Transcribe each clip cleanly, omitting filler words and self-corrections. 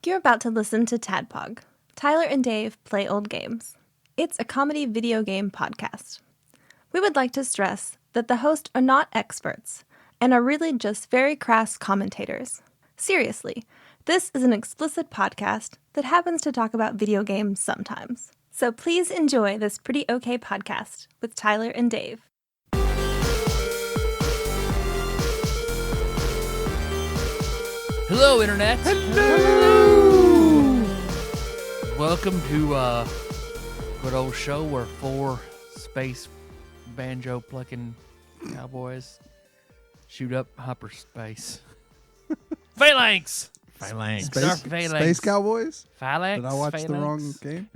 You're about to listen to TADPOG. Tyler and Dave play old games. It's a comedy video game podcast. We would like to stress that the hosts are not experts and are really just very crass commentators. Seriously, this is an explicit podcast that happens to talk about video games sometimes. So please enjoy this pretty okay podcast with Tyler and Dave. Hello, Internet. Hello. Welcome to a good old show where four space banjo plucking cowboys shoot up hyperspace. Phalanx. Phalanx. Space Cowboys? Phalanx. Did I watch the wrong game?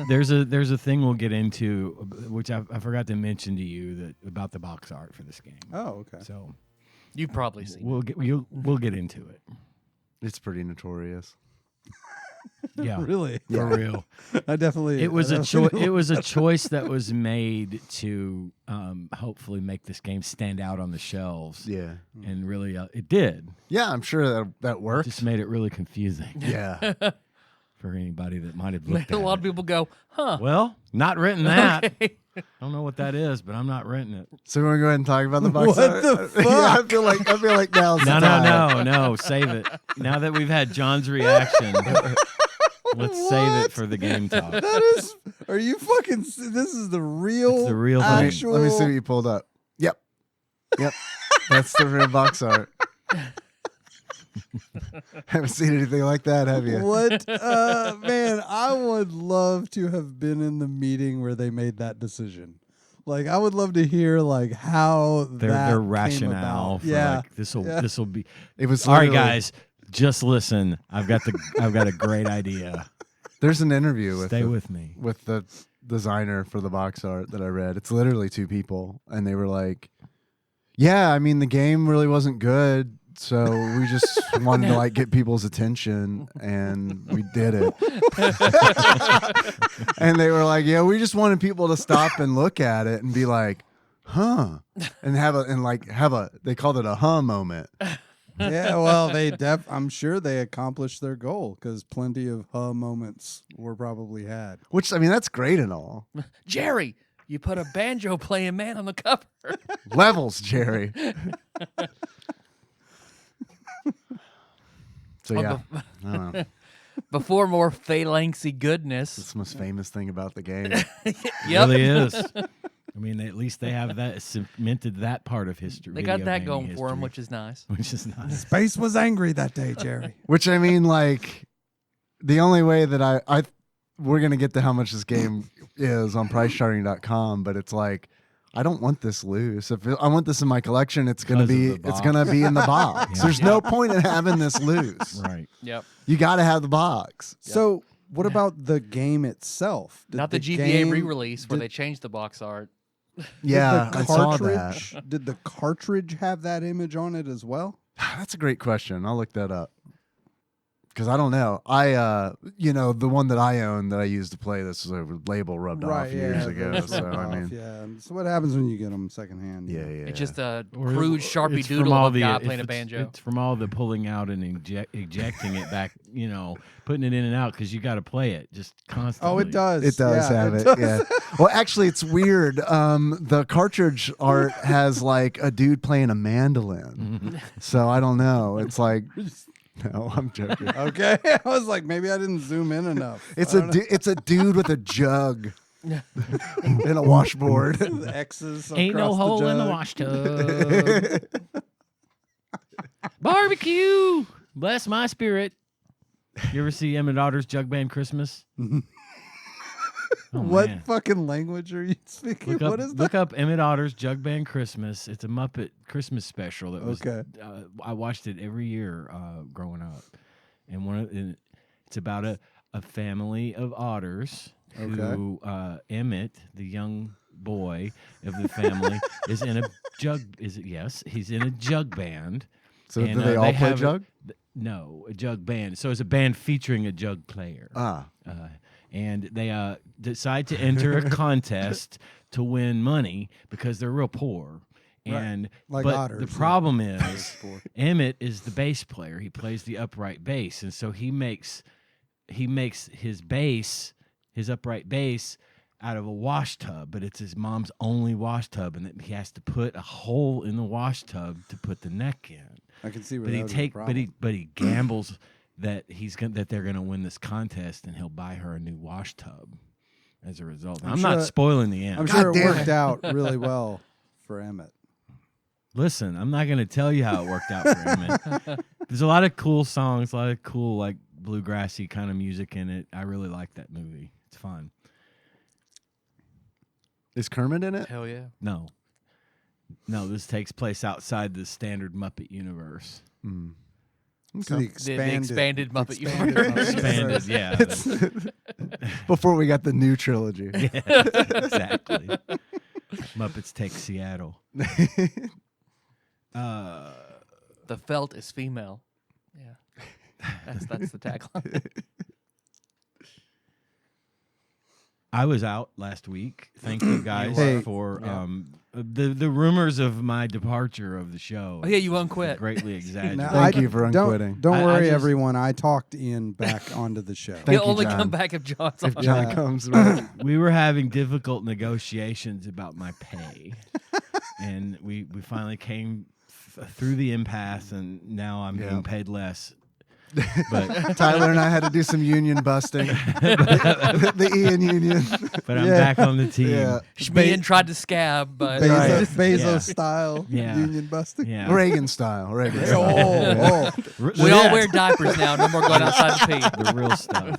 There's a thing we'll get into, which I forgot to mention to you about the box art for this game. Oh, okay. So You've probably seen we'll get into it. It's pretty notorious. Yeah, Really? for real. I definitely. It was a choice. It was a choice that was made to hopefully make this game stand out on the shelves. Yeah. And really, it did. Yeah, I'm sure that worked. Just made it really confusing Yeah. for anybody that might have Made looked a at lot it. of people go, huh? Well, not written that. Okay. I don't know what that is, but I'm not renting it. So we want to go ahead and talk about the box What art? the fuck? Yeah, I feel like now's the time. No, save it. Now that we've had John's reaction, let's save it for the game talk. That is. Are you fucking? This is the real. It's the real thing. actual. Let me see what you pulled up. Yep. That's the real box art. Haven't seen anything like that, have you? What? Man, I would love to have been in the meeting where they made that decision. Like, I would love to hear how Their came rationale about. for Yeah. like this'll be. It was All right, literally- guys, just listen. I've got a great idea. There's an interview with Stay with me. with the designer for the box art that I read. It's literally two people, and they were like, "Yeah, I mean, the game really wasn't good, so we just wanted to get people's attention, and we did it." And they were like, "Yeah, we just wanted people to stop and look at it and be like, huh," and have a they called it a huh moment. Yeah, well, I'm sure they accomplished their goal because plenty of moments were probably had. Which, I mean, that's great and all. Jerry, you put a banjo playing man on the cover. Levels, Jerry. So yeah, I don't know. Before more phalanxy goodness. It's the most famous thing about the game. It Yep. really is. I mean, at least they have that cemented that part of history. They got video that gaming going for history, them, which is nice. which is nice. Space was angry that day, Jerry. Which, I mean, the only way that we're going to get to how much this game is on pricecharting.com, but it's I don't want this loose. If I want this in my collection, it's going to Because be of the it's box. going to be in the box. Yeah. There's no point in having this loose. Right. Yep. You got to have the box. So, what about the game itself? Did Not the GBA game- re-release where did- they changed the box art. Yeah, Did I the saw that. cartridge? Did the cartridge have that image on it as well? That's a great question. I'll look that up. Because I don't know. The one that I own that I used to play this was a label rubbed off years ago. those So, rubbed I off, mean, yeah. So what happens when you get them secondhand? yeah. It's just a Or crude Sharpie it's from doodle all of a guy if playing a it's- banjo. It's from all the pulling out and ejecting it back, putting it in and out because you got to play it just constantly. Oh, it does. It does Yeah, have it. does. Yeah. Well, actually, it's weird. The cartridge art has a dude playing a mandolin. So I don't know. It's no, I'm joking. Okay, I was like, maybe I didn't zoom in enough. It's I don't know. it's a dude with a jug and a washboard. The X's. Ain't no across hole in the jug. wash tub. Barbecue. Bless my spirit. You ever see Emmett Otter's Jug Band Christmas? Oh, What man. fucking language are you speaking? Look up, What is that? look up Emmett Otter's Jug Band Christmas. It's a Muppet Christmas special that was. Okay. I watched it every year growing up, and it's about a family of otters who Emmett, the young boy of the family, is in a jug. He's in a jug band. So And, do they all play have jug? No, a jug band. So it's a band featuring a jug player. And they decide to enter a contest to win money because they're real poor. And Like but otters, the yeah. problem is Emmett is the bass player. He plays the upright bass, and so he makes his bass, his upright bass, out of a wash tub, but it's his mom's only wash tub, and he has to put a hole in the wash tub to put the neck in. I can see where But that he was a take problem. but he gambles that that they're gonna win this contest, and he'll buy her a new wash tub as a result. I'm not sure- spoiling the end. I'm God sure it damn worked it. out really well for Emmett. Listen, I'm not going to tell you how it worked out for Emmett. There's a lot of cool songs, a lot of cool, like, bluegrassy kind of music in it. I really like that movie. It's fun. Is Kermit in it? Hell yeah. No, this takes place outside the standard Muppet universe. Mm. So Okay. The expanded Muppet expanded universe. Expanded, yeah. Before we got the new trilogy. Exactly. Muppets Take Seattle. The felt is female. Yeah. That's the tagline. I was out last week. Thank you guys Hey. for the rumors of my departure of the show. Oh, yeah, you won't quit. Greatly exaggerated. Now, Thank you for don't- unquitting. Don't I worry, just- everyone. I talked Ian back onto the show. Thank He'll you, only John. come back if John's If on. John Yeah. comes back. We were having difficult negotiations about my pay, and we finally came through the impasse, and now I'm Yeah. being paid less. But Tyler and I had to do some union busting. The Ian union. but I'm Yeah. back on the team. Yeah. Schmian tried to scab, but Bezos Yeah. style Yeah. union busting. Yeah. Reagan style. Reagan Oh, style. oh. we all wear diapers now. No more going outside to pee. The real stuff.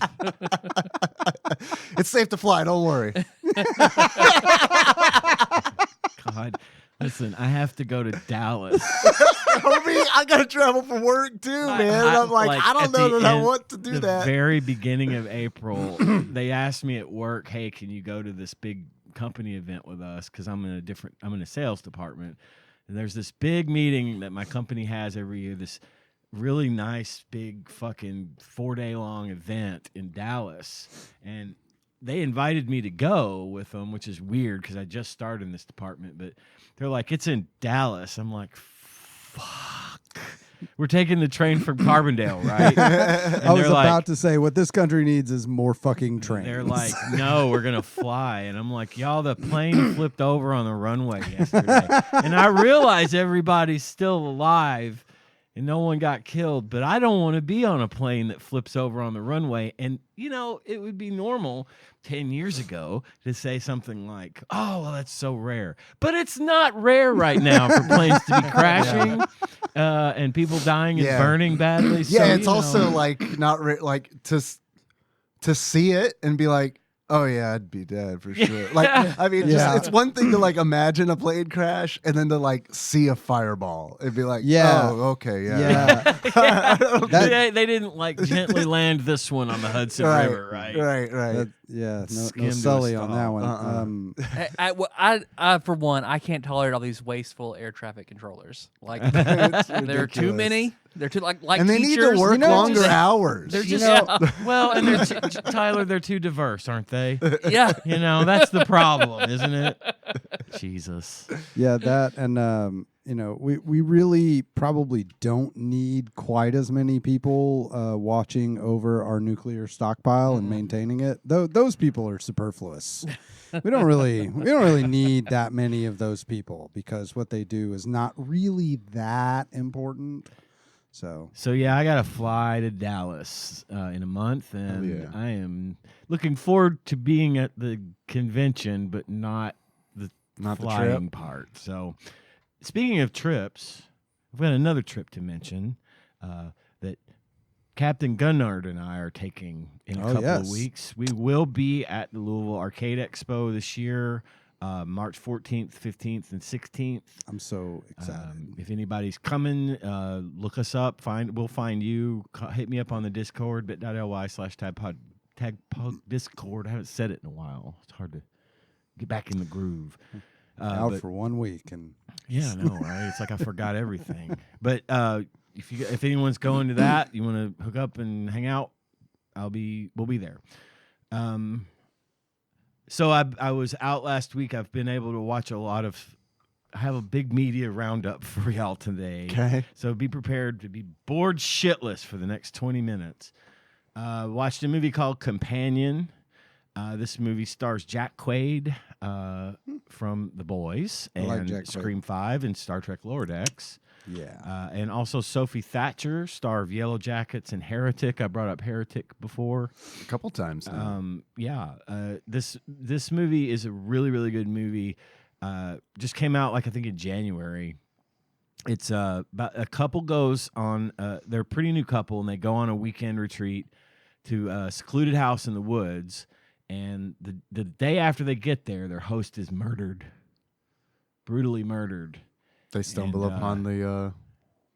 It's safe to fly. Don't worry. God, listen, I have to go to Dallas. I got to travel for work too, man. I'm like, I don't at know the that I end- want to do the that. very beginning of April, they asked me at work, "Hey, can you go to this big company event with us?" Because I'm in a sales department, and there's this big meeting that my company has every year. This really nice, big, fucking 4-day long event in Dallas, and they invited me to go with them, which is weird because I just started in this department. But they're like, "It's in Dallas." I'm like, fuck. We're taking the train from Carbondale, right? And I was they're like, about to say what this country needs is more fucking trains. they're like, "No, we're gonna fly," and I'm like, "Y'all, the plane flipped over on the runway yesterday," and I realize everybody's still alive and no one got killed, but I don't want to be on a plane that flips over on the runway. And you know, it would be normal 10 years ago to say something like, "Oh, well, that's so rare," but it's not rare right now for planes to be crashing and people dying and Yeah. burning badly. Yeah, So, it's you also know, like not like to see it and be like, oh yeah, I'd be dead for sure. Like, I mean, Yeah. just, it's one thing to like imagine a plane crash and then to like see a fireball. It'd be like, Yeah. oh, okay, yeah. Yeah. they didn't like gently land this one on the Hudson Right, River, right? right, right. That- yeah, Skim no to a Sully on that stop. one. I, for one, I can't tolerate all these wasteful air traffic controllers. Like, It's there are too ridiculous. many. They're too like And they need to teachers, work they're longer just- hours. They're You just know- Well, and they're Tyler, they're too diverse, aren't they? yeah. You know, that's the problem, isn't it? Jesus. Yeah, that and you know, we really probably don't need quite as many people watching over our nuclear stockpile and maintaining it. Those people are superfluous. we don't really need that many of those people because what they do is not really that important. So Yeah, I got to fly to Dallas in a month, and yeah. I am looking forward to being at the convention, but not the Not the flying part. So, speaking of trips, I've got another trip to mention that Captain Gunnard and I are taking in a couple of yes. weeks. We will be at the Louisville Arcade Expo this year, March 14th, 15th, and 16th. I'm so excited. If anybody's coming, look us up. We'll find you. Hit me up on the Discord, bit.ly/tagpog Discord. I haven't said it in a while. It's hard to get back in the groove. Out but- for 1 week and yeah, I know, right? It's like I forgot everything. But if anyone's going to that, you want to hook up and hang out, we'll be there. So I was out last week. I've been able to watch a lot of I have a big media roundup for y'all today. Okay. So be prepared to be bored shitless for the next 20 minutes. Watched a movie called Companion. This movie stars Jack Quaid from The Boys I like and Jack Quaid. Scream 5 and Star Trek Lower Decks. Yeah. And also Sophie Thatcher, star of Yellow Jackets and Heretic. I brought up Heretic before. A couple times now. This movie is a really, really good movie. Just came out I think in January. It's about a couple goes on. They're a pretty new couple, and they go on a weekend retreat to a secluded house in the woods. And the day after they get there, their host is murdered, brutally murdered. They stumble and, upon the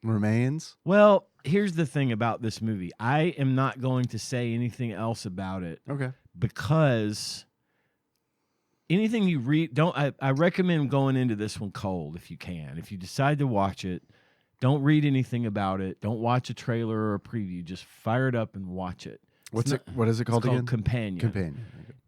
remains. Well, here's the thing about this movie. I am not going to say anything else about it Okay. because anything you read, I recommend going into this one cold if you can. If you decide to watch it, don't read anything about it. Don't watch a trailer or a preview. Just fire it up and watch it. What is it called It's again? called Companion. Companion.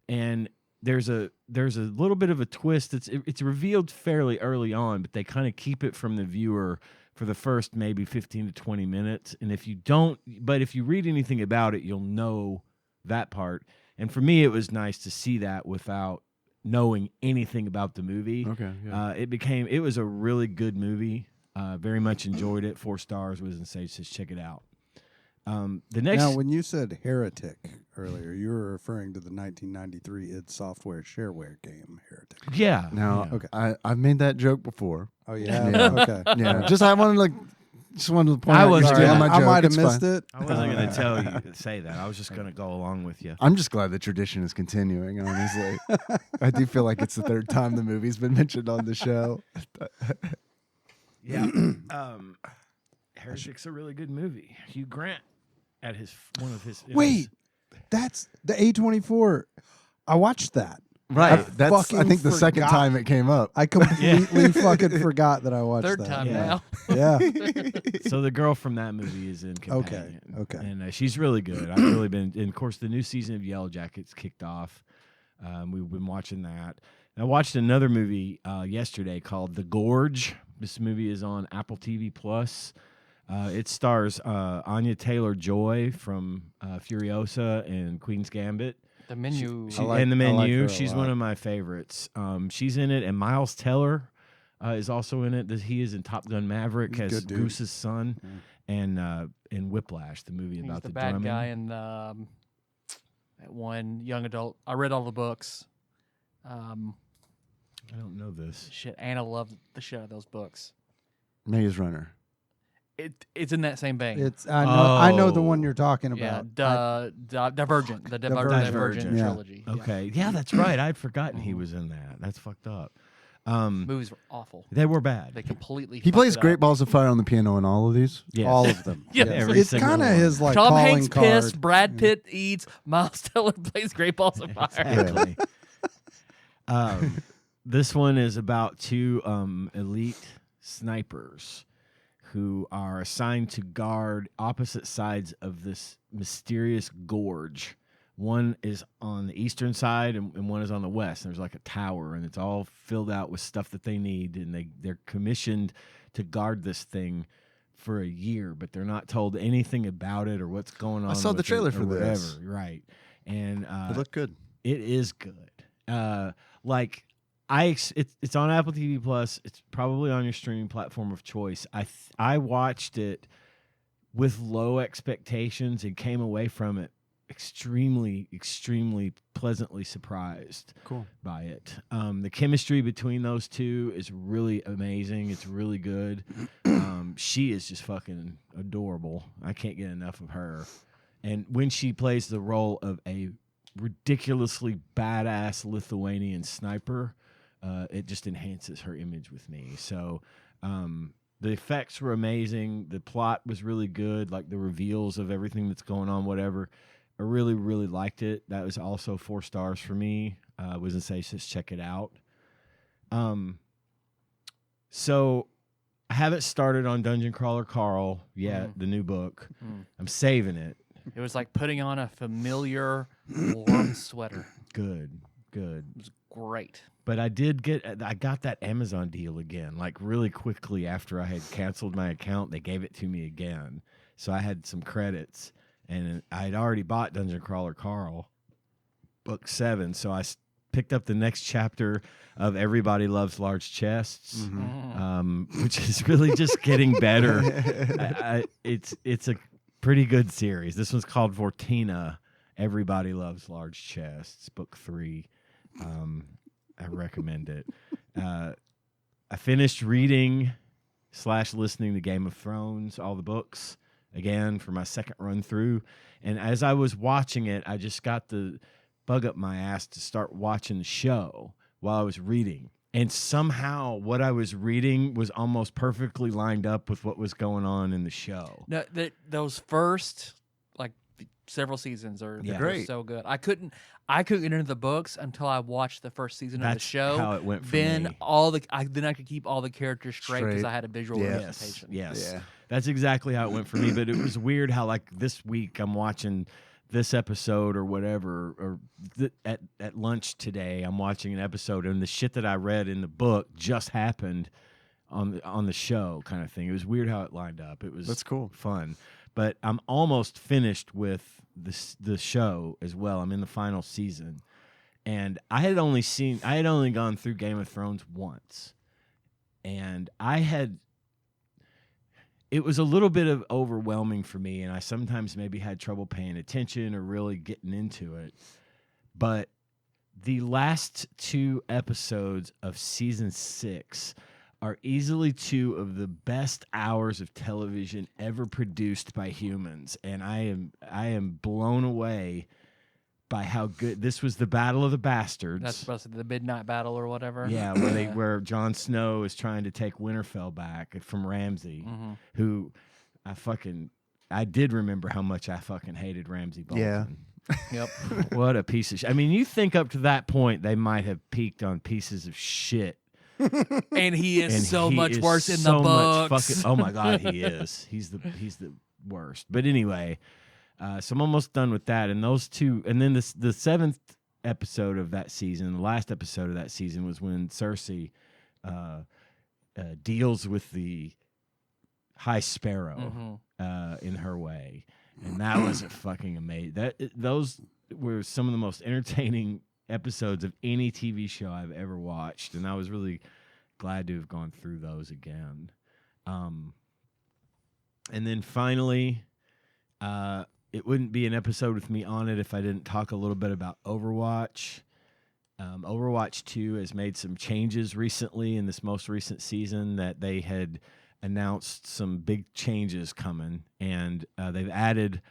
And there's a little bit of a twist. It's revealed fairly early on, but they kind of keep it from the viewer for the first maybe 15 to 20 minutes. And if you read anything about it, you'll know that part. And for me, it was nice to see that without knowing anything about the movie. Okay. Yeah. It was a really good movie. Very much enjoyed it. 4 stars. Was in Sage says check it out. The next Now, when you said Heretic earlier, you were referring to the 1993 id Software shareware game Heretic. yeah. Now, yeah. Okay. I've made that joke before. Oh, yeah? Yeah. Okay. Yeah. I wanted to point I out was you Sorry, stealing my I joke. might have It's missed fine. it. I wasn't going to tell you to say that. I was just going to go along with you. I'm just glad the tradition is continuing, honestly. I do feel like it's the third time the movie's been mentioned on the show. Yeah. Heretic's a really good movie. Hugh Grant at one of his. Wait, that's the A24. I watched that. Right. I That's, I fucking think, the second forgot. time it came up. I completely fucking forgot that I watched Third that. time Yeah. now. Yeah. So the girl from that movie is in Companion. Okay. And she's really good. I've really been. And of course, the new season of Yellow Jackets kicked off. We've been watching that. I watched another movie yesterday called The Gorge. This movie is on Apple TV Plus. It stars Anya Taylor-Joy from Furiosa and Queen's Gambit. The menu. She, I like- and the I like menu. her a She's lot. one of my favorites. She's in it, and Miles Teller is also in it. He is in Top Gun Maverick He's a as good dude. Goose's son, and in Whiplash, the movie He's about the the bad drumming. guy in that one young adult. I read all the books. I don't know this. Shit, Anna loved the shit out of those books. Maze Runner. It's in that same vein. It's I know the Oh. one you're talking yeah, about. Divergent, the Divergent. Divergent Yeah. trilogy. Yeah. Okay, yeah, that's right. I'd forgotten he was in that. That's fucked up. Movies were awful. They were bad. They completely. He fucked plays it Great up. Balls of Fire on the piano in all of these. Yes. All of them. Yeah, Yes. every It's single kind of one. his like Tom calling Hanks card. pissed. Brad Pitt eats. Miles Teller plays Great Balls of Fire. Exactly. This one is about 2 elite snipers who are assigned to guard opposite sides of this mysterious gorge. One is on the eastern side and one is on the west. And there's like a tower, and it's all filled out with stuff that they need. And they're commissioned to guard this thing for a year, but they're not told anything about it or what's going on. saw the with it trailer or for this. whatever. Right. And It looked good. it is good. It's on Apple TV Plus. It's probably on your streaming platform of choice. I watched it with low expectations and came away from it extremely, extremely pleasantly surprised Cool. by it. The chemistry between those two is really amazing. It's really good. She is just fucking adorable. I can't get enough of her. And when she plays the role of a ridiculously badass Lithuanian sniper, it just enhances her image with me. So the effects were amazing. The plot was really good, like the reveals of everything that's going on, whatever. I really, really liked it. That was also 4 stars for me. Was in say, just check it out. So I haven't started on Dungeon Crawler Carl yet, the new book. I'm saving it. It was like putting on a familiar warm sweater. Good. good. It was great. But I got that Amazon deal again, like really quickly after I had canceled my account. They gave it to me again. So I had some credits, and I had already bought Dungeon Crawler Carl, book 7. So I picked up the next chapter of Everybody Loves Large Chests, which is really just getting better. It's a pretty good series. This one's called Vortina, Everybody Loves Large Chests, book 3. I recommend it. I finished reading / listening to Game of Thrones, all the books, again for my second run through. And as I was watching it, I just got the bug up my ass to start watching the show while I was reading. And somehow what I was reading was almost perfectly lined up with what was going on in the show. No, those first several seasons are Yeah. so good. I couldn't get into the books until I watched the first season of the show. How it went for then me. Then I could keep all the characters straight because I had a visual representation. Yes. Yeah. That's exactly how it went for me. But it was weird how like this week I'm watching this episode or whatever, or at lunch today I'm watching an episode, and the shit that I read in the book just happened on the show, kind of thing. It was weird how it lined up. It was That's cool. fun. But I'm almost finished with the show as well. I'm in the final season, and I had only gone through Game of Thrones once, and it was a little bit of overwhelming for me, and I sometimes maybe had trouble paying attention or really getting into it. But the last 2 episodes of season 6 are easily 2 of the best hours of television ever produced by humans, and I am blown away by how good this was. The Battle of the Bastards. That's supposed to be the midnight battle or whatever. Yeah, where Jon Snow is trying to take Winterfell back from Ramsay, who I did remember how much I fucking hated Ramsay Bolton. Yeah. Yep. What a piece of shit. I mean, you think up to that point they might have peaked on pieces of shit. And he is And so he much is worse in so the much books. oh my God, he is. He's the worst. But anyway, so I'm almost done with that. And those 2, and then the 7th episode of that season, the last episode of that season, was when Cersei deals with the High Sparrow in her way, and that was a fucking amazing. Those were some of the most entertaining episodes of any TV show I've ever watched, and I was really glad to have gone through those again. And then finally, it wouldn't be an episode with me on it if I didn't talk a little bit about Overwatch. Overwatch 2 has made some changes recently in this most recent season that they had announced some big changes coming, and they've added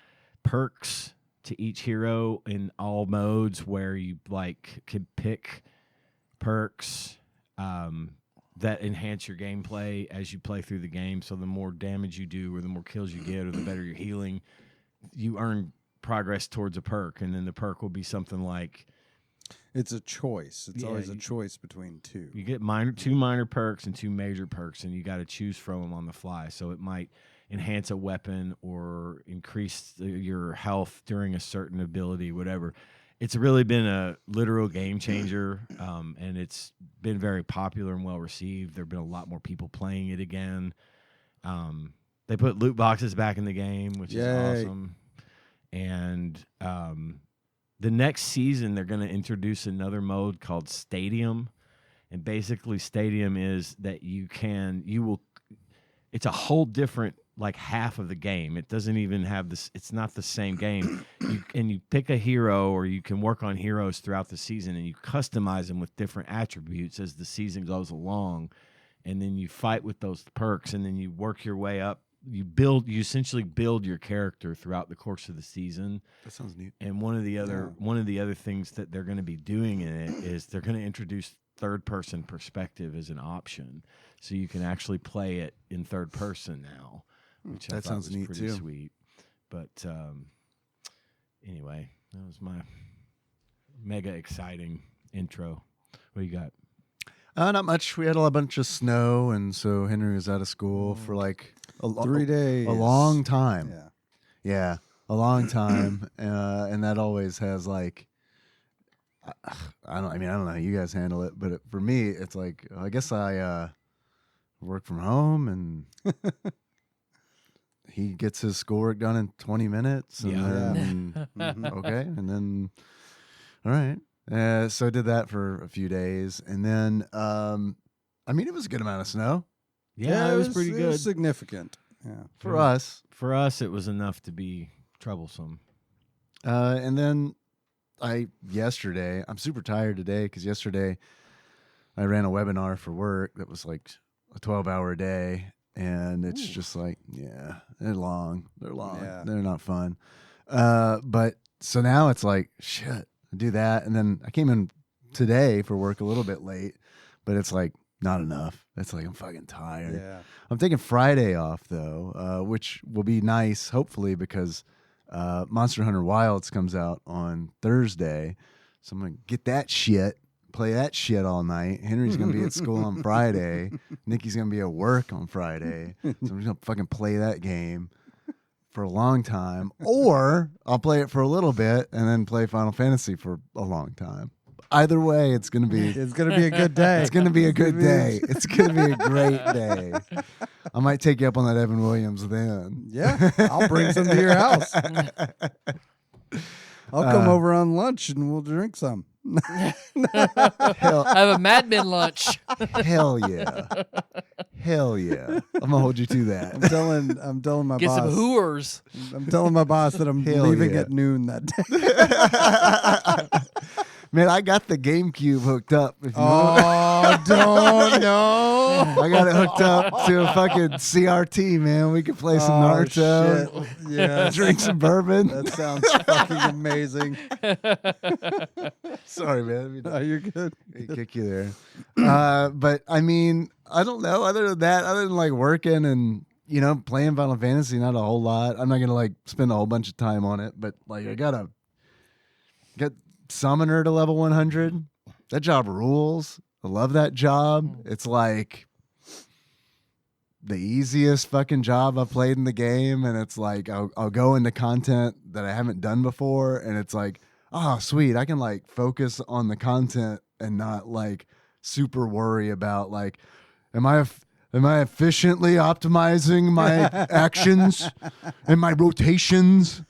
perks to each hero in all modes where you could pick perks that enhance your gameplay as you play through the game. So the more damage you do or the more kills you get or the better your healing, you earn progress towards a perk, and then the perk will be something like It's a choice. It's always a choice between 2. you get 2 minor perks and 2 major perks, and you got to choose from them on the fly. So it might enhance a weapon or increase your health during a certain ability, whatever. It's really been a literal game changer, and it's been very popular and well received. There have been a lot more people playing it again. They put loot boxes back in the game, which is awesome. And the next season, they're going to introduce another mode called Stadium. And basically, Stadium is that it's a whole different half of the game. It doesn't even have this. It's not the same game. You pick a hero, or you can work on heroes throughout the season, and you customize them with different attributes as the season goes along. And then you fight with those perks, and then you work your way up. You essentially build your character throughout the course of the season. That sounds neat. And one of the other things that they're going to be doing in it is they're going to introduce third-person perspective as an option, so you can actually play it in third person now, which I That thought sounds was neat pretty too. sweet. But anyway, that was my mega exciting intro. What do you got? Not much. We had a bunch of snow, and so Henry was out of school for 3 days. a long time. Yeah. Yeah, a long time, and that always has I don't know how you guys handle it, but for me, it's like I guess I work from home and he gets his schoolwork done in 20 minutes. And then, okay, and then all right. So I did that for a few days, and then I mean, it was a good amount of snow. Yeah, it was pretty It good. was significant. Yeah. For us. For us, it was enough to be troublesome. And then yesterday, I'm super tired today because yesterday I ran a webinar for work that was like a 12-hour day. And it's just like, yeah, they're long. Yeah. They're not fun. But so now it's like, shit, I do that. And then I came in today for work a little bit late, but it's like not enough. It's like I'm fucking tired. Yeah. I'm taking Friday off though, which will be nice, hopefully, because Monster Hunter Wilds comes out on Thursday. So I'm going to get that shit, play that shit all night. Henry's going to be at school on Friday. Nikki's going to be at work on Friday. So I'm just going to fucking play that game for a long time. Or I'll play it for a little bit and then play Final Fantasy for a long time. Either way, it's going to be... It's going to be a good day. It's going to be a good day. It's going to be a great day. I might take you up on that Evan Williams then. Yeah, I'll bring some to your house. I'll come over on lunch and we'll drink some. Hell, I have a Mad Men lunch. hell yeah. Hell yeah. I'm going to hold you to that. I'm telling my Get boss. some hooers. I'm telling my boss that I'm Hell leaving yeah. at noon that day. Man, I got the GameCube hooked up. If you want. Oh, don't know. I got it hooked up to a fucking CRT, man. We could play some Naruto, Yeah, drink some bourbon. that sounds fucking amazing. Sorry, man. Oh, you're good. Kick you there. But I mean, I don't know. Other than that, other than like working and playing Final Fantasy, not a whole lot. I'm not gonna like spend a whole bunch of time on it, but like I got Summoner to level 100. That job rules. I love that job. It's like the easiest fucking job I've played in the game, and it's like I'll go into content that I haven't done before, and it's like, oh sweet, I can like focus on the content and not like super worry about like, am I efficiently optimizing my actions and my rotations?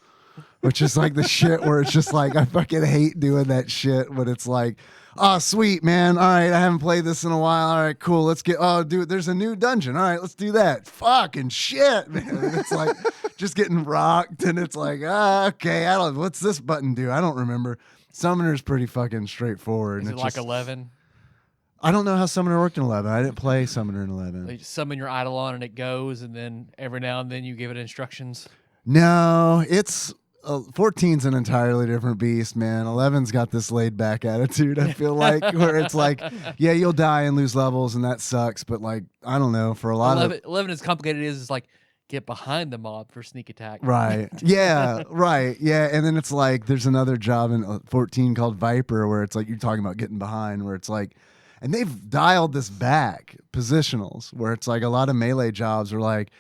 Which is like the shit where it's just like, I fucking hate doing that shit. But it's like, oh, sweet, man. All right, I haven't played this in a while. All right, cool. Dude, there's a new dungeon. All right, let's do that. Fucking shit, man. And it's like just getting rocked. And it's like, okay, what's this button do? I don't remember. Summoner's pretty fucking straightforward. Is and it like 11? I don't know how Summoner worked in 11. I didn't play Summoner in 11. They just summon your Eidolon and it goes, and then every now and then you give it instructions. No, it's... 14's an entirely different beast, man. 11's got this laid back attitude, I feel like, where it's like, yeah, you'll die and lose levels, and that sucks. But like, I don't know, for a lot 11 as complicated as it's like get behind the mob for sneak attack. Right. Yeah, right. Yeah. And then it's like there's another job in 14 called Viper where it's like you're talking about getting behind, where it's like, and they've dialed this back, positionals, where it's like a lot of melee jobs are like,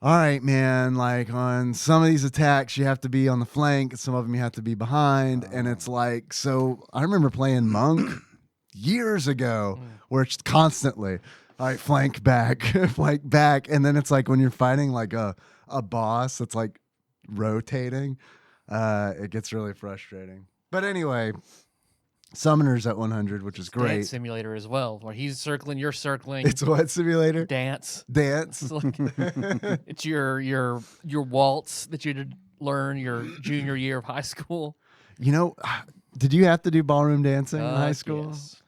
all right, man, like on some of these attacks, you have to be on the flank. And some of them you have to be behind. And it's like, so I remember playing Monk years ago where it's constantly, all right, flank back, flank back. And then it's like when you're fighting like a boss that's like rotating, it gets really frustrating. But anyway, Summoner's at 100, which is great. Dance simulator as well, where he's circling, you're circling. It's what simulator? Dance. Dance. It's like it's your waltz that you did learn your junior year of high school. Did you have to do ballroom dancing in high school? Yes.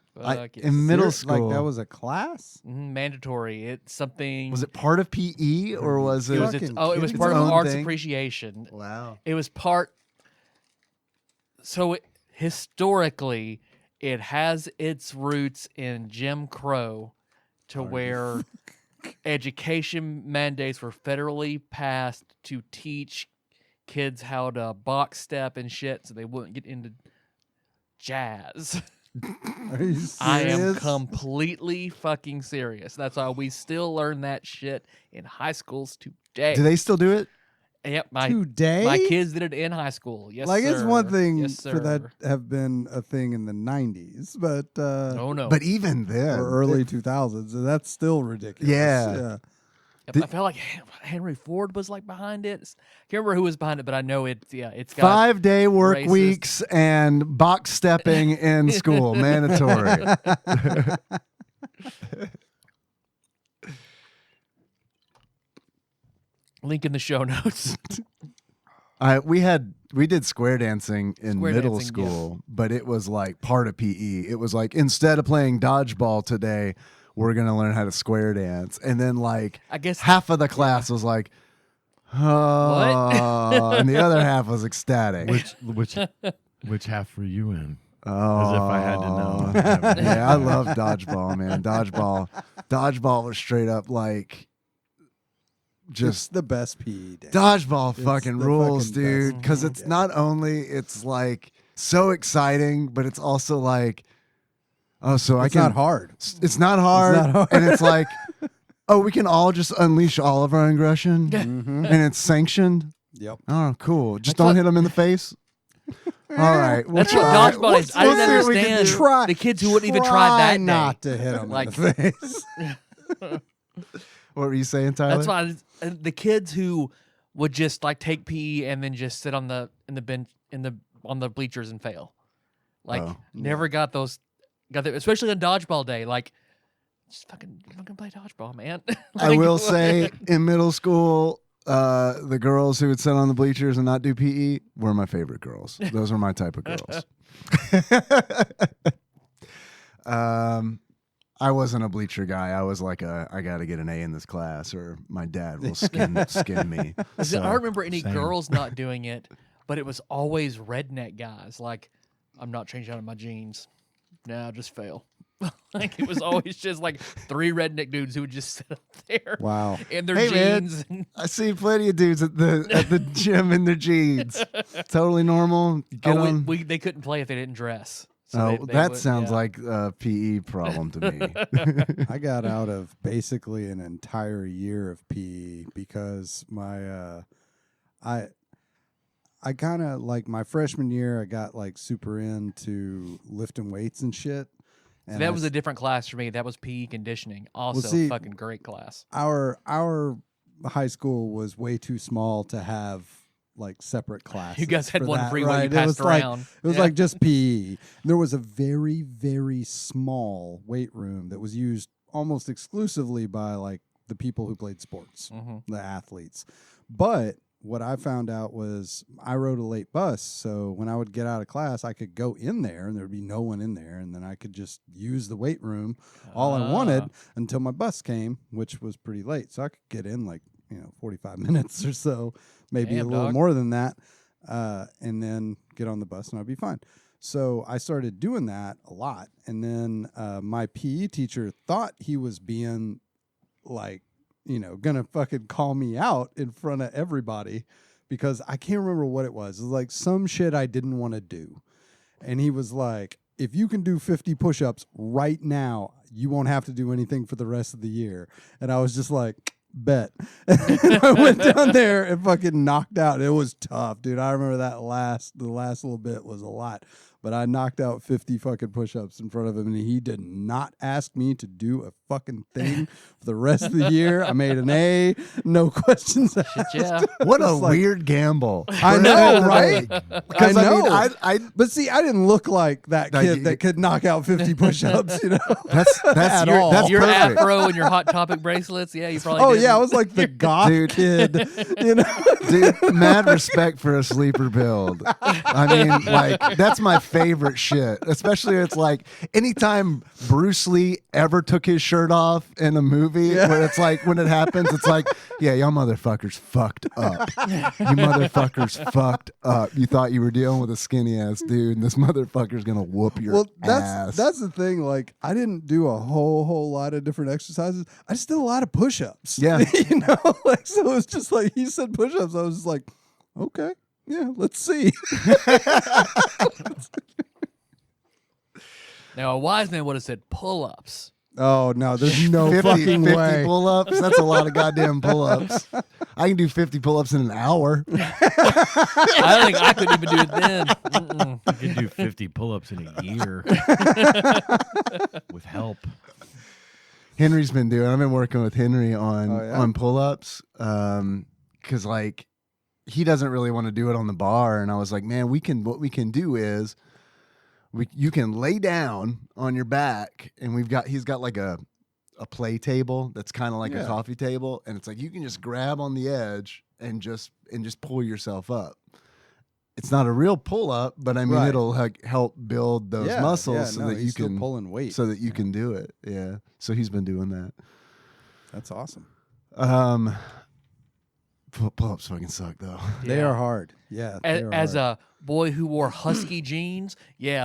In middle school. Like that was a class? Mandatory. It's something. Was it part of PE or was it? It was Fucking it was kids' part of own arts thing? appreciation. Wow. It was part. So historically, it has its roots in Jim Crow, to where education mandates were federally passed to teach kids how to box step and shit, so they wouldn't get into jazz. Are you serious? I am completely fucking serious. That's why we still learn that shit in high schools today. Do they still do it? Yep, today. my kids did it in high school. Yes, like sir. it's one thing Yes, for that sir. have been a thing in the 90s, but Oh no. But even then, or early 2000s, and that's still ridiculous. Yeah. Yep, I felt like Henry Ford was like behind it. I can't remember who was behind it, but I know it's got 5-day work racist. weeks and box stepping in school mandatory. Link in the show notes. We did square dancing in Square middle dancing, school, but it was like part of PE. It was like, instead of playing dodgeball today, we're gonna learn how to square dance. And then like I guess half of the class was like, oh, and the other half was ecstatic. Which half were you in? Oh, As if I had to know. Yeah, I love dodgeball, man. Dodgeball was straight up like It's just the best PE day. dodgeball It's fucking the rules, fucking dude. best. Because it's not only it's like so exciting, but it's also like, oh, so It's I can. not hard. It's not hard, not hard. and it's like, oh, we can all just unleash all of our aggression, Mhm. and it's sanctioned. Yep. Oh, cool. Just That's don't what- hit them in the face. All right, we'll That's what try. dodgeball is. I We'll didn't see what we can understand do. Try the kids who wouldn't even try that day. not to hit them Like- in the face. What were you saying, Tyler? That's why the kids who would just like take PE and then just sit on the bench on the bleachers and fail, like Oh, never got especially on dodgeball day. Like, just fucking play dodgeball, man. I Like, will what? say, in middle school, the girls who would sit on the bleachers and not do PE were my favorite girls. Those were my type of girls. I wasn't a bleacher guy. I was like I got to get an A in this class, or my dad will skin me. I So, don't remember any same. girls not doing it, but it was always redneck guys. Like, I'm not changing out of my jeans. Nah, just fail. Like, it was always just like 3 redneck dudes who would just sit up there Wow. in their Hey, man. jeans. And I see plenty of dudes at the gym in their jeans. Totally normal. Get on. they couldn't play if they didn't dress. So Oh, they that would- sounds yeah. like a PE problem to me. I got out of basically an entire year of PE because my I kind of like my freshman year I got like super into lifting weights and shit. And That was a different class for me. That was PE conditioning. Also, see, fucking great class. our high school was way too small to have like separate classes. You guys had for one that, free one right? you It passed was like- around. It was Yeah. like just PE. There was a very, very small weight room that was used almost exclusively by like the people who played sports, Mhm. the athletes. But what I found out was I rode a late bus. So when I would get out of class, I could go in there and there'd be no one in there. And then I could just use the weight room all I wanted Ah. until my bus came, which was pretty late. So I could get in like, 45 minutes or so, maybe Damn, a little dog. more than that, and then get on the bus and I'd be fine. So I started doing that a lot. And then my PE teacher thought he was being like, gonna fucking call me out in front of everybody because I can't remember what it was. It was like some shit I didn't want to do. And he was like, if you can do 50 push-ups right now, you won't have to do anything for the rest of the year. And I was just like, bet. And I went down there and fucking knocked out. It was tough, dude. I remember the last little bit was a lot. But I knocked out 50 fucking push-ups in front of him, and he did not ask me to do a fucking thing for the rest of the year. I made an A, no questions asked. Yeah. What a It's like- weird gamble. I know, right? Because I I mean, know. I But see, I didn't look like that Like, kid that could knock out 50 push-ups, that's At your, all. that's Your perfect. afro and your Hot Topic bracelets. Yeah, you probably Oh did. yeah, I was like the goth Dude. kid, Dude, mad respect for a sleeper build. I mean, like, that's my favorite shit. Especially it's like anytime Bruce Lee ever took his shirt off in a movie, where it's like when it happens, it's like, yeah, y'all motherfuckers fucked up. You motherfuckers fucked up. You thought you were dealing with a skinny ass dude, and this motherfucker's gonna whoop your Well, ass. that's the thing. Like, I didn't do a whole lot of different exercises. I just did a lot of push-ups. Yeah. Like so. It's just like he said push-ups. I was just like, okay, yeah, let's see. Now, a wise man would have said pull-ups. Oh no, there's no 50, fucking 50 way. pull-ups. That's a lot of goddamn pull-ups. I can do 50 pull-ups in an hour. I think I couldn't even do it then. Mm-mm. You can do 50 pull-ups in a year with help. Henry's been doing. I've been working with Henry on pull-ups because like he doesn't really want to do it on the bar, and I was like, man, what we can do is you can lay down on your back, and he's got like a play table that's kind of like a coffee table, and it's like you can just grab on the edge and just pull yourself up. It's not a real pull up, but I mean it'll help build those muscles so that you can pulling weight, so that you can do it. Yeah. So he's been doing that. That's awesome. Pull-ups fucking suck though. They are hard. Yeah. As a boy who wore husky jeans,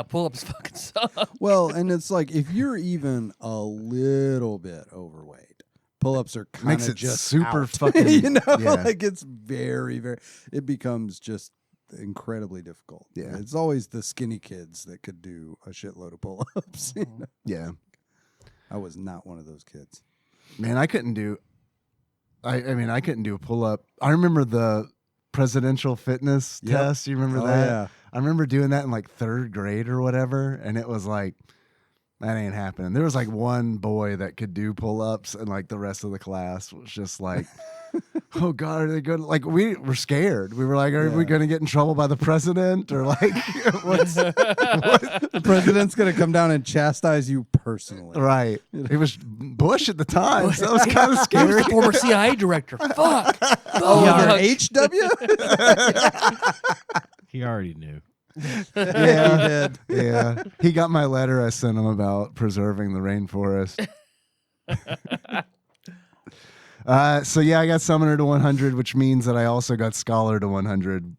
pull-ups fucking suck. Well, and it's like if you're even a little bit overweight, pull-ups are kind Makes of it just super out. fucking like it's very, very. It becomes just incredibly difficult. Yeah, it's always the skinny kids that could do a shitload of pull-ups. You know? Yeah, I was not one of those kids. Man, I couldn't do. I mean, I couldn't do a pull-up. I remember the presidential fitness test. You remember that? Yeah. I remember doing that in like 3rd grade or whatever, and it was like, that ain't happening. There was like one boy that could do pull-ups, and like the rest of the class was just like, oh God, are they good? Like we were scared. We were like, are we going to get in trouble by the president, or like, The president's going to come down and chastise you personally. Right. It was Bush at the time, so that was kind of scary. The former CIA director. Fuck. Oh, HW? He already knew. Yeah, he did. Yeah. He got my letter I sent him about preserving the rainforest. So yeah, I got Summoner to 100, which means that I also got Scholar to 100.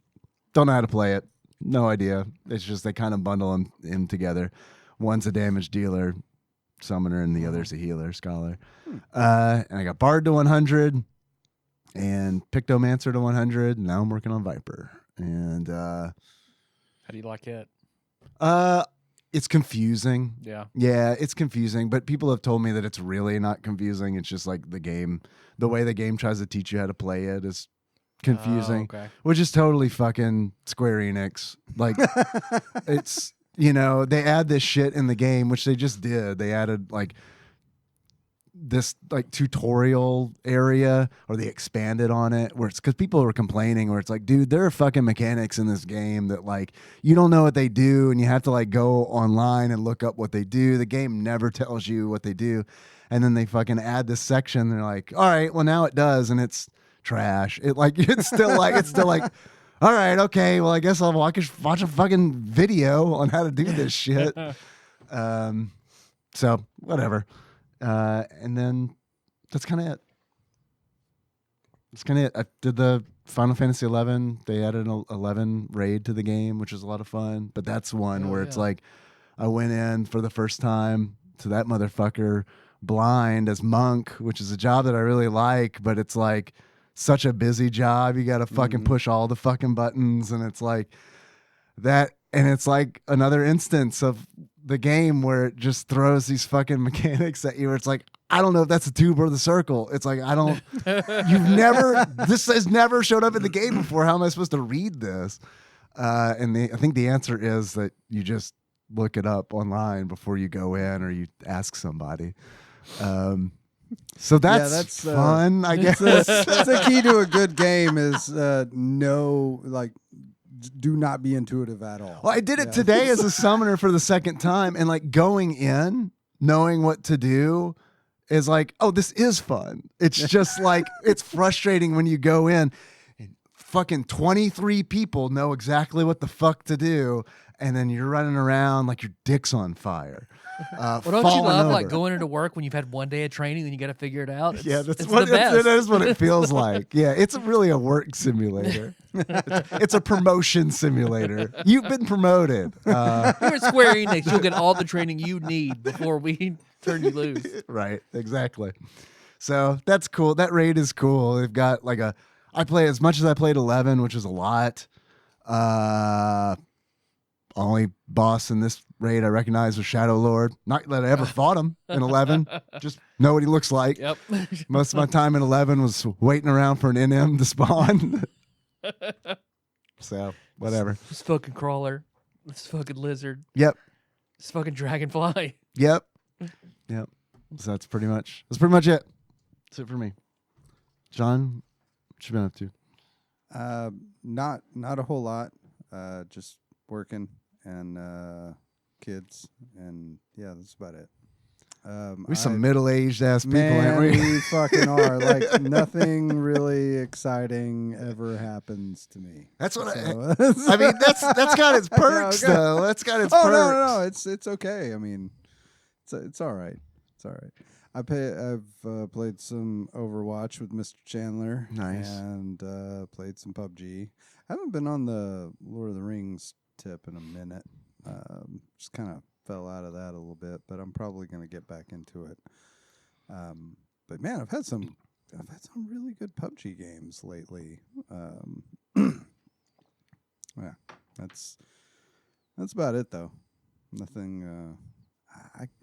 Don't know how to play it. No idea. It's just they kind of bundle him together. One's a damage dealer, Summoner, and the other's a healer, Scholar. And I got Bard to 100 and Pictomancer to 100. And now I'm working on Viper. And How do you like it? it's confusing. Yeah. Yeah, it's confusing, but people have told me that it's really not confusing. It's just like the way the game tries to teach you how to play it is confusing, okay. which is totally fucking Square Enix. Like, it's, they add this shit in the game, which they just did. They added like this like tutorial area, or they expanded on it, where it's because people were complaining, where it's like, dude, there are fucking mechanics in this game that like you don't know what they do, and you have to like go online and look up what they do. The game never tells you what they do, and then they fucking add this section, and they're like, all right, well now it does, and it's trash. It's still like all right, okay, well I guess I'll watch a fucking video on how to do this shit. So whatever. And then that's kind of it. That's kind of it. I did the Final Fantasy 11. They added an 11 raid to the game, which was a lot of fun. But that's one where it's like I went in for the first time to that motherfucker blind as monk, which is a job that I really like, but it's like such a busy job. You got to fucking push all the fucking buttons, and it's like that. And it's like another instance of the game where it just throws these fucking mechanics at you, where it's like, I don't know if that's a tube or the circle. It's like, this has never showed up in the game before. How am I supposed to read this? And I think the answer is that you just look it up online before you go in, or you ask somebody. So that's fun, I guess. That's the key to a good game is do not be intuitive at all. Well, I did it today as a summoner for the second time, and like going in, knowing what to do is like, oh, this is fun. It's just like, it's frustrating when you go in and fucking 23 people know exactly what the fuck to do, and then you're running around like your dick's on fire. Well, don't you love like going into work when you've had one day of training and you got to figure it out? That is what it feels like. Yeah, it's really a work simulator. It's a promotion simulator. You've been promoted. Here at Square Enix, you'll get all the training you need before we turn you loose. Right, exactly. So that's cool. That raid is cool. They've got like I play as much as I played 11, which is a lot. only boss in this raid I recognize was Shadow Lord. Not that I ever fought him in 11. Just know what he looks like. Yep. Most of my time in 11 was waiting around for an NM to spawn. So, whatever. This fucking crawler. This fucking lizard. Yep. This fucking dragonfly. Yep. Yep. So that's pretty much it. That's it for me. John, what you been up to? Not a whole lot. Just working and kids, and yeah, that's about it. We some middle-aged ass people, man, aren't we? we fucking are. Like nothing really exciting ever happens to me. That's what So- I mean, that's got its perks Okay. though. That's got its Oh perks. no, it's okay. I mean, it's all right. It's all right. I've played some Overwatch with Mr. Chandler. Nice. And played some PUBG. I haven't been on the Lord of the Rings tip in a minute. Just kind of fell out of that a little bit, but I'm probably going to get back into it. But man, I've had some really good PUBG games lately. Yeah, that's about it though. Nothing.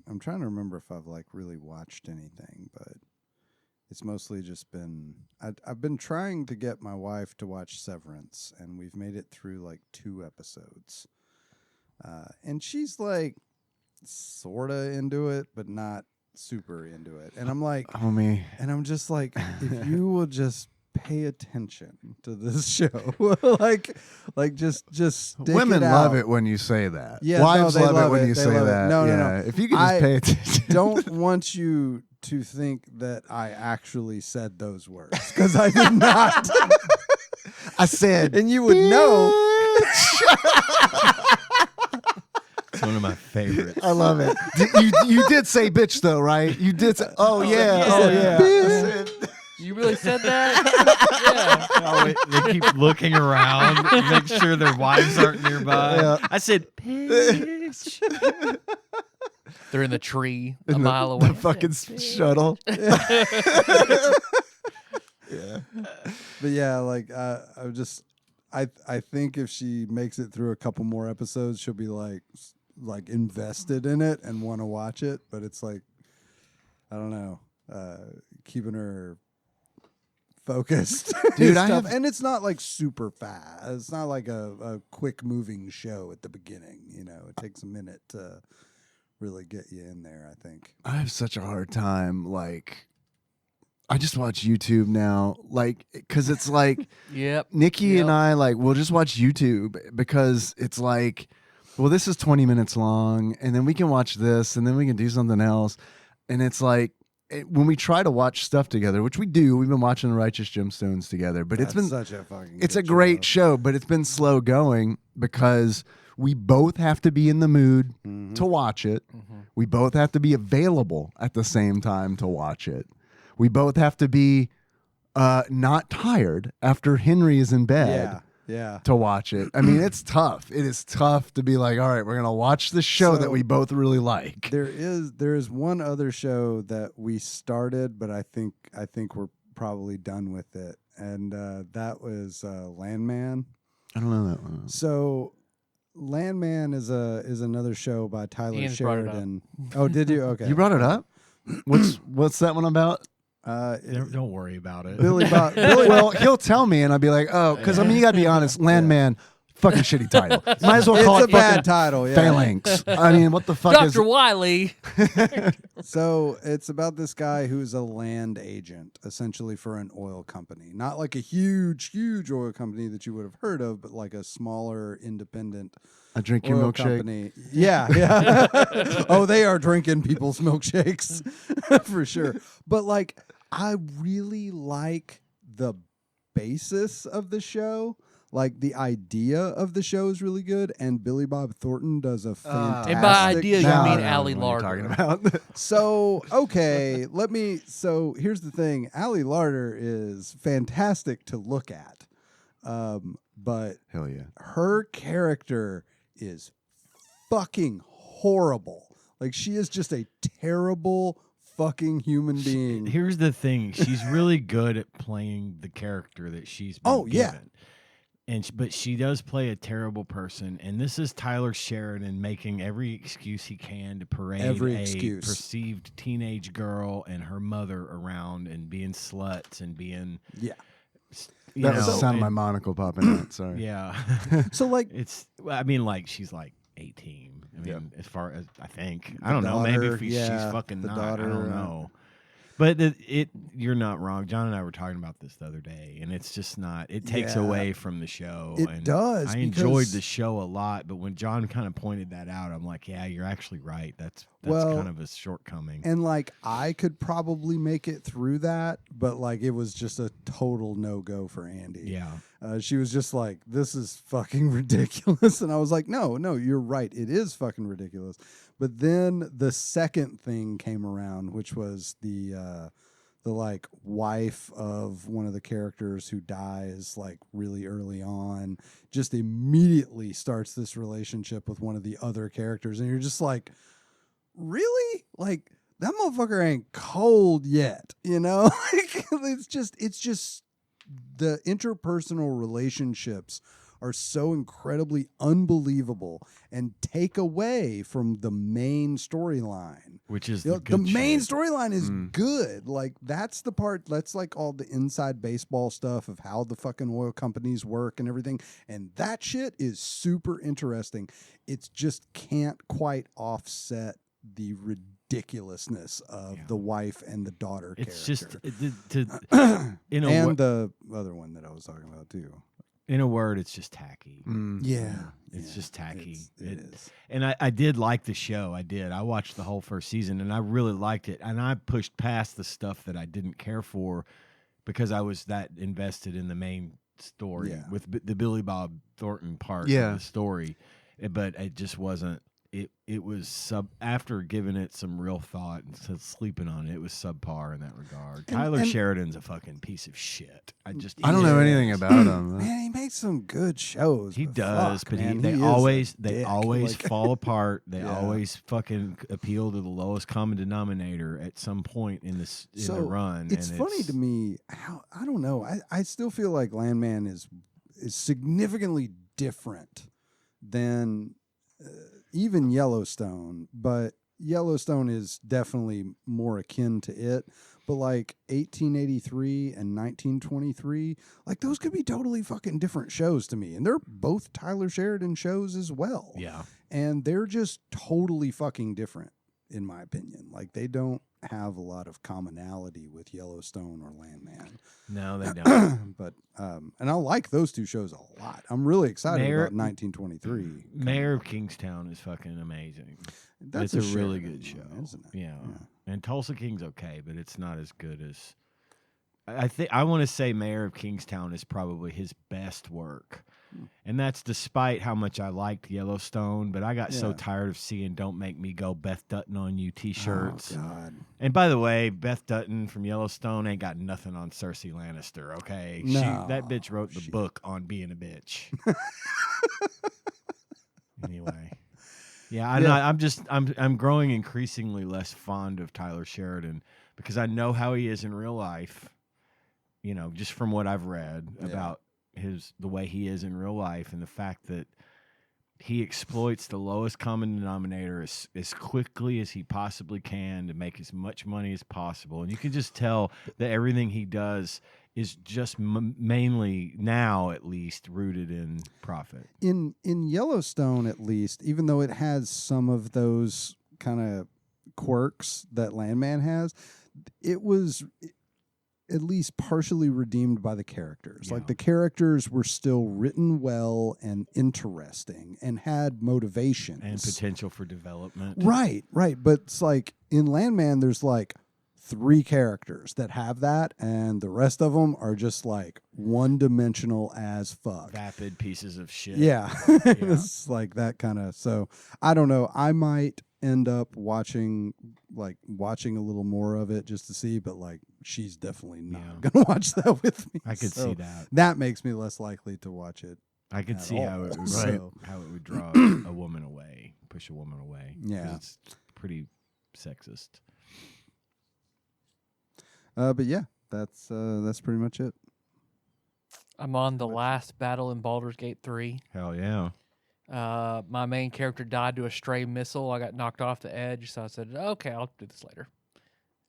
I'm trying to remember if I've like really watched anything, but it's mostly just been I've been trying to get my wife to watch Severance, and we've made it through like 2 episodes. And she's like sorta into it, but not super into it. And I'm like, Homie. and I'm just like, if you will just pay attention to this show, like just stick Women it love out. it when you say that. Yeah, Wives no, they love it love when it. you They say love it. that. No, no, yeah. no. If you could just pay attention. Don't want you to think that I actually said those words, because I did not. I said, And you would know. It's one of my favorites. I love it. You did say bitch though, right? You did say, oh yeah, oh yeah. Bitch. You really said that? Yeah. Oh, they keep looking around, make sure their wives aren't nearby. Yeah. I said, bitch. They're in the tree a In mile away. The fucking shuttle. Yeah. But yeah, like I think if she makes it through a couple more episodes, she'll be like invested in it and want to watch it. But it's like, I don't know, keeping her focused, Dude, and it's not like super fast. It's not like a quick moving show at the beginning. You know, it takes a minute to really get you in there, I think. I have such a hard time. Like, I just watch YouTube now, like, because it's like Yep. Nikki and I, like, we'll just watch YouTube because it's like, well, this is 20 minutes long, and then we can watch this, and then we can do something else. And it's like, when we try to watch stuff together, which we do, we've been watching The Righteous Gemstones together, but That's it's been such a fucking. it's good a great show, but it's been slow going because we both have to be in the mood Mhm. to watch it. Mhm. We both have to be available at the same time to watch it. We both have to be not tired after Henry is in bed Yeah. to watch it. I mean, it's tough. It is tough to be like, all right, we're going to watch the show that So- we both really like. There is one other show that we started, but I think we're probably done with it, and that was Landman. I don't know that one. So Landman is another show by Tyler Ian's brought it up. Sheridan. Oh, did you? Okay. You brought it up? What's that one about? Don't worry about it. Billy Bob. Well, he'll tell me, and I'll be like, oh, because I mean, you got to be honest, Landman, fucking shitty title. Might as well call It's it a bad fucking title. Yeah. Phalanx. I mean, what the fuck is? Dr. Wiley. So it's about this guy who's a land agent, essentially for an oil company. Not like a huge oil company that you would have heard of, but like a smaller, independent I drink your oil milkshake. company. Yeah. Oh, they are drinking people's milkshakes for sure. But like, I really like the basis of the show. Like the idea of the show is really good, and Billy Bob Thornton does a fantastic. And by idea, you Now I mean know Allie what you're Larder. talking about. So okay, so here's the thing: Allie Larder is fantastic to look at, but Hell yeah. her character is fucking horrible. Like she is just a terrible fucking human being. Here's the thing: she's really good at playing the character that she's been Oh, yeah. given. but she does play a terrible person, and this is Tyler Sheridan making every excuse he can to parade perceived teenage girl and her mother around and being sluts and being That was the sound of my monocle popping out. Sorry. Yeah. So like she's like 18. I mean, as far as I think, I don't know. Maybe if she's fucking not. I don't know. But you're not wrong. John and I were talking about this the other day, and it's just not. It takes away from the show. It does. I enjoyed the show a lot, but when John kind of pointed that out, I'm like, yeah, you're actually right. That's kind of a shortcoming. And like, I could probably make it through that, but like, it was just a total no-go for Andy. Yeah. She was just like, this is fucking ridiculous. And I was like, no, you're right. It is fucking ridiculous. But then the second thing came around, which was the like wife of one of the characters who dies like really early on, just immediately starts this relationship with one of the other characters. And you're just like, really? Like, that motherfucker ain't cold yet, you know? Like, it's just the interpersonal relationships are so incredibly unbelievable and take away from the main storyline. Which is the main storyline is good. Like, that's the part, that's like all the inside baseball stuff of how the fucking oil companies work and everything. And that shit is super interesting. It just can't quite offset the ridiculousness of the wife and the daughter it's character. The other one that I was talking about too. In a word, it's just tacky. It's just tacky. It is. And I did like the show. I did. I watched the whole first season, and I really liked it. And I pushed past the stuff that I didn't care for because I was that invested in the main story with the Billy Bob Thornton part of the story. But it just wasn't. It was after giving it some real thought and sleeping on it, it was subpar in that regard. Tyler Sheridan's a fucking piece of shit. I don't know anything about him. Man, he makes some good shows. He does, but they always fall apart. They always fucking appeal to the lowest common denominator at some point in the run. It's funny to me how, I don't know. I still feel like Landman is significantly different than even Yellowstone, but Yellowstone is definitely more akin to it. But like 1883 and 1923, like those could be totally fucking different shows to me. And they're both Tyler Sheridan shows as well. Yeah. And they're just totally fucking different, in my opinion. Like, they don't have a lot of commonality with Yellowstone or Landman. No, they don't. But and I like those two shows a lot. I'm really excited about 1923. Mayor of Kingstown is fucking amazing. It's a really good show, isn't it? Yeah. And Tulsa King's okay, but it's not as good as I want to say Mayor of Kingstown is probably his best work. And that's despite how much I liked Yellowstone, but I got so tired of seeing "Don't Make Me Go" Beth Dutton on you T-shirts. Oh, God. And by the way, Beth Dutton from Yellowstone ain't got nothing on Cersei Lannister. Okay, no, that bitch wrote the book on being a bitch. Anyway, I'm growing increasingly less fond of Tyler Sheridan because I know how he is in real life. You know, just from what I've read about the way he is in real life, and the fact that he exploits the lowest common denominator as quickly as he possibly can to make as much money as possible. And you can just tell that everything he does is just mainly, now at least, rooted in profit. In Yellowstone, at least, even though it has some of those kind of quirks that Landman has, it was at least partially redeemed by the characters. Yeah. Like, the characters were still written well and interesting and had motivations. And potential for development. Right. But it's like, in Landman, there's like 3 characters that have that, and the rest of them are just like one-dimensional as fuck. Vapid pieces of shit. Yeah. It's like that kind of, so I don't know. I might end up watching a little more of it just to see, but like, she's definitely not gonna watch that with me. I could see that. That makes me less likely to watch it. I could see how it would how it would draw a woman away, push a woman away. Yeah, it's pretty sexist. But yeah, that's pretty much it. I'm on the last battle in Baldur's Gate 3. Hell yeah. My main character died to a stray missile. I got knocked off the edge, so I said, okay, I'll do this later.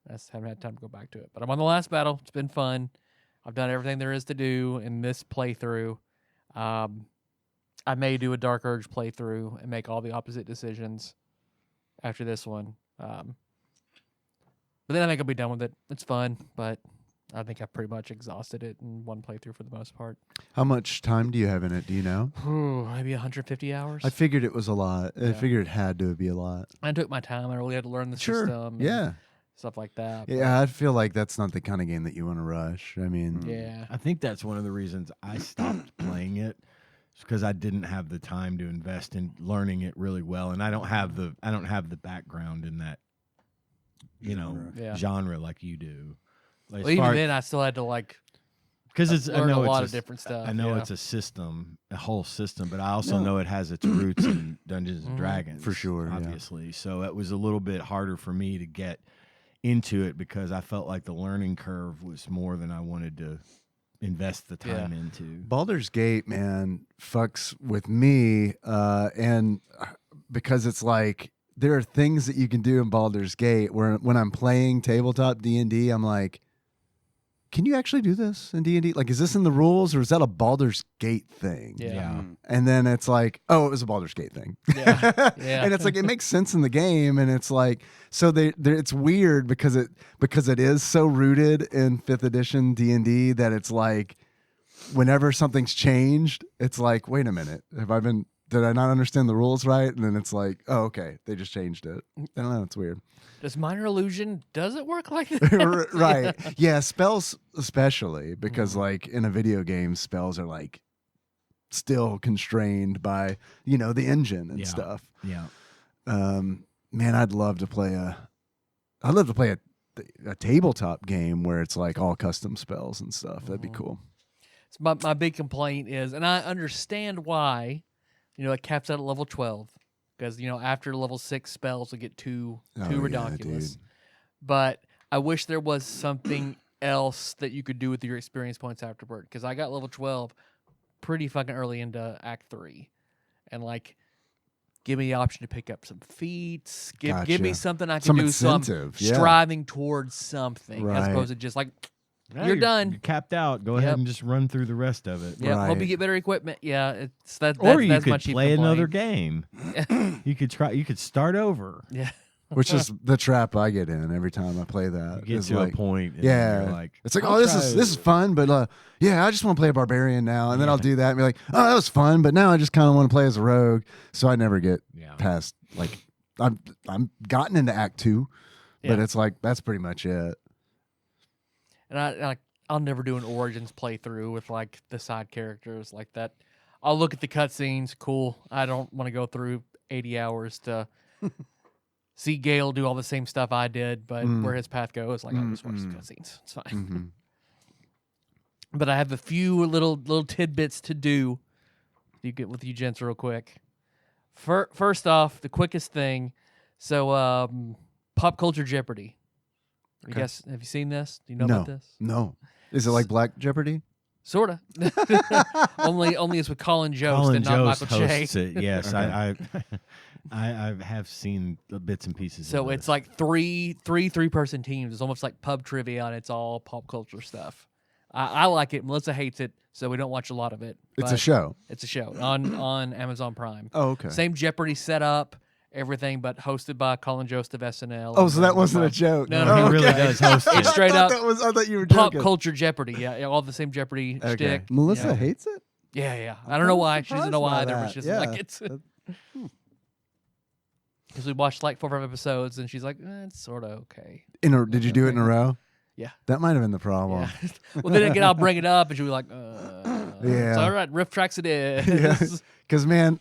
I just haven't had time to go back to it. But I'm on the last battle. It's been fun. I've done everything there is to do in this playthrough. I may do a Dark Urge playthrough and make all the opposite decisions after this one. But then I think I'll be done with it. It's fun, but I think I've pretty much exhausted it in one playthrough for the most part. How much time do you have in it? Do you know? Maybe 150 hours. I figured it was a lot. I figured it had to be a lot. I took my time. I really had to learn the Sure. system. Yeah. Stuff like that. Yeah, I feel like that's not the kind of game that you want to rush. I mean, Yeah. I think that's one of the reasons I stopped playing it, because I didn't have the time to invest in learning it really well, and I don't have the background in that, genre like you do. Like, Well, even then, I still had to because it's learn a lot of different stuff. I know yeah. it's a system, a whole system, but I also know it has its roots in Dungeons and Dragons, For sure, yeah. obviously. So it was a little bit harder for me to get into it because I felt like the learning curve was more than I wanted to invest the time into. Baldur's Gate, man, fucks with me, and because it's like there are things that you can do in Baldur's Gate where when I'm playing tabletop D&D, I'm like, can you actually do this in D&D? Like, is this in the rules or is that a Baldur's Gate thing? Yeah. And then it's like, oh, it was a Baldur's Gate thing. Yeah. Yeah. And it's like, it makes sense in the game. And it's like, so it's weird because it is so rooted in 5th edition D&D that it's like, whenever something's changed, it's like, wait a minute, did I not understand the rules right? And then it's like, oh, okay, they just changed it. I don't know, it's weird. Does Minor Illusion, does it work like that? Right. Yeah, spells especially, because like in a video game, spells are like still constrained by, the engine and stuff. Yeah. Man, I'd love to play a tabletop game where it's like all custom spells and stuff. That'd be cool. So my big complaint is, and I understand why, it caps out at level 12. Because, after level 6 spells will get too ridiculous. Dude. But I wish there was something else that you could do with your experience points afterward. Because I got level 12 pretty fucking early into Act 3. And, give me the option to pick up some feats. Give me something I can Some do. incentive, So I'm striving towards something. As opposed to just you're done. You're capped out. Go ahead and just run through the rest of it. Yeah, hope Right. you get better equipment. Yeah, Or you that's my could chief play complaint. another game. You could start over. Yeah. Which is the trap I get in every time I play that. You get is to like, a point. And yeah, you're like, it's like, I'll oh, this try is fun, but I just want to play a barbarian now, and then I'll do that and be like, oh, that was fun, but now I just kind of want to play as a rogue, so I never get past I'm gotten into Act 2, but it's like that's pretty much it. And I'll never do an Origins playthrough with the side characters like that. I'll look at the cutscenes. Cool. I don't want to go through 80 hours to see Gale do all the same stuff I did, but where his path goes, I'll just watch the cutscenes. It's fine. Mm-hmm. But I have a few little tidbits to do. You get with you gents real quick. First off, the quickest thing. So, Pop Culture Jeopardy. You guys, have you seen this? Do you know about this? No. Is it like Black Jeopardy? Sorta. only it's with Colin Jost Colin and not Jost Michael Che. hosts it. Yes, Okay. I have seen the bits and pieces. So of it's this. like three-person teams. It's almost like pub trivia, and it's all pop culture stuff. I like it. Melissa hates it, so we don't watch a lot of it. It's a but show. It's a show on Amazon Prime. Oh, okay. Same Jeopardy setup, everything, but hosted by Colin Jost of SNL. Oh, so that wasn't a joke. No, he no, really okay. does host it. It's straight up I thought you were pop joking. culture Jeopardy. Yeah, all the same Jeopardy Okay. shtick. Melissa Yeah. hates it. Yeah. I don't know why. She doesn't know why surprised by either, but that. she doesn't like Yeah. it. Because we watched 4 or 5 episodes, and she's like, it's sort of okay. Did you do it in a row? Yeah. That might have been the problem. Yeah. Well, then again, I'll bring it up, and she'll be like, Yeah. It's all right, riff tracks it is. Yeah. Because, man,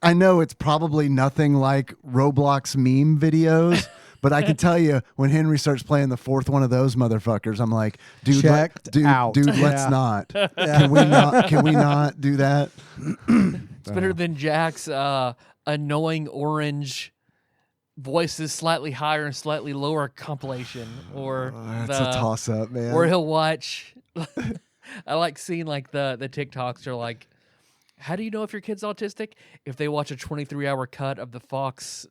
I know it's probably nothing like Roblox meme videos, but I can tell you when Henry starts playing the 4th one of those motherfuckers, I'm like, dude, Checked out. Dude, Yeah. let's not. Can we not do that? It's better than Jack's annoying orange voices slightly higher and slightly lower compilation, or That's a toss up, man. or he'll watch I like seeing like the TikToks are like, how do you know if your kid's autistic? If they watch a 23-hour cut of the Fox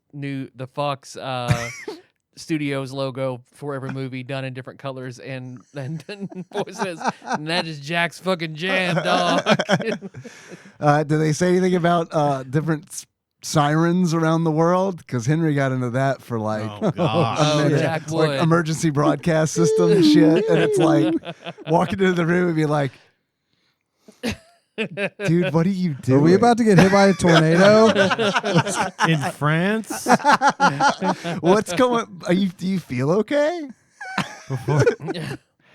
Studios logo for every movie done in different colors and voices, and that is Jack's fucking jam, dog. Do they say anything about different sirens around the world? Because Henry got into that for like Oh gosh. Oh, minute. Jack It's like would. emergency broadcast system and shit, and it's like walking into the room and be like, dude, what are you doing? Are we about to get hit by a tornado? In France, What's going? Do you feel okay?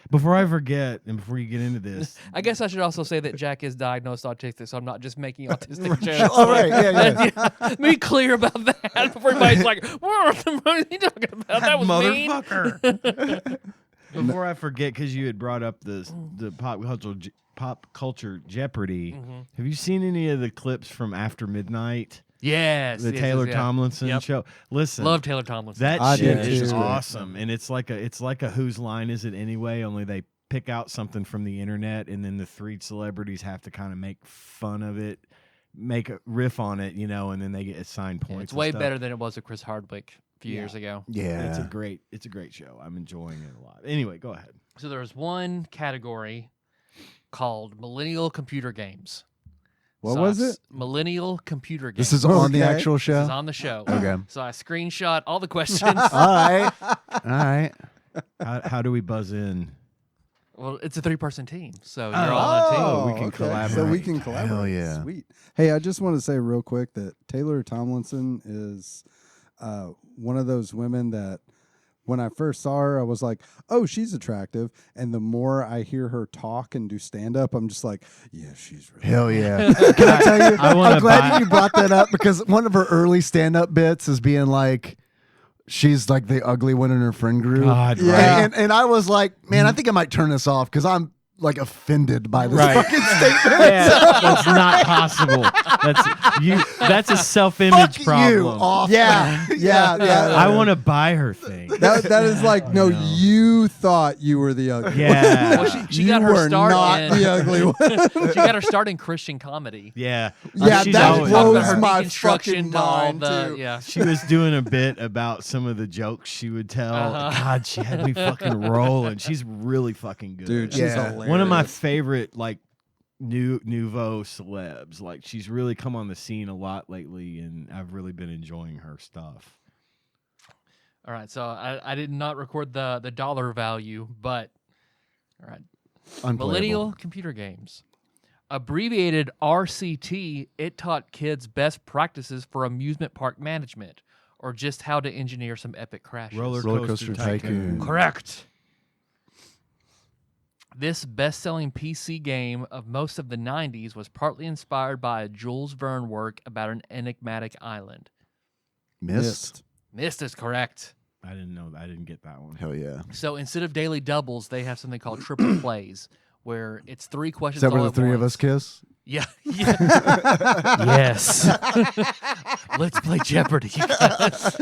before I forget, and before you get into this, I guess I should also say that Jack is diagnosed autistic, so I'm not just making autistic jokes. All right, yeah. Be clear about that before everybody's like, what are you talking about? That was mean. motherfucker. Before I forget, because you had brought up the pop culture Jeopardy. Mm-hmm. Have you seen any of the clips from After Midnight? Yes. The yes, Taylor yes, Tomlinson Yep. show. Listen, Love Taylor Tomlinson. that I shit do is too. awesome, and it's like a Whose Line Is It Anyway? Only they pick out something from the internet, and then the three celebrities have to kind of make fun of it, make a riff on it, and then they get assigned points. It's and way stuff. better than it was with Chris Hardwick a few Yeah. years ago. Yeah. It's a great show. I'm enjoying it a lot. Anyway, go ahead. So there was one category called Millennial Computer Games. What So was I it? s- Millennial Computer Games. This is on the Okay. actual This show. is on the show. Okay. So I screenshot all the questions. All right. All right. How do we buzz in? Well, it's a 3-person team, so you're all on a team. Oh, we can So we collaborate. can collaborate. Hell yeah. Sweet. Hey, I just want to say real quick that Taylor Tomlinson is one of those women that when I first saw her, I was like, oh, she's attractive. And the more I hear her talk and do stand up, I'm just like, yeah, she's really Hell yeah. Can I tell you? wanna I'm glad buy- you brought that up because one of her early stand up bits is being like, she's like the ugly one in her friend group. God, Yeah. right? And I was like, man, I think I might turn this off because I'm like offended by this Right. fucking statement. Yeah, that's not possible. That's a self-image Fuck problem. you, off. Yeah, yeah, yeah. I want to buy her thing. That is like, no, know. you thought you were the ugly one. Yeah. Well, she You got her were start not in. the ugly one. She got her start in Christian comedy. Yeah. Yeah, She's that always- Talk blows about her my deconstruction fucking to all mind, the too. yeah. She was doing a bit about some of the jokes she would tell. Uh-huh. God, she had me fucking rolling. She's really fucking good. Dude, she's Yeah. hilarious. One of my favorite like nouveau celebs. Like she's really come on the scene a lot lately, and I've really been enjoying her stuff. All right, so I did not record the dollar value, but all right. Unplayable. Millennial Computer Games. Abbreviated RCT, it taught kids best practices for amusement park management or just how to engineer some epic crashes. Roller Roller Coaster Coaster Tycoon. Tycoon. Correct. This best-selling PC game of most of the 90s was partly inspired by a Jules Verne work about an enigmatic island. Missed. Missed is correct. I didn't know. I didn't get that one. Hell yeah. So instead of daily doubles, they have something called triple plays, where it's 3 Is questions that where all the at three of once. us kiss? Yeah. Yes. Let's play Jeopardy, you guys.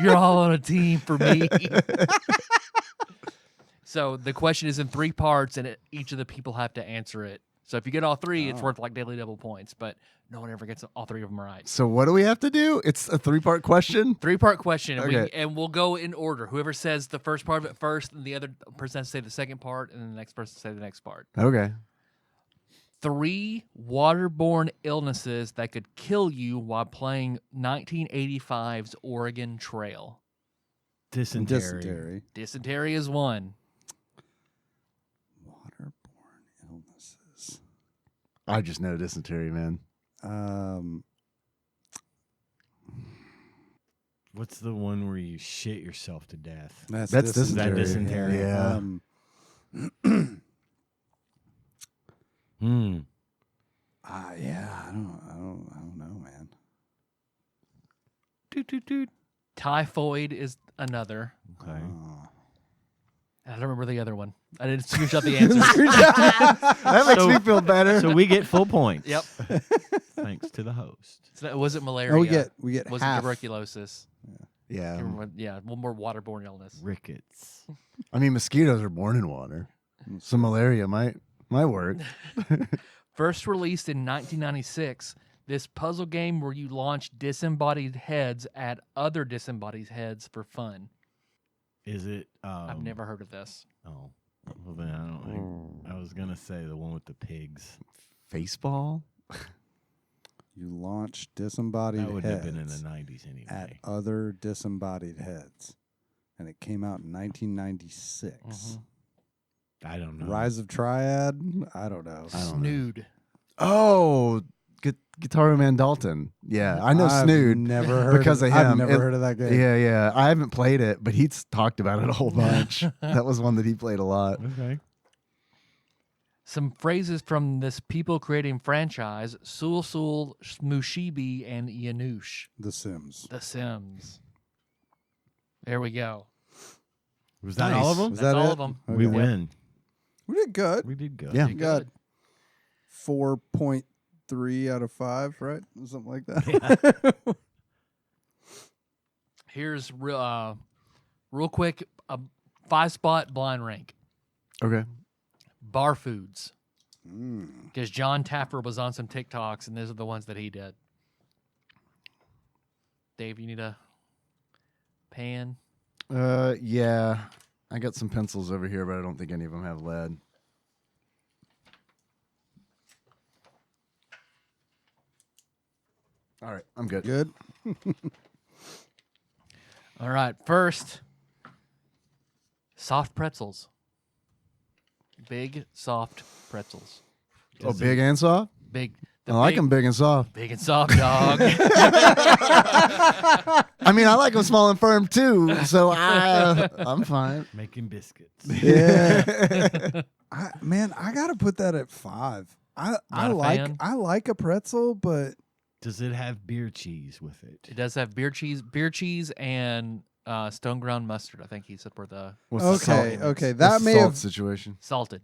You're all on a team for me. So the question is in 3 parts, and each of the people have to answer it. So if you get all 3, it's worth like daily double points, but no one ever gets all 3 of them right. So what do we have to do? It's a 3-part question. 3-part question, and, Okay. we'll go in order. Whoever says the first part of it first, and the other person has to say the second part, and then the next person say the next part. Okay. 3 waterborne illnesses that could kill you while playing 1985's Oregon Trail. Dysentery. Dysentery. Dysentery is one. Waterborne illnesses. I just know dysentery, man. What's the one where you shit yourself to death? That's dysentery. dysentery. Yeah. Hmm. Yeah, I don't know, man. Doot, doot, doot. Typhoid is another. Okay. Oh. I don't remember the other one. I didn't screenshot the answers. That makes So- me feel better. So we get full points. Yep. Thanks to the host. So was it malaria? Oh, we get Was half. it tuberculosis? yeah. Yeah, one more waterborne illness. Rickets. I mean, mosquitoes are born in water. So malaria might Might work. First released in 1996, this puzzle game where you launch disembodied heads at other disembodied heads for fun. Is it? I've never heard of this. Oh, well then I don't think. I was gonna say the one with the pigs. Faceball? You launch disembodied That would heads have been in the 90s anyway. at other disembodied heads. And it came out in 1996. I don't know. Rise of Triad? I don't know. Snood. Oh, Guitar Man Dalton. Yeah, I know I've Snood never heard because of him. I've never heard of that game. Yeah. I haven't played it, but he's talked about it a whole bunch. That was one that he played a lot. Okay. Some phrases from this people creating franchise: Sul Sul, Mushibi, and Yanush. The Sims. The Sims. There we go. Was that Nice. all of them? Was That's that all it? of them. We Okay. win. We did good. We did good. Yeah. We got 4.3 out of 5, right? Something like that. Here's real quick a 5-spot blind rank. Okay. Bar foods. Mm. Because John Taffer was on some TikToks, and those are the ones that he did. Dave, you need a pan? Yeah. I got some pencils over here, but I don't think any of them have lead. All right, I'm good. Good. All right, first, soft pretzels. Big, soft pretzels. Oh, big and soft? Big. I like them big and soft. Big and soft, dog. I mean, I like them small and firm too, so I'm fine. Making biscuits. Yeah. I gotta put that at 5. I a fan? like a pretzel, but Does it have beer cheese with it? It does have beer cheese, and stone ground mustard. I think he said were the What's the salt? okay. What's That the may salt have situation. salted.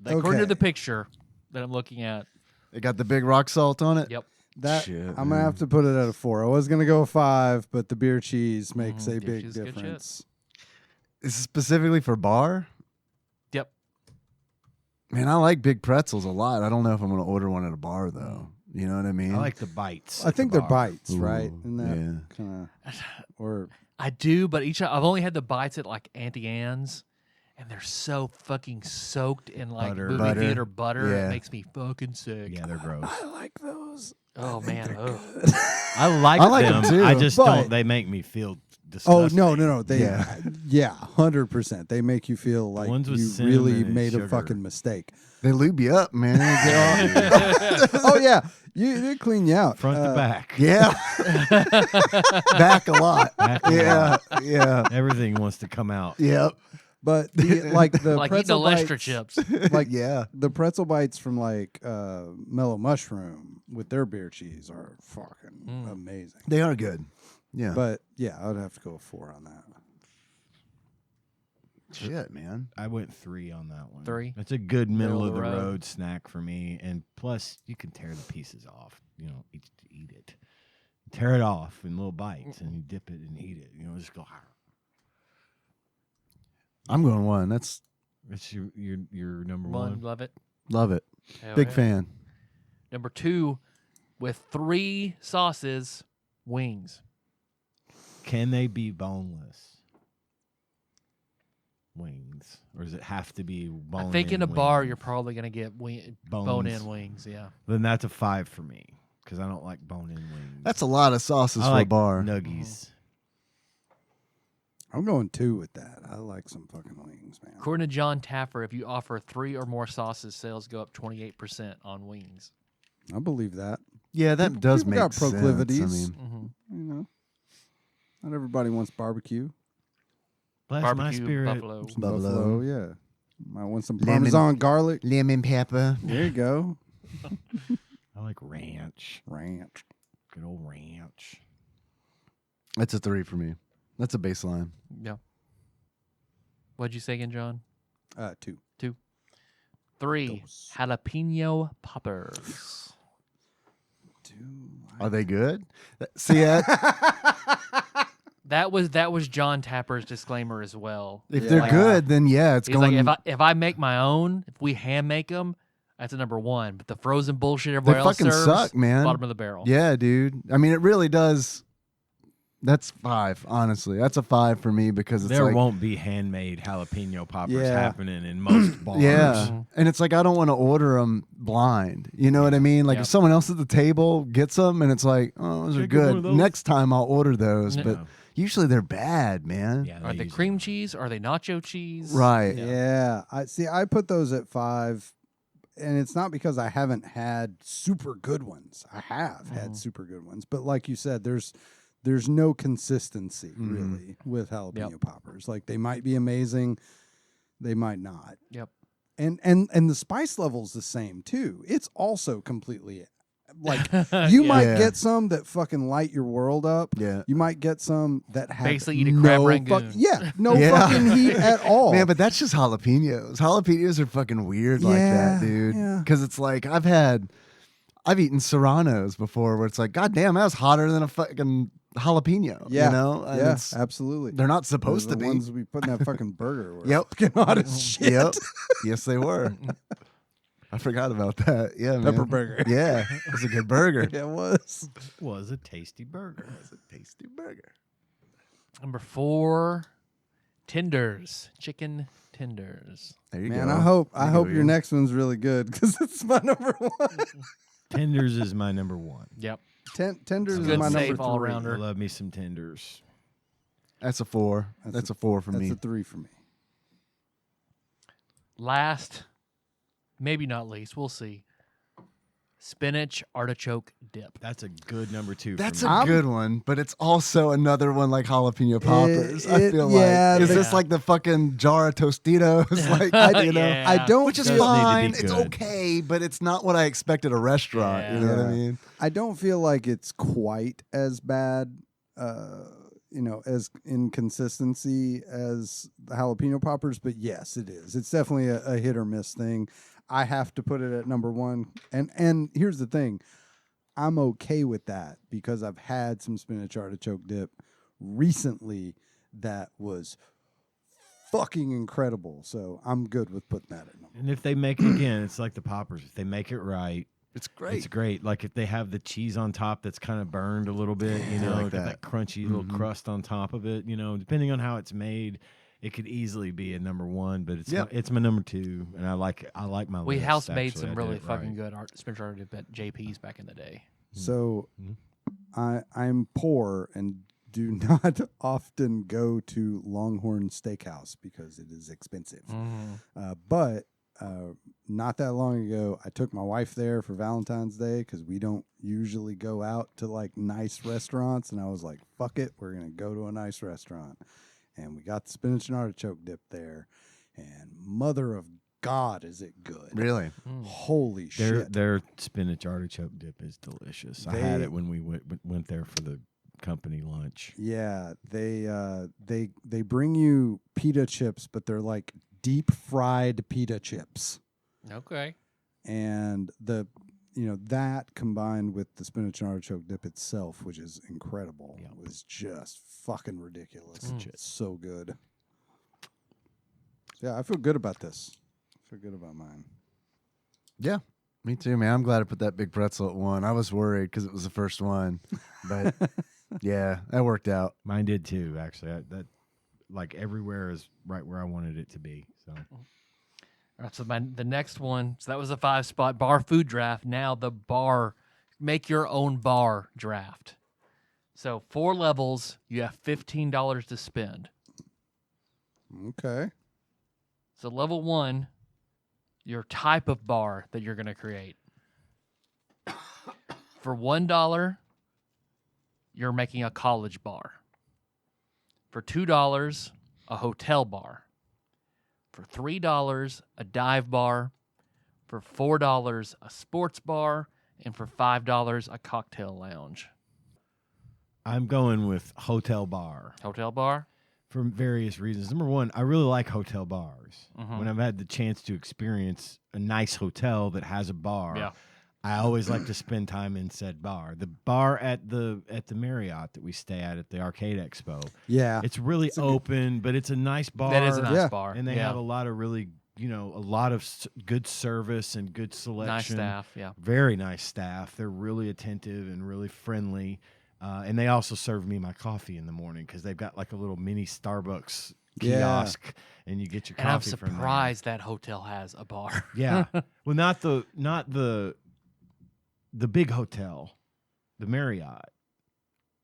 According to Okay. the picture that I'm looking at. It got the big rock salt on it. Yep. that. Shit, I'm gonna man. have to put it at a 4. I was gonna go a 5, but the beer cheese makes a beer big cheese is good shit. difference. Is it specifically for bar? Yep. Man, I like big pretzels a lot. I don't know if I'm going to order one at a bar though. You know what I mean? I like the bites. I at think the they're bar. bites, right? Ooh, Isn't that yeah. kind of or I do, but I've only had the bites at like Auntie Anne's, and they're so fucking soaked in like Butter. movie Butter. theater butter. Yeah. It makes me fucking sick. Yeah, they're gross. I like those. Oh man. Ugh. I like them them. too, I just but- don't. They make me feel Oh disgusting. no! They Yeah. 100%. They make you feel like ones with you cinnamon really and made a sugar. fucking mistake. They lube you up, man. Get all- Oh yeah, they clean you out. Front to back. yeah. Back a lot. Back a Yeah. Yeah. Everything wants to come out. Yep. But the like eating pretzel Lestra bites, chips. like Yeah. the pretzel bites from like Mellow Mushroom with their beer cheese are fucking amazing. They are good. Yeah. But yeah, I would have to go 4 on that. shit, man. I went 3 on that one. 3? It's a good middle Middle of the of the road. road snack for me, and plus you can tear the pieces off. You know, eat it. Tear it off in little bites, and you dip it and eat it. You know, just go. I'm going 1. That's It's your number One, one. love it. love it. Hell Big yeah. fan. Number 2, with 3 sauces, wings. Can they be boneless wings, or does it have to be bone? I think in a bar you're probably gonna get Bones. bone-in wings. Yeah. Then that's a 5 for me because I don't like bone-in wings. That's a lot of sauces I for like a bar. nuggies. I'm going 2 with that. I like some fucking wings, man. According to John Taffer, if you offer 3 or more sauces, sales go up 28% on wings. I believe that. Yeah, that does people make got sense. proclivities. I mean, Mm-hmm. You know, not everybody wants barbecue. Bless my Barbecue spirit. buffalo. Some Buffalo. yeah. Might want some Lemon. Parmesan garlic. lemon pepper. There you go. I like ranch. Ranch. Good old ranch. That's a 3 for me. That's a baseline. Yeah. What'd you say again, John? 2. 3, Those. jalapeno poppers. 2. Are they good? See that? That was John Tapper's disclaimer as well. If they're Yeah. good, then yeah, it's He's going. like, if I make my own, if we hand make them, that's a number one. But the frozen bullshit they everybody else fucking serves, suck, man. bottom of the barrel. Yeah, dude. I mean, it really does. That's 5, honestly. That's a 5 for me because it's There like, won't be handmade jalapeno poppers Yeah. happening in most bars. yeah, and it's like I don't want to order them blind. You know what I mean? Like Yep. if someone else at the table gets them and it's like, oh, those are Can I get one good. of those? Next time I'll order those, Yeah. but usually they're bad, man. Yeah, Are they usually- cream cheese? Are they nacho cheese? Right. Yeah. I put those at 5, and it's not because I haven't had super good ones. I have had super good ones, but like you said, there's no consistency really with jalapeno poppers. Like they might be amazing, they might not. Yep. And the spice level's the same too. It's also completely like you Yeah. might Yeah. get some that fucking light your world up. Yeah. You might get some that have Basically eat a crab rangoon. no Yeah. fucking heat at all. Man, but that's just jalapenos. Jalapenos are fucking weird like Yeah, that, dude. yeah. Because it's like I've eaten serranos before where it's like, God damn, that was hotter than a fucking jalapeno. yeah, You know? And yeah, it's- absolutely. they're not Those supposed are to the be. ones we put in that fucking burger. Were Yep. fucking hot as shit. Yep. Yes, they were. I forgot about that. Yeah, man. Pepper burger. Yeah. It was a good burger. It was. was a tasty burger. It was a tasty burger. Number 4, tenders, chicken tenders. There you Man, go. I hope There you your go, Ian. next one's really good because it's my number 1. Tenders is my number 1. Yep. Tenders It's is good my save number 3. all-rounder. I love me some tenders. That's a 4. That's a 4 for That's me. a 3 for me. Last, maybe not least, we'll see. Spinach artichoke dip. That's a good number 2. That's for a me. good one, but it's also another one like jalapeno poppers. I it- feel yeah, like is they- this like the fucking jar of Tostitos? like you know, Yeah. I don't which is Those need to be fine. It's good. okay, but it's not what I expect at a restaurant. You know what I Yeah. mean? I don't feel like it's quite as bad, as inconsistency as the jalapeno poppers, but yes, it is. It's definitely a hit or miss thing. I have to put it at number 1. And here's the thing. I'm okay with that because I've had some spinach artichoke dip recently that was fucking incredible. So I'm good with putting that at number 1. And if they make it again, it's like the poppers. If they make it right, It's great. it's great. Like if they have the cheese on top that's kind of burned a little bit, you know, like like that. that crunchy little crust on top of it, you know, depending on how it's made, it could easily be a number 1, but it's my number 2, and I like my We list, house made actually. some I did really it fucking right. good spinach artichoke dip at JP's back in the day. So Mhm. I'm poor and do not often go to Longhorn Steakhouse because it is expensive. But not that long ago, I took my wife there for Valentine's Day because we don't usually go out to like nice restaurants. And I was like, fuck it, we're going to go to a nice restaurant. And we got the spinach and artichoke dip there. And mother of God, is it good. Really? Holy shit. Their spinach artichoke dip is delicious. I had They- it when we went there for the company lunch. Yeah, they bring you pita chips, but they're like deep fried pita chips. Okay. And that combined with the spinach and artichoke dip itself, which is incredible, Yeah. was just fucking ridiculous. It's so good. Yeah, I feel good about this. I feel good about mine. Yeah. Me too, man. I'm glad I put that big pretzel at 1. I was worried because it was the first one, but yeah, that worked out. Mine did too, actually. That like everywhere is right where I wanted it to be. So All right, so the next one, so that was a 5-spot bar food draft. Now the bar, make your own bar draft. So 4 levels, you have $15 to spend. Okay. So level 1, your type of bar that you're going to create. For $1, you're making a college bar. For $2, a hotel bar. For $3, a dive bar. For $4, a sports bar. And for $5, a cocktail lounge. I'm going with hotel bar Hotel bar? for various reasons. Number 1, I really like hotel bars. Mhm. When I've had the chance to experience a nice hotel that has a bar, Yeah. I always like to spend time in said bar. The bar at the Marriott that we stay at the Arcade Expo. Yeah. It's really open, but it's a nice bar. That is a nice Yeah. bar. And they have a lot of really, a lot of good service and good selection. nice staff. Yeah. Very nice staff. They're really attentive and really friendly. And they also serve me my coffee in the morning because they've got like a little mini Starbucks kiosk, and you get your And I'm coffee from there. surprised that hotel has a bar. Yeah. Well, not the big hotel, the Marriott.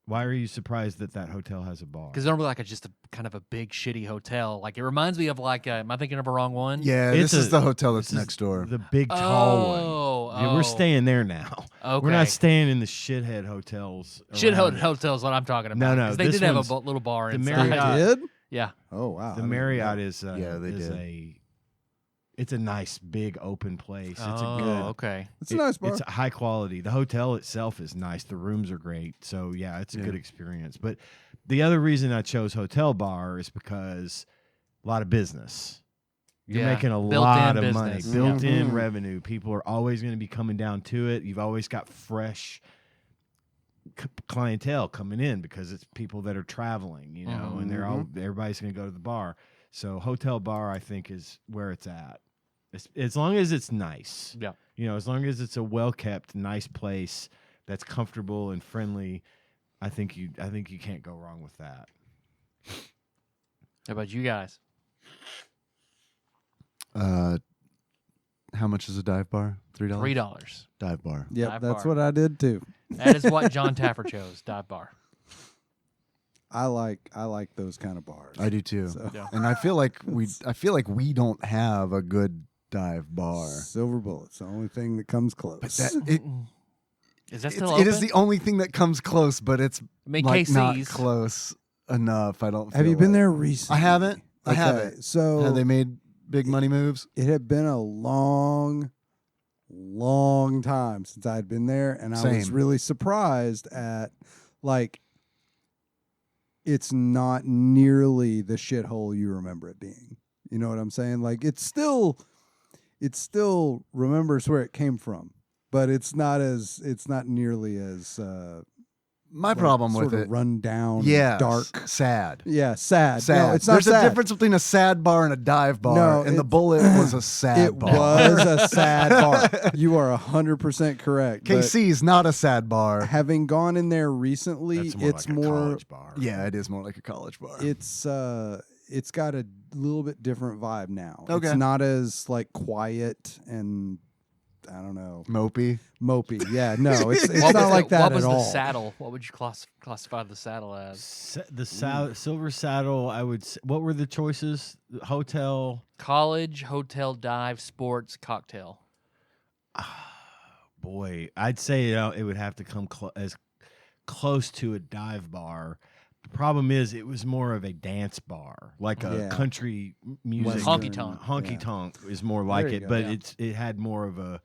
Why are you surprised that hotel has a bar? Because they're like just a kind of a big shitty hotel. Like it reminds me of like, am I thinking of a wrong one? Yeah, It's this is a- the hotel that's This is next door. the big tall one. Yeah, we're oh. staying there now. Okay. We're not staying in the shithead hotels. Shit around. hotel is what I'm talking No, about. no, 'Cause they this did have a one's- little bar the inside. Marriott- Did? Yeah. Oh wow. The Marriott is Yeah, they is did. it's a nice big open place. It's oh, a good. okay. It's a nice bar. It's a high quality. The hotel itself is nice. The rooms are great. So yeah, it's a good experience. But the other reason I chose hotel bar is because a lot of business. You're Yeah, making a built-in lot of money, business. built-in Mhm. revenue. People are always going to be coming down to it. You've always got fresh clientele coming in because it's people that are traveling, and they're all everybody's going to go to the bar. So hotel bar, I think, is where it's at. As long as it's nice, Yeah. as long as it's a well kept, nice place that's comfortable and friendly, I think you can't go wrong with that. How about you guys? How much is a dive bar? $3? $3. Dive bar. Yep, Dive that's bar. what I did too. That is what John Taffer chose. Dive bar. I like those kind of bars. I do too. So. Yeah. And I feel like we don't have a good dive bar. Silver Bullet's the only thing that comes close. But that Is that it still open? is the only thing that comes close, but it's I mean, like not KC's. close enough. I don't. Have feel you been like. there recently? I haven't. I Okay, haven't. So Have they made big money moves? it had been a long time since I'd been there, and I was Same. really surprised at it's not nearly the shithole you remember it being. You know what I'm saying? Like it still remembers where it came from, but it's not nearly as My problem with sort it. of run down, Yeah, dark. sad. Yeah, sad. Sad. No, it's not There's sad. a difference between a sad bar and a dive bar, No, and the it- Bullet was a sad It bar. was a sad bar. You are 100% correct. but KC's not a sad bar. having gone in there recently, That's more it's like a more. college bar. Yeah, it is more like a college bar. It's got a little bit different vibe now. Okay. It's not as quiet and I don't know, Mopey. mopey. Yeah, no, it's What not was like the, that What was at the all. saddle? What would you classify the saddle as? The silver saddle. I would. What were the choices? Hotel. College, hotel, dive, sports, cocktail. Boy, I'd say it would have to come as close to a dive bar. The problem is, it was more of a dance bar, like a Yeah. country music. Western, Honky tonk. Honky yeah. tonk is more like you it, go. but Yeah. it had more of a.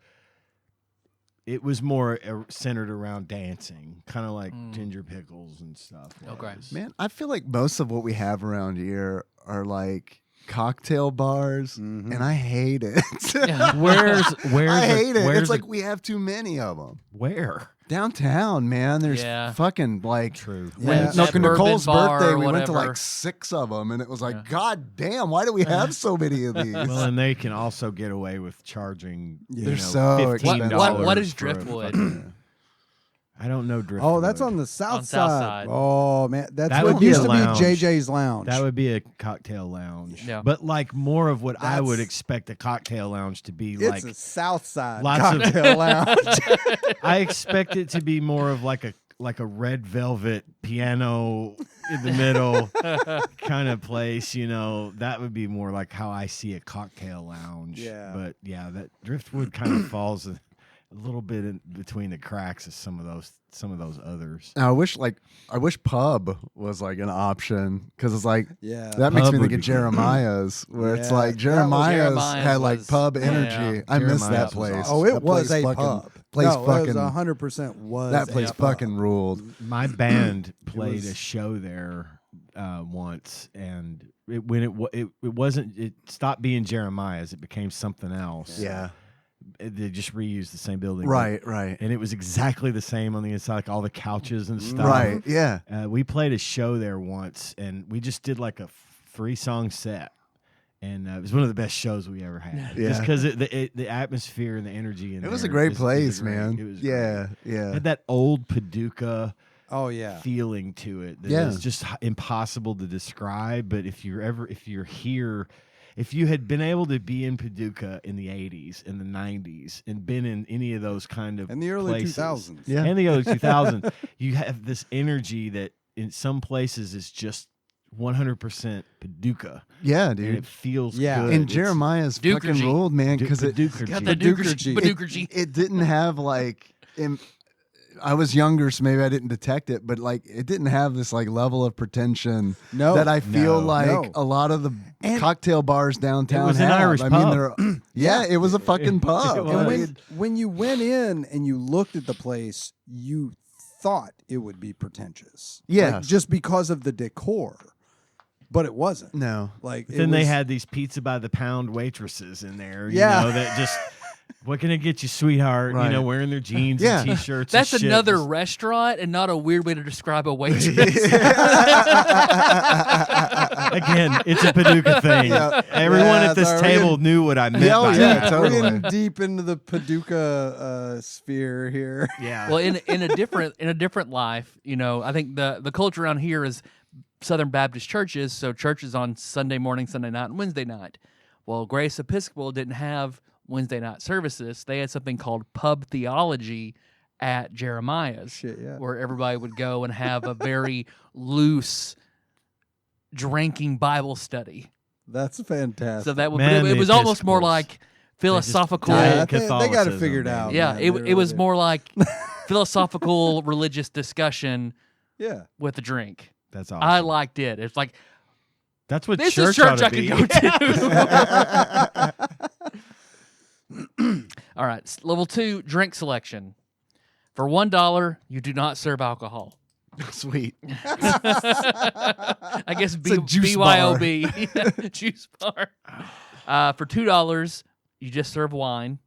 It was more centered around dancing, kind of like Ginger Pickles and stuff. Okay. was. Man, I feel like most of what we have around here are like cocktail bars, Mhm. and I hate it. Where's I hate it. Where's It's like we have too many of them. where? Downtown, man, there's Yeah. fucking like True. when Yeah. That Nicole's bourbon bar birthday, or we went to whatever. like 6 of them, and it was like, Yeah. God damn, why do we have so many of these? Well, and they can also get away with charging. Yeah. They're so $15 expensive. What is for a Driftwood? fucking- I don't know Driftwood. Oh, that's on the south On south side. Oh man, that's That what would be used a to lounge. be JJ's Lounge. That would be a cocktail lounge. Yeah. But like more of what I would That's- expect a cocktail lounge to be it's like. a south side lots of- cocktail lounge. I expect it to be more of like a red velvet piano in the middle kind of place, That would be more like how I see a cocktail lounge. Yeah. But yeah, that Driftwood kind of falls a little bit in between the cracks of some of those others. I wish pub was like an option because it's like Yeah. that makes Pub me would think of be good. Jeremiah's, where it's Yeah, like that was- Jeremiah's had like was- pub yeah. energy. I miss that Jeremiah's was place. awesome. Oh, it That was place a fucking- pub. Place no, fucking. it was 100% was That a place pub. fucking ruled. My band played was- a show there once, and it stopped being Jeremiah's. It became something else. Yeah. they just reused the same building. Right. And it was exactly the same on the inside, like all the couches and stuff. Right. Yeah. We played a show there once, and we just did like a 3-song set. And it was one of the best shows we ever had. Yeah. Just because the atmosphere and the energy in It was a there great was place, great. man. It was yeah. great. Yeah. It had that old Paducah feeling to it that is just impossible to describe. But if you're here, if you had been able to be in Paducah in the 80s and the 90s and been in any of those kind of in the early places, 2000s, and the early 2000s, you have this energy that in some places is just 100% Paducah. Yeah, And dude. it feels Yeah. good. And It's Jeremiah's fucking Dukergy. ruled, man, because it Got that Padukergy. Padukergy. it didn't have like I was younger, so maybe I didn't detect it, but like it didn't have this like level of pretension that I feel like a lot of the cocktail bars downtown It was an have. Irish I pub. mean, it was a fucking pub. It was. And I mean, when you went in and you looked at the place, you thought it would be pretentious. Yes. Like, just because of the decor. But it wasn't. no. Like Then they had these pizza by the pound waitresses in there, you Yeah. know, that just, what can I get you, sweetheart? Right. You know, wearing their jeans Yeah. and t-shirts. That's and shit. another Just- restaurant and not a weird way to describe a waitress. Again, it's a Paducah thing. Yeah. Everyone Yeah, at this sorry, table knew what I meant Yeah, by yeah, that. We're totally. getting deep into the Paducah sphere here. Yeah. Well, in a different life, you know, I think the culture around here is Southern Baptist churches, so churches on Sunday morning, Sunday night, and Wednesday night. Well, Grace Episcopal didn't have Wednesday night services. They had something called pub theology at Jeremiah's, Shit, yeah. where everybody would go and have a very loose drinking Bible study. That's fantastic. So that would, Man, but it the was almost more Episcopals. like philosophical. died yeah, they got it Catholicism, figured man. out. Yeah, man. it They it was really more like philosophical religious discussion did. Yeah. with a drink. That's awesome. I liked it. It's like That's what this church, is church ought I to be. can go to. All right, level 2 drink selection. For $1, you do not serve alcohol. Sweet. I guess a juice BYOB juice bar. For $2, you just serve wine.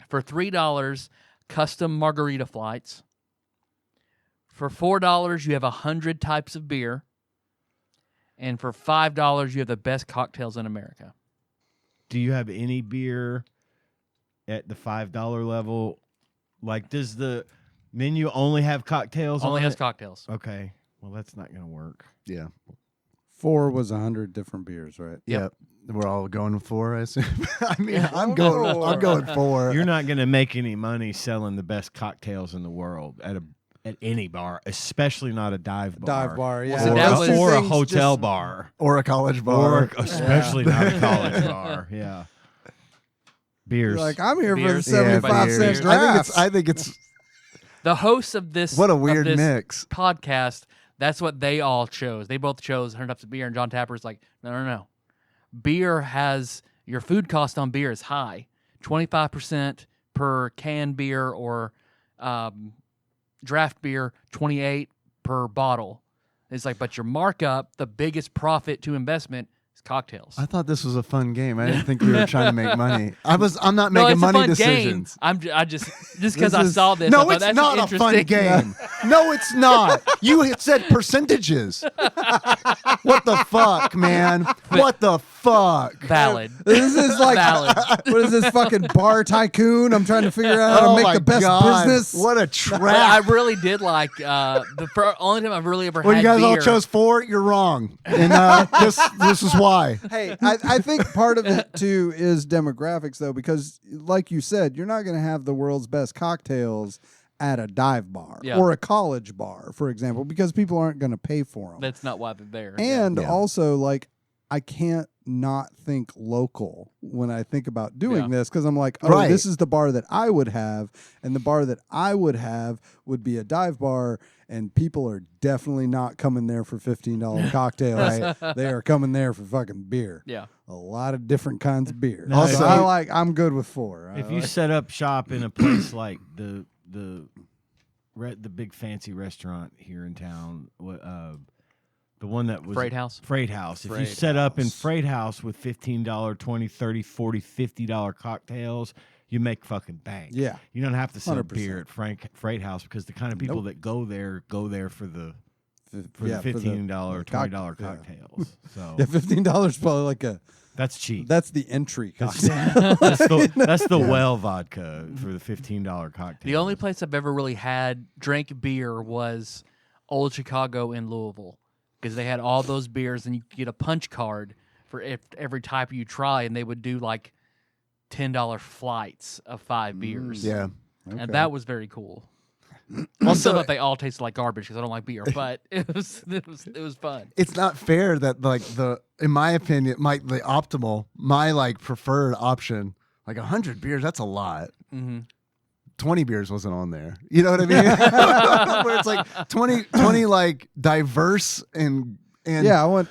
For $3, custom margarita flights. For $4, you have 100 types of beer. And for $5, you have the best cocktails in America. Do you have any beer at the $5 level? Like, does the menu only have cocktails? Only on has it? cocktails. Okay. Well, that's not going to work. Yeah. 4 was 100 different beers, right? Yep. We're all going for, I assume. I mean, I'm going for. You're not going to make any money selling the best cocktails in the world at any bar, especially not a dive bar. Dive bar, yeah. so that was- or a Things hotel just- bar. Or a college bar. Or especially not a college bar. Yeah. Beers. You're like, I'm here for the Beers. 75 beers. cent draft. I think it's The hosts of this what a of weird this mix. podcast, that's what they all chose. They both chose 100 types of beer, and John Tapper's like, no. Beer has, your food cost on beer is high. 25% per can beer or draft beer, 28 per bottle. It's like, but your markup, the biggest profit to investment is cocktails. I thought this was a fun game. I didn't think we were trying to make money. I'm not no, making it's money a fun decisions. game. I just because This I is- saw this. I No, thought, it's that's not a fun interesting. game. No, it's not. You had said percentages. What the fuck, man? What the fuck? Valid. This is like, Valid. what is this fucking bar tycoon? I'm trying to figure out how to Oh make my the best God. business. What a But trap. I really did like the only time I've really ever When had you guys all beer. chose 4, you're wrong. And this is why. Hey, I think part of it too is demographics though, because like you said, you're not going to have the world's best cocktails at a dive bar Yeah. or a college bar, for example, because people aren't going to pay for them. That's not why they're there. And Yeah. also, like, I can't not think local when I think about doing Yeah. this because I'm like, oh, Right. this is the bar that I would have, and the bar that I would have would be a dive bar, and people are definitely not coming there for $15 cocktails. They are coming there for fucking beer. Yeah. A lot of different kinds of beer. No, Also, if I'm good with 4. if you set up shop in a place like the big fancy restaurant here in town, The one that was Freight House. Freight House. If you Freight set up in House. Freight House with $15, $20, $30, $40, $50 cocktails, you make fucking bank. Yeah. You don't have to sell 100%. beer at Freight House because the kind of people that go there for the $15, $20 cocktails. So Yeah, $15 probably like a. that's cheap. That's the entry cocktail. That's the well vodka for the $15 cocktail. The only place I've ever really drank beer was Old Chicago in Louisville, because they had all those beers, and you could get a punch card for every type you try, and they would do like $10 flights of 5 beers. Yeah. And that was very cool. Also, that they all tasted like garbage because I don't like beer, but it was fun. It's not fair that like in my opinion, the optimal, my like preferred option, like 100 beers, that's a lot. Mm-hmm. 20 beers wasn't on there. You know what I mean? Where it's like 20 like diverse and Yeah, I want.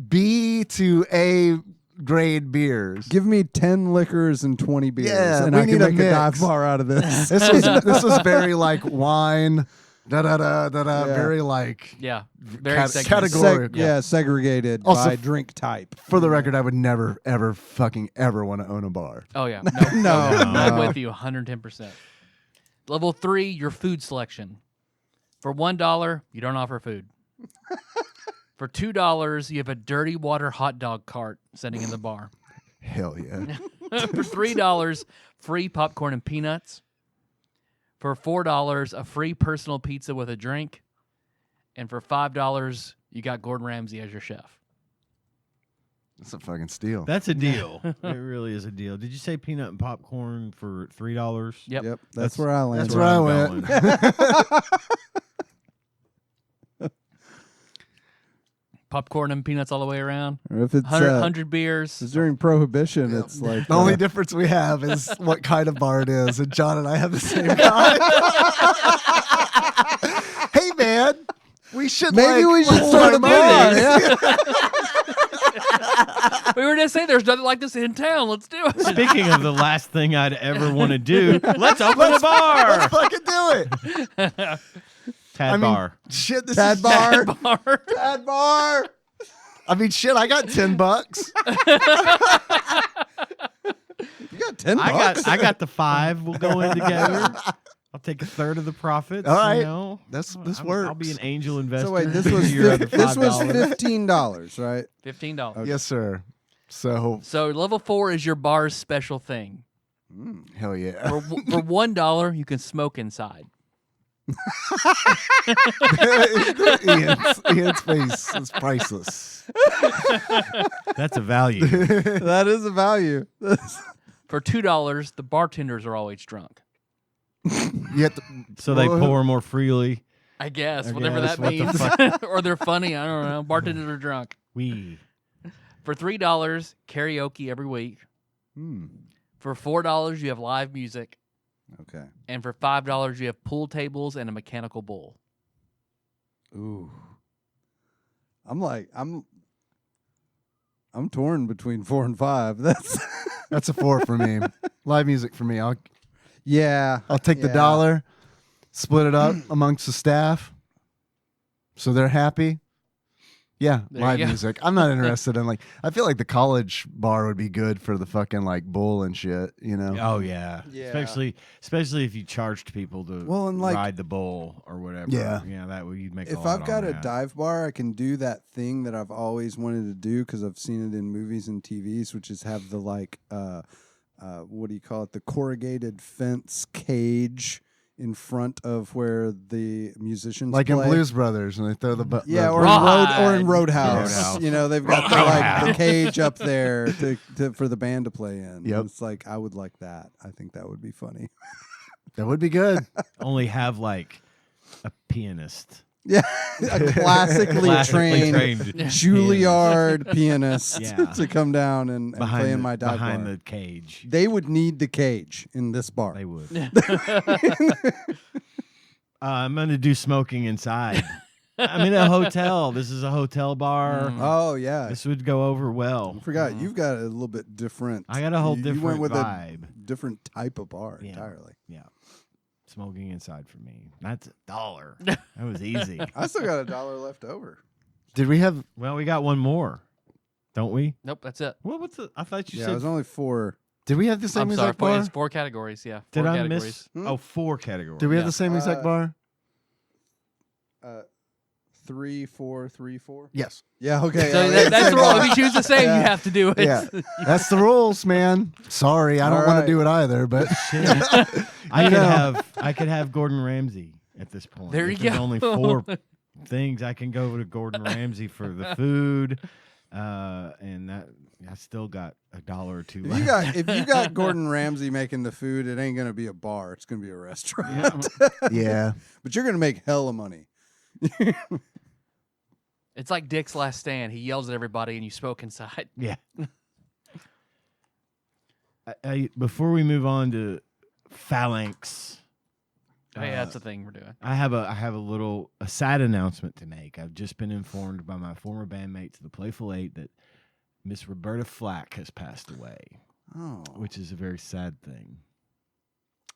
B to A grade beers. Give me 10 liquors and 20 beers, Yeah, and we I can need a make a dive mix. bar out of this. This was very like wine, Yeah. very like. Yeah, very Category. Segregated Also, by drink type. For the record, I would never, ever, fucking ever want to own a bar. Oh yeah, No. I'm with you 110%. Level 3, your food selection. For $1, you don't offer food. For $2, you have a dirty water hot dog cart sitting in the bar. Hell yeah. For $3, free popcorn and peanuts. For $4, a free personal pizza with a drink. And for $5, you got Gordon Ramsay as your chef. That's a fucking steal. That's a deal. It really is a deal. Did you say peanut and popcorn for $3? Yep. That's where I landed. That's where I went. Popcorn and peanuts all the way around. Or if it's 100 beers. it's during Prohibition, it's like The only difference we have is what kind of bar it is, and John and I have the same kind. Hey man, we should maybe we should start a bar. Yeah. We were just saying there's nothing like this in town. Let's do it. Speaking of the last thing I'd ever want to do, let's open a bar. Let's fucking do it. Tad bar. Shit, this Tad is bar. Bar. Tad bar. I mean, shit, I got $10. You got $10. I got the 5. We'll go in together. I'll take a third of the profits. All right. You know? This I'll works. be an angel investor. So wait, this was Your other this was $5. $15, right? $15. Yes, sir. So, So level 4 is your bar's special thing. hell yeah. For $1, you can smoke inside. Ian's face is priceless. That's a value. That is a value. For $2, the bartenders are always drunk. You have to, So they pour more freely. I guess, I whatever guess, that what the means. Or they're funny. I don't know. Bartenders are drunk. For $3, karaoke every week. For $4, you have live music. Okay. And for $5, you have pool tables and a mechanical bull. Ooh. I'm torn between 4 and 5. that's a 4 for me. Live music for me. I'll take the $1, split it up amongst the staff, so they're happy. Yeah, There live you go. music. I'm not interested in I feel like the college bar would be good for the fucking bull and shit. You know? Oh yeah. Yeah. Especially if you charged people to ride the bull or whatever. Yeah. Yeah, that would you'd make. If a lot I've got on a that. dive bar, I can do that thing that I've always wanted to do because I've seen it in movies and TVs, which is have the what do you call it? The corrugated fence cage in front of where the musicians Like play. in Blues Brothers, and they throw the or in Roadhouse. Roadhouse. You know, they've got the cage up there for the band to play in. Yep. And it's like I would like that. I think that would be funny. that would be good. only have a pianist. Yeah, a classically trained Juilliard pianist Yeah. to come down and play in my dive behind bar. the cage. They would need the cage in this bar. They would. I'm going to do smoking inside. I'm in a hotel. This is a hotel bar. Oh yeah, This would go over well. I forgot you've got a little bit different. I got a whole you different went with vibe. a different type of bar Yeah. entirely. Yeah. Smoking inside for me. That's $1. That was easy. I still got $1 left over. Did we have? Well, we got one more, don't we? Nope, that's it. What's the? I thought you Yeah, it said. was only 4. Did we have the same I'm sorry, exact bar? it's 4 categories. Yeah, 4 Did I categories. miss? Oh, 4 categories. Did we have Yeah. the same exact bar? 3, 4, 3, 4. Yes. Yeah. Okay. So yeah, that's same the rule. bar. If you choose the same, Yeah. you have to do it. Yeah, that's the rules, man. Sorry, I don't All want right. to do it either, but Shit. I could have Gordon Ramsay at this point. There If you there's go. only 4 things. I can go to Gordon Ramsay for the food, and that I still got $1 or 2 left. If you got Gordon Ramsay making the food, it ain't gonna be a bar. It's gonna be a restaurant. yeah. But you're gonna make hella money. It's like Dick's Last Stand. He yells at everybody, and you smoke inside. Yeah. Before we move on to Phalanx, Oh, yeah, that's the thing we're doing. I have a sad announcement to make. I've just been informed by my former bandmates, the Playful 8, that Miss Roberta Flack has passed away, Oh. which is a very sad thing.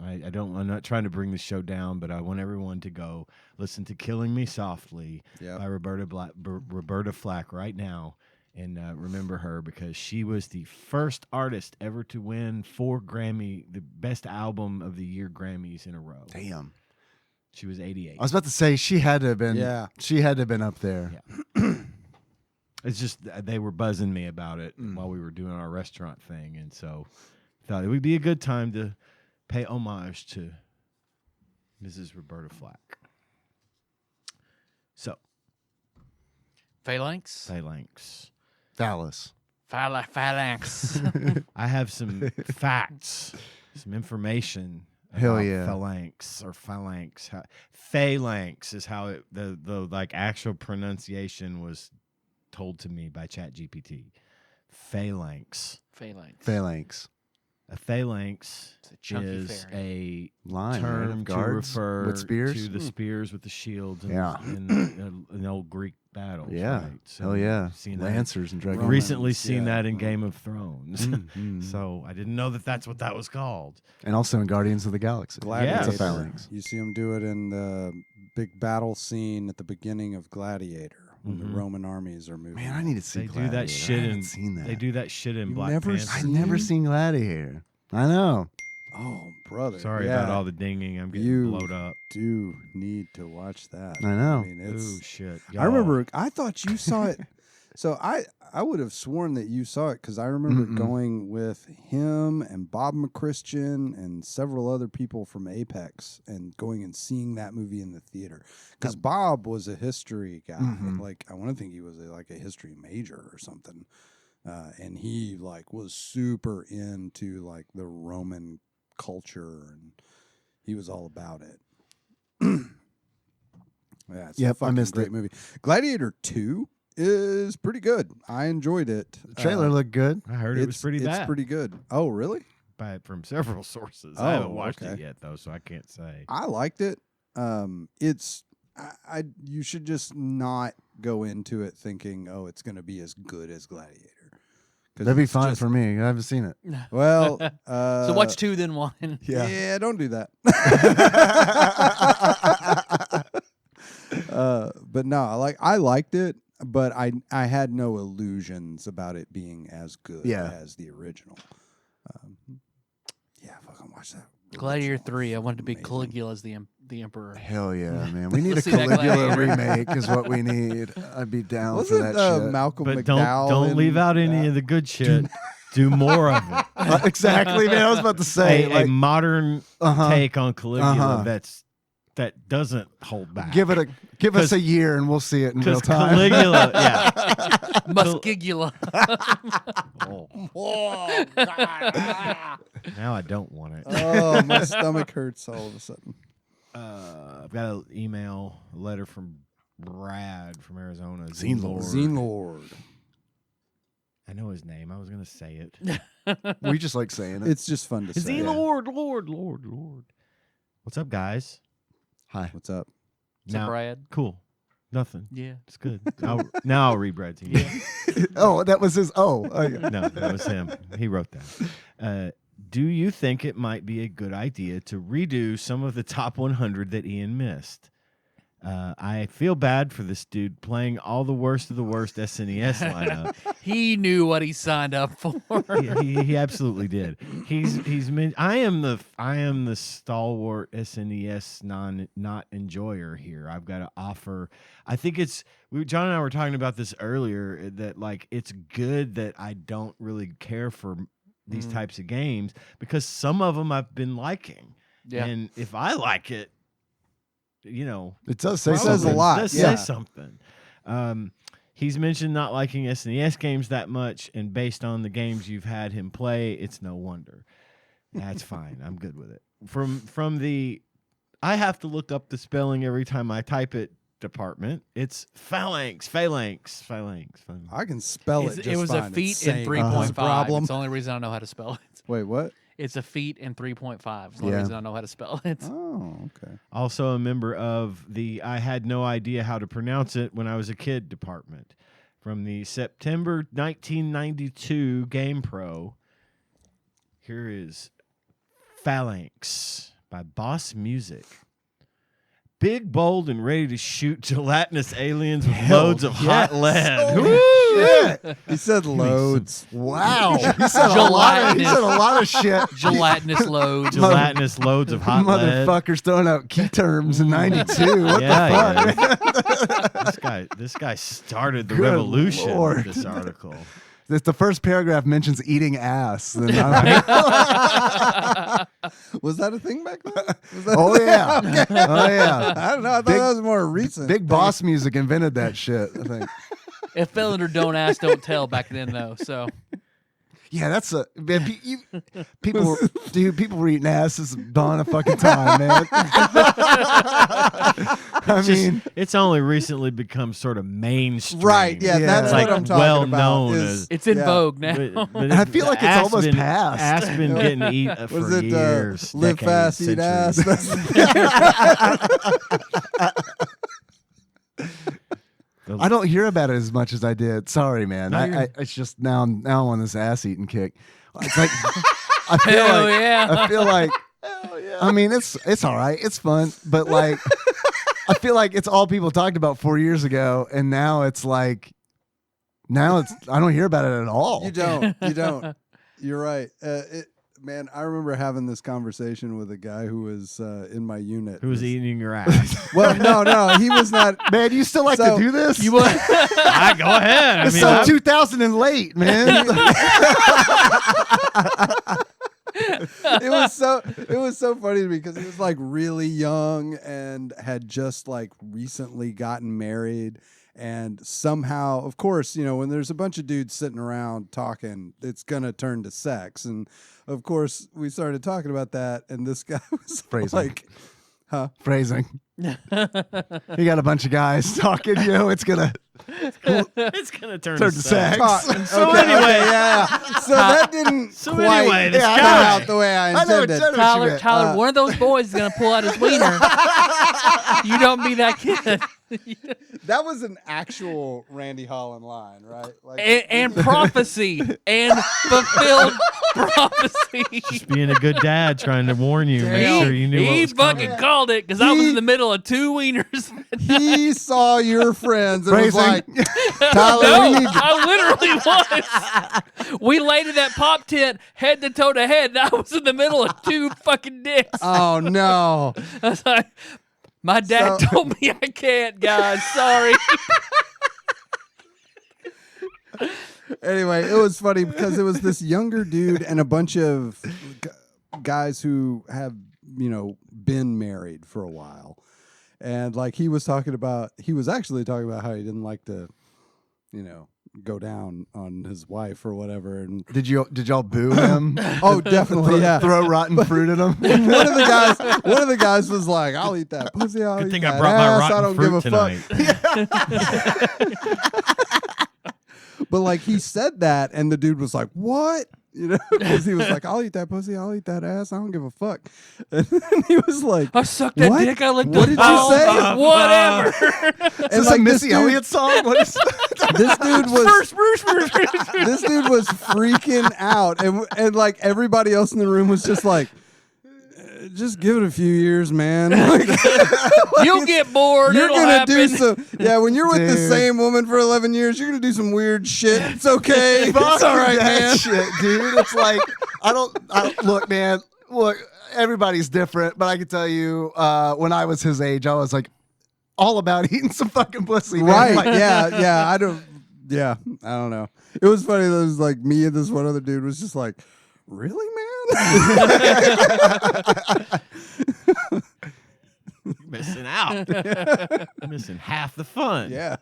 I'm not trying to bring the show down, but I want everyone to go listen to "Killing Me Softly" Yeah. by Roberta Flack right now, and remember her because she was the first artist ever to win the Best Album of the Year Grammys in a row. Damn. She was 88. I was about to say she had to have been. Yeah. She had to have been up there. Yeah. It's just they were buzzing me about it while we were doing our restaurant thing, and so thought it would be a good time to pay homage to Mrs. Roberta Flack. So, Phalanx. Dallas. Phalanx. I have some facts, some information Hell about yeah. Phalanx or Phalanx. Phalanx is how it the like actual pronunciation was told to me by ChatGPT. Phalanx. Phalanx. A phalanx It's a chunky is fairy. a Line right, term of to guards refer with spears? to the spears with the shields in, Yeah. in old Greek battles. Yeah. Right? So Hell yeah. seen that- Lancers and dragons. recently Romans, seen yeah. that in Game of Thrones. Mhm. So I didn't know that that's what that was called. And also in Guardians of the Galaxy. Gladiator. It's a phalanx. You see them do it in the big battle scene at the beginning of Gladiator when the Roman armies are moving. Man, I need to see They Gladiator. do that shit I haven't in. seen that. They do that shit in You've Black never Panther. I've never seen Gladiator. I know. Oh, brother. Sorry yeah. about all the dinging. I'm getting You blowed up. do need to watch that. I know. I mean, it's. Ooh, shit. I Y'all. remember. I thought you saw it. So I would have sworn that you saw it because I remember Mm-mm. going with him and Bob McChristian and several other people from Apex and going and seeing that movie in the theater. Because Bob was a history guy. Mhm. Like I want to think he was like a history major or something. And he like was super into like the Roman culture and he was all about it. Yeah, it's a Yep, I fucking missed great it. movie. Gladiator 2 is pretty good. I enjoyed it. The trailer looked good. I heard it was pretty bad. It's pretty good. Oh, really? From several sources. Oh, I haven't watched it okay. yet though, so I can't say. I liked it. It's you should just not go into it thinking, oh, it's going to be as good as Gladiator. 'Cause That'd be it's fine just- for me. I haven't seen it. Well, So watch 2, then 1. Yeah, don't do that. But no, I liked it, but I had no illusions about it being as good Yeah. as the original. Yeah, fucking watch that. Gladiator original. 3. I wanted to be Amazing. Caligula as the emperor. Hell yeah, man. We need a Let's see that Caligula Gladiator. remake is what we need. I'd be down for Wasn't that shit. Malcolm But McDowell? don't leave out any of the good shit. Do more of it. Exactly, man. I was about to say, A modern uh-huh. take on Caligula Uh-huh. that doesn't hold back. give us a year and we'll see it in real Because time. Caligula, yeah. Muskigula. Now I don't want it. Oh, my stomach hurts all of a sudden. I've got an email, a letter from Brad from Arizona. Zine Lord. Zine Lord. I know his name. I was going to say it. We just like saying it. It's just fun to say. Zine Lord. What's up, guys? Hi. What's up? So Brad. Cool. Nothing. Yeah. It's good. Now I'll read Brad's email. Oh, that was his. Oh, yeah. No, that was him. He wrote that. Do you think it might be a good idea to redo some of the top 100 that Ian missed? I feel bad for this dude playing all the worst of the worst SNES lineup. He knew what he signed up for. He absolutely did. I am the stalwart SNES not enjoyer here. I've got to offer. I think John and I were talking about this earlier, that like it's good that I don't really care for these types of games because some of them I've been liking. Yeah. And if I like it, it does say says something. a lot. It does Yeah. say something. He's mentioned not liking SNES games that much, and based on the games you've had him play, it's no wonder. That's fine. I'm good with it. From the, I have to look up the spelling every time I type it department. It's Phalanx. I can spell it. Just It was fine. a feat It's in same. 3.5. It's a problem. It's the only reason I know how to spell it. Wait, what? It's a feat in 3.5. It's the only Yeah. reason I know how to spell it. Oh, okay. Also a member of the I had no idea how to pronounce it when I was a kid department. From the September 1992 Game Pro, here is Phalanx by Boss Music. Big, bold, and ready to shoot gelatinous aliens with loads of hot lead. Woo! Shit. He said loads. Wow. He said a lot of shit. Gelatinous load. Gelatinous loads of hot lead. Motherfuckers throwing out key terms in 92. What the fuck? Yeah. This guy started the Good revolution Lord. with this article. If the first paragraph mentions eating ass, then Was that a thing back then? Was that oh yeah, Okay. oh yeah. I don't know. I thought Big- that was more recent. Big Boss Music invented that shit. I think. It fell under don't ask, don't tell back then, though. So Yeah, that's a man, people. Dude, people were eating ass since the dawn of fucking time, man. I mean, It's only recently become sort of mainstream. Right. Yeah, Yeah. that's Like what I'm talking well about. known is- as- it's in yeah. vogue now. But I feel like it's ass almost been, past. Ass been getting eaten for Was it years. live decades, fast, eat ass? centuries. I don't hear about it as much as I did. Sorry, man. No, you're- It's just now I'm on this ass eating kick. It's like I feel Hell like yeah. I feel like I mean it's all right. It's fun, but like I feel like it's all people talked about 4 years ago, and now it's like I don't hear about it at all. You don't. You don't. You're right. Man, I remember having this conversation with a guy who was in my unit. Who was eating your ass? Well, no, he was not. Man, you still like So- to do this? You would. Go ahead. It's so 2000 and late, man. It was so funny to me because he was like really young and had just like recently gotten married. And somehow, of course, when there's a bunch of dudes sitting around talking, it's going to turn to sex. And of course, we started talking about that. And this guy was Phrasing. like, Phrasing. You got a bunch of guys talking, it's gonna It's gonna turn turn to to sex. sex. So anyway, yeah. So that didn't So quite anyway, this come guy- out the way I I know intended. exactly what you meant. Tyler, one of those boys is gonna pull out his wiener. You don't be that kid. That was an actual Randy Holland line, right? Like, And prophecy and fulfilled prophecy. Just being a good dad, trying to warn you, make sure you knew what He was fucking coming. called it because I was in the middle of two wieners. he saw your friends and was Phrasing. like, Tyler, No, we need to I literally was. We laid in that pop tent head to toe to head, and I was in the middle of two fucking dicks. Oh no. I was like, my dad So- told me I can't, guys. Sorry. Anyway, it was funny because it was this younger dude and a bunch of guys who have, been married for a while. And like he was actually talking about how he didn't like to, go down on his wife or whatever. And Did y'all boo him? oh, definitely, yeah. Throw rotten fruit at him? One of the guys was like, "I'll eat that pussy. I'll Good eat thing that I brought my ass. rotten I don't fruit give a tonight. fuck." But like he said that, and the dude was like, "What?" Because he was like, "I'll eat that pussy. I'll eat that ass. I don't give a fuck." And then he was like, I sucked that What? dick. I licked What the did you say? Whatever. Is this a Missy Elliott song? What is "This dude was." First. This dude was freaking out, and like everybody else in the room was just like just give it a few years, man. You'll get bored. You're It'll gonna happen. do some. Yeah, when you're with the Dude. same woman for 11 years, you're gonna do some weird shit. It's okay. It's all right, that man. shit, dude. It's like I don't look, man. Look, everybody's different, but I can tell you, when I was his age, I was like all about eating some fucking pussy. Man. Right? Like, Yeah. I don't. Yeah, I don't know. It was funny. It was like me and this one other dude was just like, really, man? You're missing out. Missing half the fun. Yeah.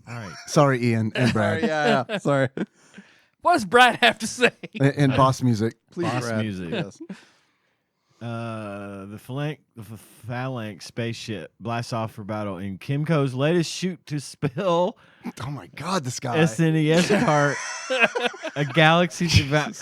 All right. Sorry, Ian and Brad. Yeah. Sorry. What does Brad have to say? And boss music. Please, Boss Brad. music. Yes. The Phalanx spaceship blasts off for battle in Kimco's latest shoot to spill Oh my God, this guy. SNES cart. A galaxy.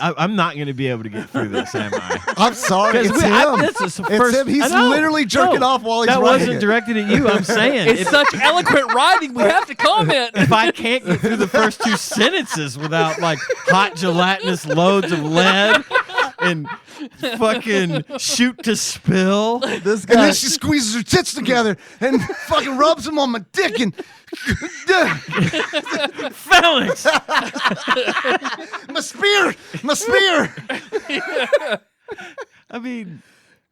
I'm not going to be able to get through this, am I? I'm sorry. It's him. It's It's him. He's literally jerking off while he's that writing wasn't it. directed at you. I'm saying It's such eloquent writing. We have to comment. if I can't get through the first two sentences without like hot gelatinous loads of lead and fucking shoot to spill. This And guy. then she squeezes her tits together and fucking rubs them on my dick and Phalanx. my spear. I mean,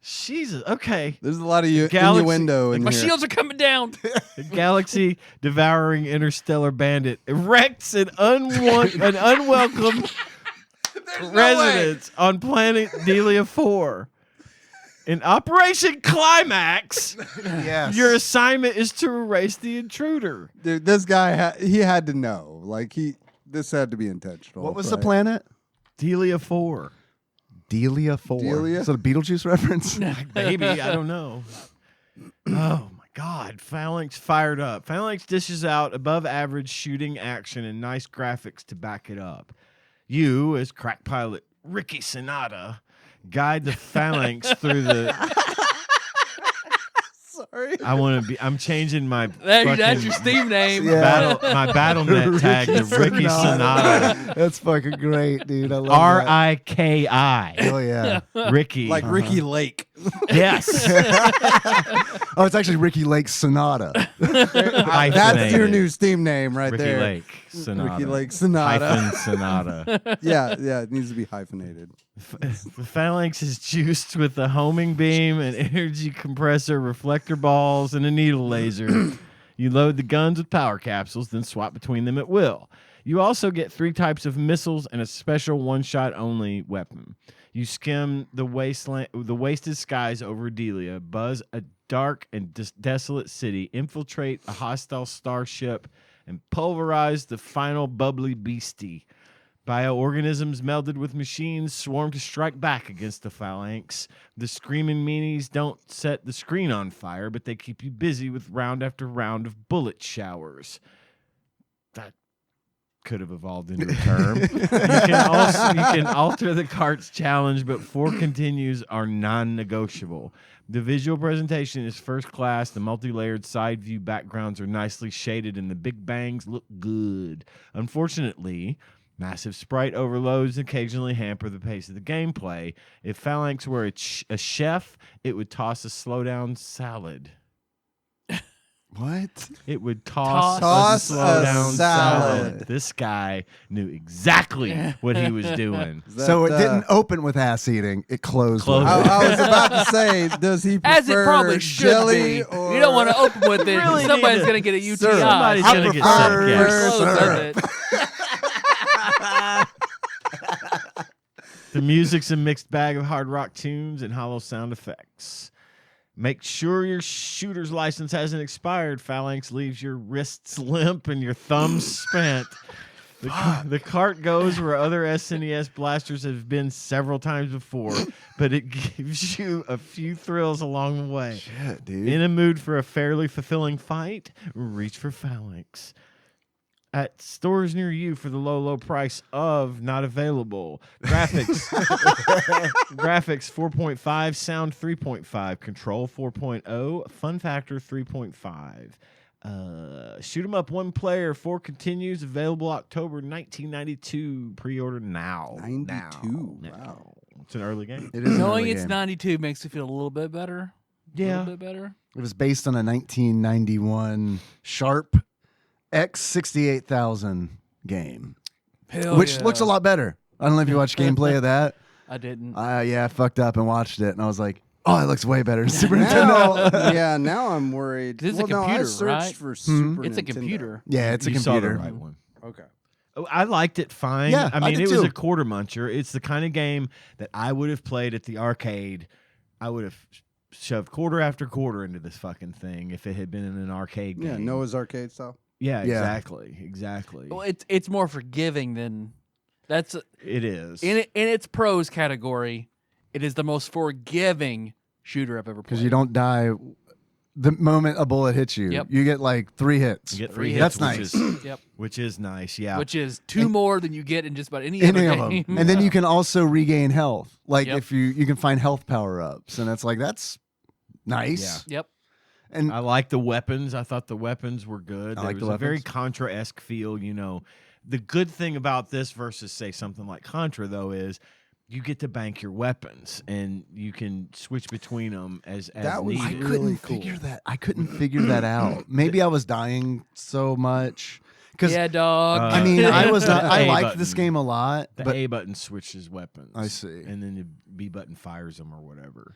Jesus. Okay. There's a lot of Galaxy- innuendo in My here. shields are coming down. A galaxy devouring interstellar bandit erects an unwelcome residence on planet Delia 4. In Operation Climax, Yes. your assignment is to erase the intruder. Dude, this guy he had to know. Like this had to be intentional. What was the right? planet? Delia 4. Delia 4. Delia? Is that a Beetlejuice reference? Maybe, I don't know. Oh my God, Phalanx fired up. Phalanx dishes out above average shooting action and nice graphics to back it up. You, as crack pilot Ricky Sonata, guide the Phalanx through the... Sorry. I'm changing my That's fucking your Steam name. Yeah. my BattleNet tag to Ricky Sonata. That's fucking great, dude. I love that. R-I-K-I. Oh, yeah. Ricky. Like Ricky Lake. Yes. Oh, it's actually Ricky Lake Sonata. That's your new Steam name right Ricky there. Lake Sonata. Ricky Lake Sonata. Hyphen Sonata. Yeah, it needs to be hyphenated. The Phalanx is juiced with a homing beam, an energy compressor, reflector balls, and a needle laser. You load the guns with power capsules, then swap between them at will. You also get 3 types of missiles and a special one-shot only weapon. You skim the wasted skies over Delia, buzz a dark and desolate city, infiltrate a hostile starship, and pulverize the final bubbly beastie. Bioorganisms melded with machines swarm to strike back against the Phalanx. The screaming meanies don't set the screen on fire, but they keep you busy with round after round of bullet showers. That could have evolved into a term. You can alter the cart's challenge, but 4 continues are non-negotiable. The visual presentation is first class. The multi-layered side view backgrounds are nicely shaded, and the big bangs look good. Unfortunately, massive sprite overloads occasionally hamper the pace of the gameplay. If Phalanx were a chef, it would toss a slowdown salad. What? It would toss Toss a slowdown a salad. salad. This guy knew exactly what he was doing. So it didn't open with ass eating. It closed. Closed with it. I was about to say, does he prefer As it probably should jelly be. or You don't want to open with it. Really Somebody's need to- going to get a UTI. Syrup. Somebody's I going to get prefer sick. Yes. Close with syrup. it. The music's a mixed bag of hard rock tunes and hollow sound effects. Make sure your shooter's license hasn't expired. Phalanx leaves your wrists limp and your thumbs spent. The cart goes where other SNES blasters have been several times before, but it gives you a few thrills along the way. Shit, dude. In a mood for a fairly fulfilling fight, reach for Phalanx. At stores near you for the low price of not available. Graphics 4.5, sound 3.5, control 4.0, fun factor 3.5. Shoot 'em up, 1 player, 4 continues, available October 1992. Pre-order now. 92. Now. Wow. It's an early game. It is an Knowing early it's game. 92 makes me feel a little bit better. A Yeah. little bit better. It was based on a 1991 Sharp X68000 game, Hell which yeah. looks a lot better. I don't know if you watched gameplay of that. I didn't. Yeah, I fucked up and watched it, and I was like, "Oh, it looks way better than Super Now, Nintendo." yeah, now I'm worried. This is a well, no, I computer, searched right? for Super It's a Nintendo. computer. Yeah, it's a You saw the computer. right one. Okay. Oh, I liked it fine. Yeah, I I mean, did it was too. a quarter muncher. It's the kind of game that I would have played at the arcade. I would have shoved quarter after quarter into this fucking thing if it had been in an arcade game. Yeah, Noah's Arcade style. Yeah, Yeah. exactly. Well, it's more forgiving than that's It is. in its pros category. It is the most forgiving shooter I've ever played. Because you don't die the moment a bullet hits you. Yep. You get like 3 hits. You get Three 3 hits, hits. That's which nice. Is, Yep. which is nice, yeah. Which is two more than you get in just about any Any other of game. them. And then you can also regain health. Like Yep. if you can find health power-ups. And it's like, that's nice. Yep. And I like the weapons. I thought the weapons were good. I There like was the a very weapons. Contra-esque feel, you know. The good thing about this versus, say, something like Contra, though, is you get to bank your weapons and you can switch between them as That was I needed. really couldn't cool. figure that. I couldn't figure that out. Maybe I was dying so much. Because Yeah, dog. I mean, I was not, The I A liked this button. game a lot, The but A button switches weapons. I see. And then the B button fires them or whatever.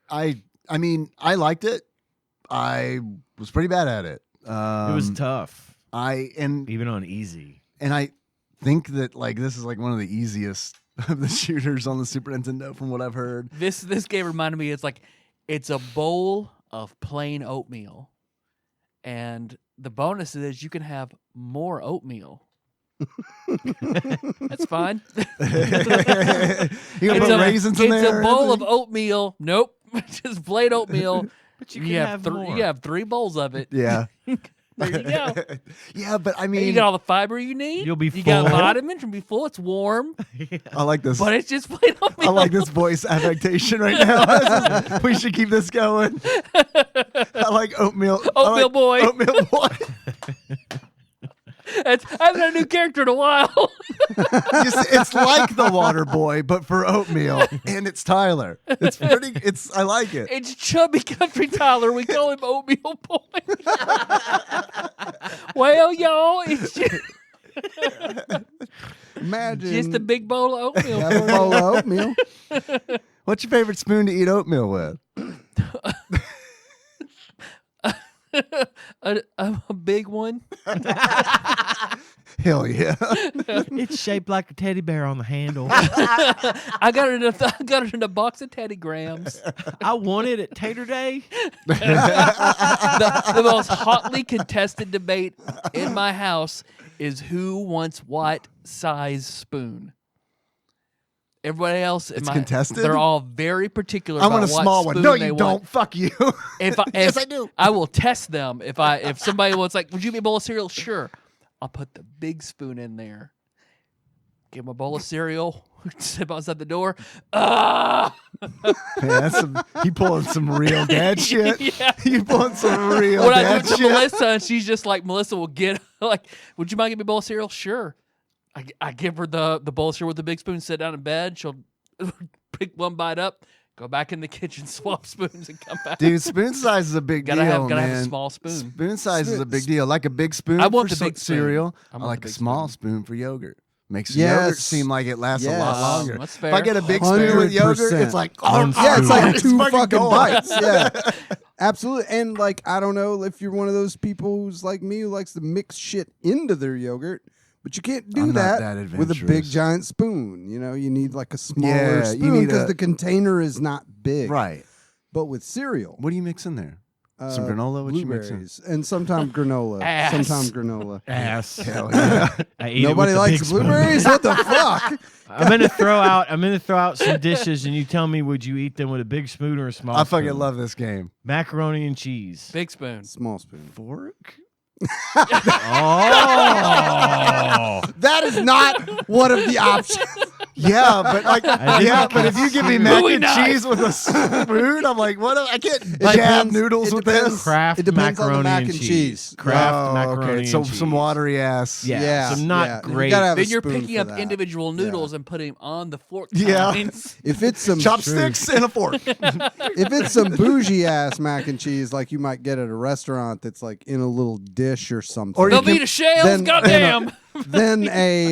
I mean, I liked it. I was pretty bad at it. It was tough, and even on easy. I think that like this is like one of the easiest of the shooters on the Super Nintendo from what I've heard. This game reminded me. It's a bowl of plain oatmeal, and the bonus is you can have more oatmeal. That's fine. You gonna put raisins in it's there? a bowl of oatmeal. Nope, just plain oatmeal. But You have you have 3 bowls of it. Yeah. There you go. Yeah, but I And you mean, got all the fiber you need. You'll be You got full. vitamins. You'll be full. It's warm, I like this. but it's just plain oatmeal. I like this voice affectation right now. We should keep this going. I like oatmeal. Oatmeal boy. Oatmeal boy. I haven't had a new character in a while. It's like the Water Boy, but for oatmeal, and it's Tyler. It's pretty. I like it. It's chubby country Tyler. We call him Oatmeal Boy. Well, y'all, it's Imagine just a big bowl of oatmeal. have a bowl of oatmeal. What's your favorite spoon to eat oatmeal with? a big one. Hell yeah. It's shaped like a teddy bear on the handle. I got it in a box of Teddy Grahams. I won it at Tater Day. The most hotly contested debate in my house is who wants what size spoon. Everybody else, It's contested? They're all very particular. I about want a what small one. spoon No, they you want. don't. Fuck you. Yes, I do. I will test them. If somebody wants would you be a bowl of cereal? Sure. I'll put the big spoon in there. Give them a bowl of cereal. Step outside the door. Ah! Yeah, he pulling some real dad shit. Yeah. You pulling some real When I dad do it to shit. Melissa, and she's just like, Melissa will get would you mind giving me a bowl of cereal? Sure. I give her the bowl of cereal with the big spoon, sit down in bed. She'll pick one bite up, go back in the kitchen, swap spoons, and come back. Dude, spoon size is a big Gotta deal, have man. a small spoon. Spoon size is a big deal. Like a big spoon I want for the big spoon. cereal. I I want like the a big small spoon for yogurt. Makes yogurt Yes. seem like it lasts a Yes. lot longer. That's If fair. I get a big spoon with yogurt, 100%. it's like, One oh, Yeah, it's like it's two fucking fucking going. bites. Yeah, absolutely. And like, I don't know if you're one of those people who's like me who likes to mix shit into their yogurt, but you can't do I'm not that, that with a big adventurous. giant spoon. You know, you need like a smaller Yeah, you spoon need because a- the container is not big. Right. But with cereal, What do you mix in there? Some granola? What you mix in? blueberries, and sometimes granola. Ass. Sometimes granola. Ass. Hell yeah. I eat Nobody it with the likes big spoon. blueberries. What the fuck? I'm gonna throw out some dishes, and you tell me, would you eat them with a big spoon or a small? I fucking spoon? love this game. macaroni and cheese. Big spoon. Small spoon. Fork? Oh, That is not one of the options. Yeah, but like, didn't but if you give me mac Bowie and knife. cheese with a spoon, I'm like, what? I can't It jab depends- noodles it with depends- this. Craft It depends on the macaroni mac and and cheese. cheese. Craft Oh, macaroni okay. and So cheese. some watery ass. Yeah, some not yeah. great. You gotta have a Then you're spoon picking for up that. individual noodles and putting them on the fork Yeah. tines. If it's some Chopsticks and a fork. if it's some bougie ass mac and cheese like you might get at a restaurant that's like in a little dish or something, Or you Velveeta shells, then- goddamn. then a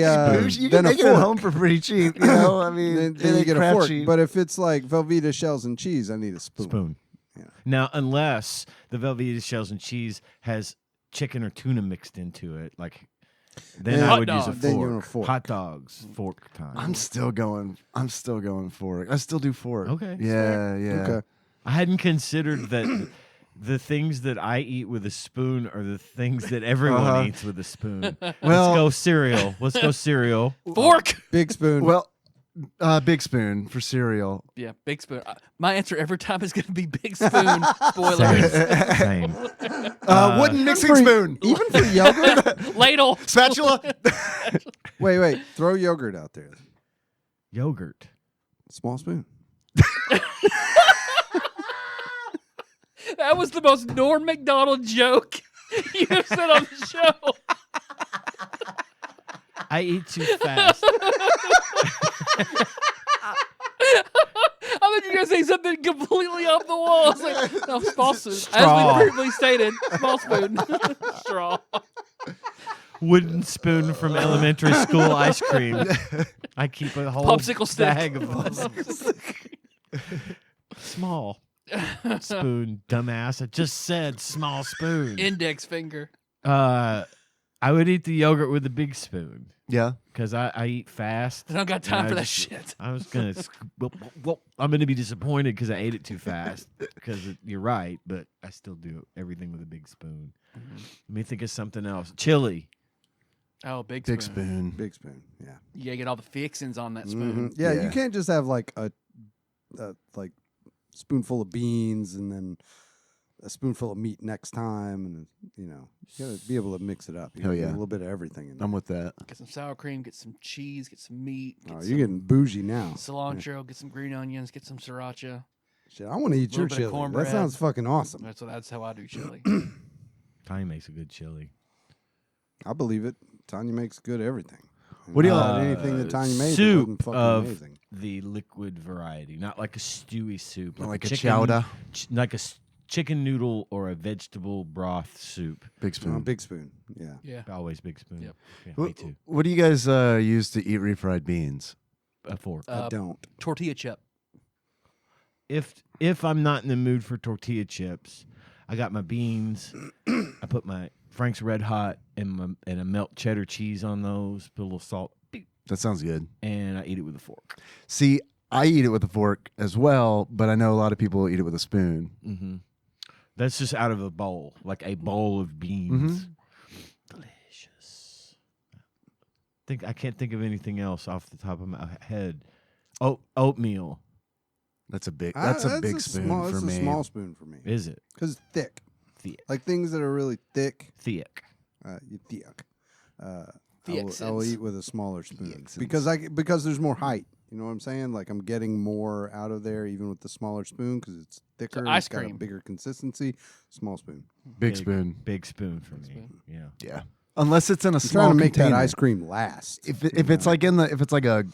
you then can a make it at fork. home for pretty cheap. You know, I mean, Then they you ain't get a crap fork. cheap. But if it's like Velveeta shells and cheese, I need a spoon. spoon. Yeah. Now, unless the Velveeta shells and cheese has chicken or tuna mixed into it, like then Then- I would use a Hot fork. Then you're a fork. Hot dogs, fork time. I'm still going fork. I still do fork. Okay, Yeah, yeah. Okay. I hadn't considered that the things that I eat with a spoon are the things that everyone eats with a spoon. Well- Let's go cereal. Let's go cereal. Fork. Big spoon. Well, big spoon for cereal. Yeah, big spoon. My answer every time is going to be big spoon. Spoilers. Same. Wooden mixing for- spoon. even for yogurt. Ladle. Spatula. Wait. Throw yogurt out there. Yogurt. Small spoon. That was the most Norm McDonald joke you've said on the show. I eat too fast. I thought you were going to say something completely off the wall. It's like, no, small spoon. Straw. As we previously stated, small spoon. Straw. Wooden spoon from elementary school ice cream. I keep a whole Popsicle stick. bag of those. Small spoon, dumbass. I just said small spoon. Index finger. I would eat the yogurt with a big spoon Yeah. because I eat fast. I don't got and time I for that just- shit. I was gonna. I'm gonna be disappointed because I ate it too fast. Because you're right, but I still do everything with a big spoon. Let me think of something else. Chili. Oh, big Big spoon. spoon. Big spoon. Yeah. You got to get all the fixings on that spoon. Mhm. Yeah, Yeah. you can't just have like a like spoonful of beans and then a spoonful of meat next time, and you gotta be able to mix it up. You Hell gotta get yeah. a little bit of everything in there. I'm with that. Get some sour cream, get some cheese, get some meat, get Oh, some you're getting bougie now. cilantro, get some green onions, get some sriracha. Shit, I want to eat Little your bit of chili. That cornbread. sounds fucking awesome. That's how I do chili. Tiny makes a good chili. I believe it. Tanya makes good everything. What do you- anything that Tanya made that soup wasn't fucking of amazing. the liquid variety, not like a stewy soup, Like a chicken- chowder. like a chicken noodle or a vegetable broth soup. Big spoon. Big spoon. Yeah. Yeah. Always big spoon. Yep. Yeah, me What, too. what do you guys use to eat refried beans? A fork. I don't. Tortilla chip. If I'm not in the mood for tortilla chips, I got my beans. I put my Frank's Red Hot and a melt cheddar cheese on those. Put a little salt, That sounds good. and I eat it with a fork. See, I eat it with a fork as well, but I know a lot of people eat it with a spoon. Mm-hmm. That's just out of a bowl, like a bowl of beans. Mm-hmm. Delicious. I can't think of anything else off the top of my head. Oatmeal. That's a big spoon small, for that's me. a small spoon for me. Is it Because it's thick. thick? Like things that are really thick, Thick. you thick. I Thick will sense. eat with a smaller spoon sense. because there's more height. You know what I'm saying? Like I'm getting more out of there even with the smaller spoon because it's thicker. and ice it's got a cream. bigger consistency. Small spoon. Big spoon. Big spoon for me. spoon. Yeah. Yeah. Unless it's in a I'm small trying to make container. that ice cream last. If it's know? like if it's like a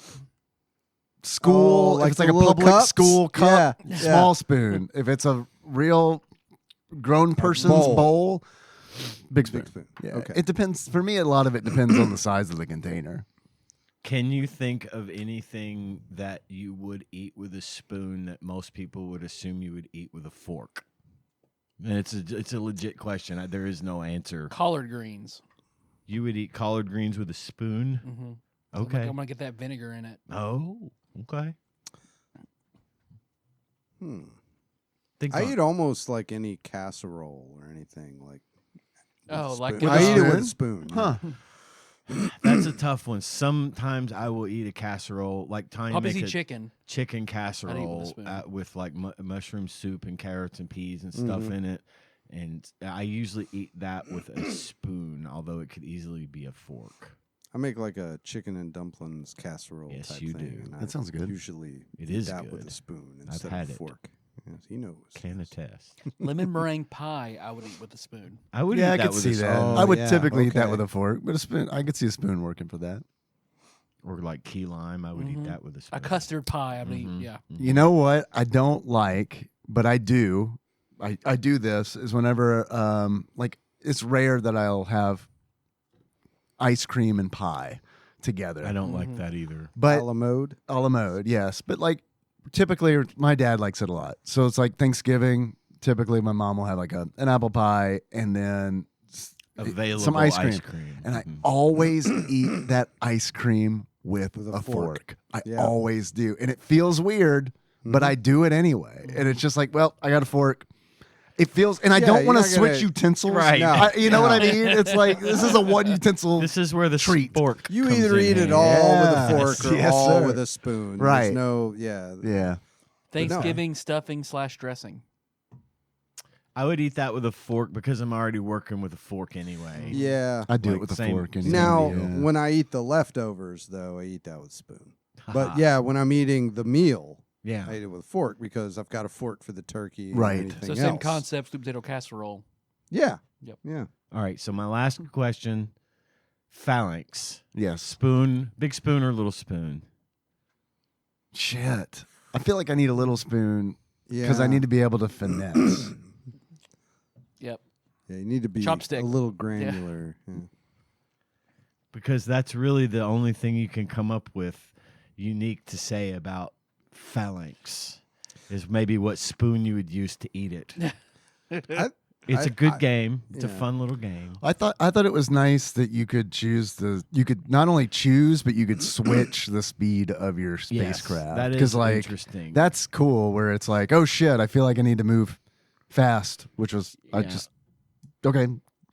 school, Oh, like if it's the like a little public cups? school cup, Yeah. small spoon. If it's a real grown person's bowl, big spoon. Big spoon. Yeah. Okay. It depends. For me, a lot of it depends on the size of the container. Can you think of anything that you would eat with a spoon that most people would assume you would eat with a fork? And it's a legit question. There is no answer. Collard greens. You would eat collard greens with a spoon? Mm-hmm. Okay. I'm gonna get that vinegar in it. Oh, okay. Think I on- eat almost like any casserole or anything like. with Oh, a like spoon. with I a eat it with a spoon? spoon. Huh. That's a tough one. Sometimes I will eat a casserole, like tiny Obviously make a chicken. chicken casserole spoon. with like mushroom soup and carrots and peas and stuff in it. And I usually eat that with a spoon, although it could easily be a fork. I make like a chicken and dumplings casserole Yes, type you thing. do. And That sounds good. Usually It eat is that with good. a spoon I've instead had of a it. fork. Yes, he knows. Can yes. attest. Lemon meringue pie, I would eat with a spoon. I would Yeah, eat I that could with see a that. spoon. Oh, I would yeah, typically eat that okay. with a fork, but a spoon. I could see a spoon working for that. Or like key lime. I would eat that with a spoon. A custard pie, I would eat, Mhm. yeah. You know what? I don't like, but I do. I do this is whenever like it's rare that I'll have ice cream and pie together. I don't like that either. but A la mode. a la mode, yes. But like typically my dad likes it a lot. So it's like Thanksgiving, typically my mom will have like an apple pie and then Available some ice cream. And I Mhm. always eat that ice cream with With a a fork. fork. I Yeah. always do. And it feels weird, but I do it anyway. And it's just like, well, I got a fork. It feels, and I Yeah, don't want to you're not gonna- switch utensils. Right. No. You know what I mean? It's like, this is a one utensil. This is where the treat. fork You comes either in eat it handy. all with a Yes. fork or Yes, all sir. with a spoon. Right. There's no, yeah. Yeah. Thanksgiving stuffing / dressing. I would eat that with a fork because I'm already working with a fork anyway. Yeah. I do Like it with a same- fork. same anyway. Now, deal. Yeah. when I eat the leftovers, though, I eat that with a spoon. But Haha. yeah, when I'm eating the meal, Yeah. I eat it with a fork because I've got a fork for the turkey. And Right. anything So same else. concept, sweet potato casserole. Yeah. Yep. Yeah. All right. So my last question: Phalanx, Yes. spoon, big spoon or little spoon? Shit. I feel like I need a little spoon Yeah. because I need to be able to finesse. Yep. Yeah, you need to be Chopstick. a little granular. Yeah. Because that's really the only thing you can come up with unique to say about Phalanx is maybe what spoon you would use to eat it. It's a good game. It's a yeah. fun little game. I thought it was nice that you could you could not only choose, but you could switch the speed of your spacecraft. that is Because like interesting. that's cool. Where it's like, oh shit, I feel like I need to move fast, which was I Yeah. just okay,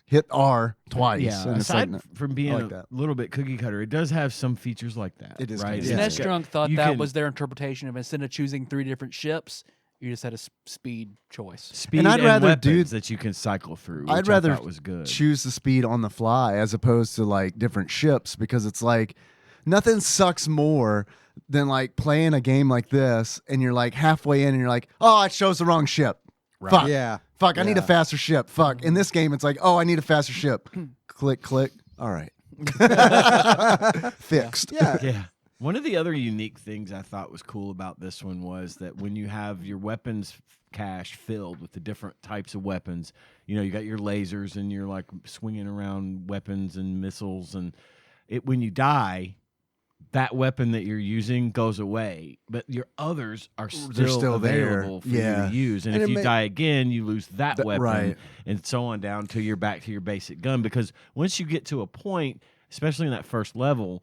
hit R twice. Yeah, and it's aside like, from being like a that. little bit cookie cutter, it does have some features like that. It is right. kinda- It's Yeah. got- Snestrunk thought you that can- was their interpretation of instead of choosing 3 different ships, you just had a speed choice. speed I'd rather do- weapons that you can cycle through. Which I'd rather I thought was good. choose the speed on the fly as opposed to like different ships because it's like nothing sucks more than like playing a game like this and you're like halfway in and you're like, oh, it shows the wrong ship. Right. Fuck. Yeah. Fuck, I need a Yeah. faster ship. Fuck. In this game, it's like, oh, I need a faster ship. Click, click. All right. Fixed. Yeah. Yeah. One of the other unique things I thought was cool about this one was that when you have your weapons cache filled with the different types of weapons, you know, you got your lasers and you're like swinging around weapons and missiles, and when you die, that weapon that you're using goes away, but your others are still there. available for Yeah. you to use. And And if it you ma- die again, you lose that weapon, right. and so on down till you're back to your basic gun. Because once you get to a point, especially in that first level,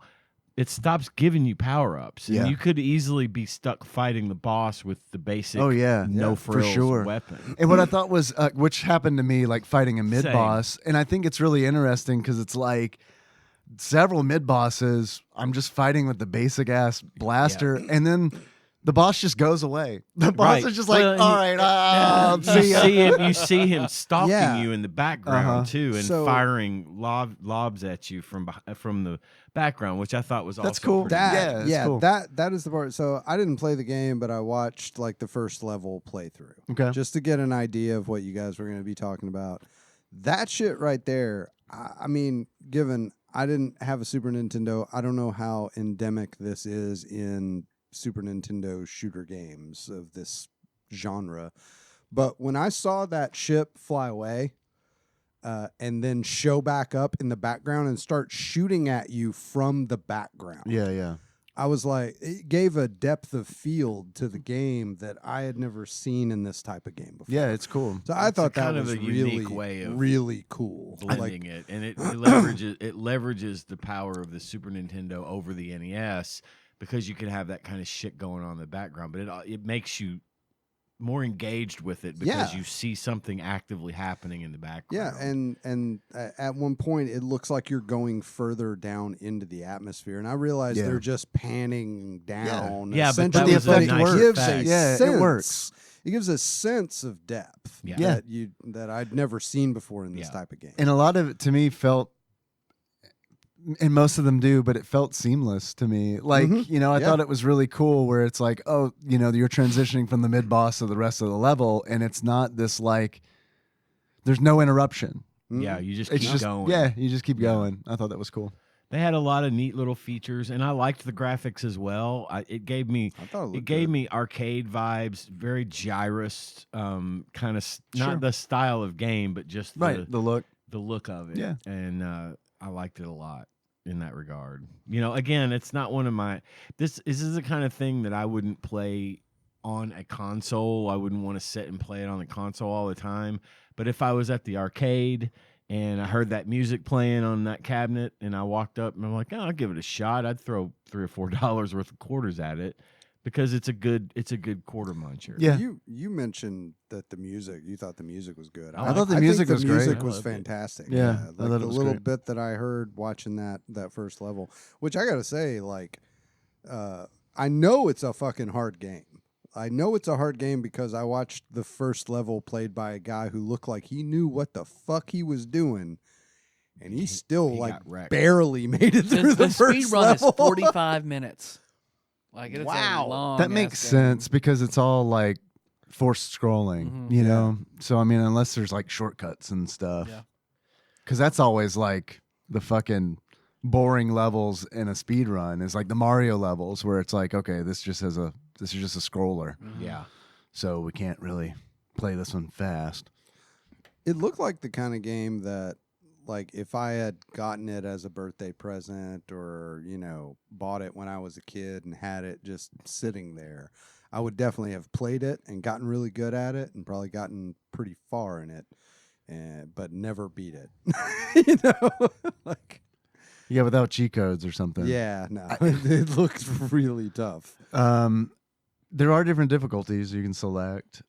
it stops giving you power ups, and Yeah. you could easily be stuck fighting the boss with the basic, Oh, yeah. no Yeah, for frills sure. weapon. And what I thought was, which happened to me, like fighting a mid boss, and I think it's really interesting because it's like several mid bosses. I'm just fighting with the basic ass blaster, and then the boss just goes away. The boss Right. is just like, Well, and all you- right, You see him stalking Yeah. you in the background Uh-huh. too, and So- firing lobs at you from the background, which I thought was That's also cool. pretty Yeah, That, it's yeah, cool. that is the part. So I didn't play the game, but I watched like the first level playthrough Okay. just to get an idea of what you guys were going to be talking about. That shit right there. I mean, given I didn't have a Super Nintendo, I don't know how endemic this is in Super Nintendo shooter games of this genre. But when I saw that ship fly away and then show back up in the background and start shooting at you from the background, Yeah, yeah. I was like, it gave a depth of field to the game that I had never seen in this type of game before. Yeah, it's cool. So I It's a thought that kind of was a really, unique way of really cool. blending it, and it leverages the power of the Super Nintendo over the NES because you can have that kind of shit going on in the background, but it makes you more engaged with it because Yeah. you see something actively happening in the background. Yeah, and at one point it looks like you're going further down into the atmosphere, and I realized Yeah. they're just panning down. Yeah, but essentially, that was a but it nice gives effect. a Yeah, it sense. works. It gives a sense of depth Yeah. that I'd never seen before in this Yeah. type of game. And a lot of it to me felt and most of them do, but it felt seamless to me. Like, I thought it was really cool where it's like, oh, you're transitioning from the mid boss to the rest of the level, and it's not this like, there's no interruption. Yeah, you just It's keep just going. Yeah, you just keep going. I thought that was cool. They had a lot of neat little features, and I liked the graphics as well. It gave me arcade vibes, very gyrus, kind of not the style of game, but just the look of it. Yeah, and I liked it a lot in that regard. Again, it's not one of my. This is the kind of thing that I wouldn't play on a console. I wouldn't want to sit and play it on the console all the time. But if I was at the arcade and I heard that music playing on that cabinet, and I walked up and I'm like, oh, I'll give it a shot. I'd throw $3 or $4 worth of quarters at it because it's a good quarter muncher. Yeah. You mentioned that you thought the music was good. I thought the music was great. The music was fantastic. Yeah, like the little bit that I heard watching that first level, which I got to say, like, I know it's a fucking hard game. I know it's a hard game because I watched the first level played by a guy who looked like he knew what the fuck he was doing, and he still barely made it through the first speed run level. is 45 minutes. Like, it's a long that makes sense because it's all like forced scrolling, you know. So I mean, unless there's like shortcuts and stuff, because that's always like the fucking boring levels in a speed run is like the Mario levels where it's like, okay, this is just a scroller. Yeah. So we can't really play this one fast. It looked like the kind of game that, like, if I had gotten it as a birthday present or, bought it when I was a kid and had it just sitting there, I would definitely have played it and gotten really good at it and probably gotten pretty far in it, but never beat it. Like... Yeah, without cheat codes or something. Yeah, no, it looks really tough. There are different difficulties you can select,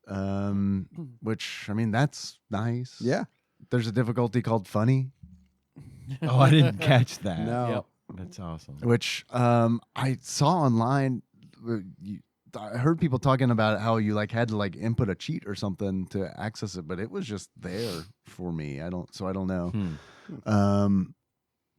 which, I mean, that's nice. Yeah. There's a difficulty called funny. Oh, I didn't catch that. No. Yep. That's awesome. Which I saw online. I heard people talking about how you had to input a cheat or something to access it, but it was just there for me. I don't know.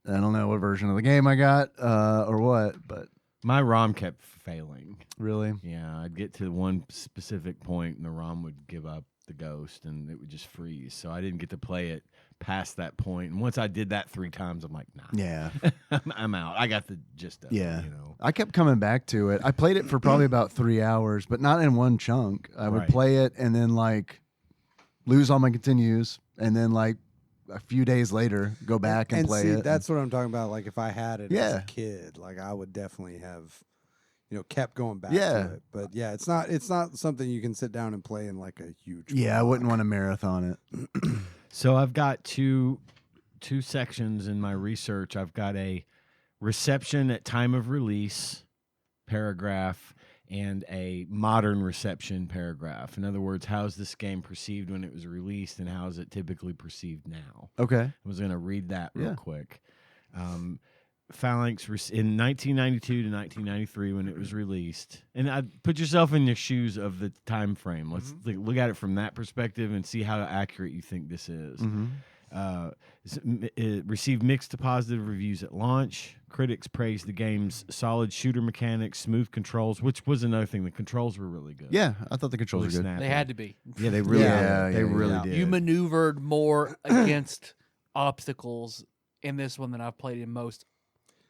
I don't know what version of the game I got or what, but my ROM kept failing. Really? Yeah, I'd get to one specific point and the ROM would give up the ghost and it would just freeze. So I didn't get to play it past that point. And once I did that 3 times, I'm like, nah. Yeah. I'm out. I got the gist of it. I kept coming back to it. I played it for probably about 3 hours, but not in one chunk. I would play it and then lose all my continues and then a few days later go back and play it. That's what I'm talking about. Like, if I had it as a kid, I would definitely have kept going back to it. But yeah, it's not something you can sit down and play in a huge block. I wouldn't want to marathon it. So I've got two sections in my research. I've got a reception at time of release paragraph and a modern reception paragraph. In other words, how is this game perceived when it was released and how is it typically perceived now? Okay. I was going to read that real quick. Phalanx in 1992 to 1993 when it was released. And I put yourself in the shoes of the time frame. Let's look at it from that perspective and see how accurate you think this is. It received mixed to positive reviews at launch. Critics praised the game's solid shooter mechanics, smooth controls, which was another thing. The controls were really good. Yeah, I thought the controls were good. Snappy. They had to be. Yeah, they really did. They really did. You maneuvered more against obstacles in this one than I've played in most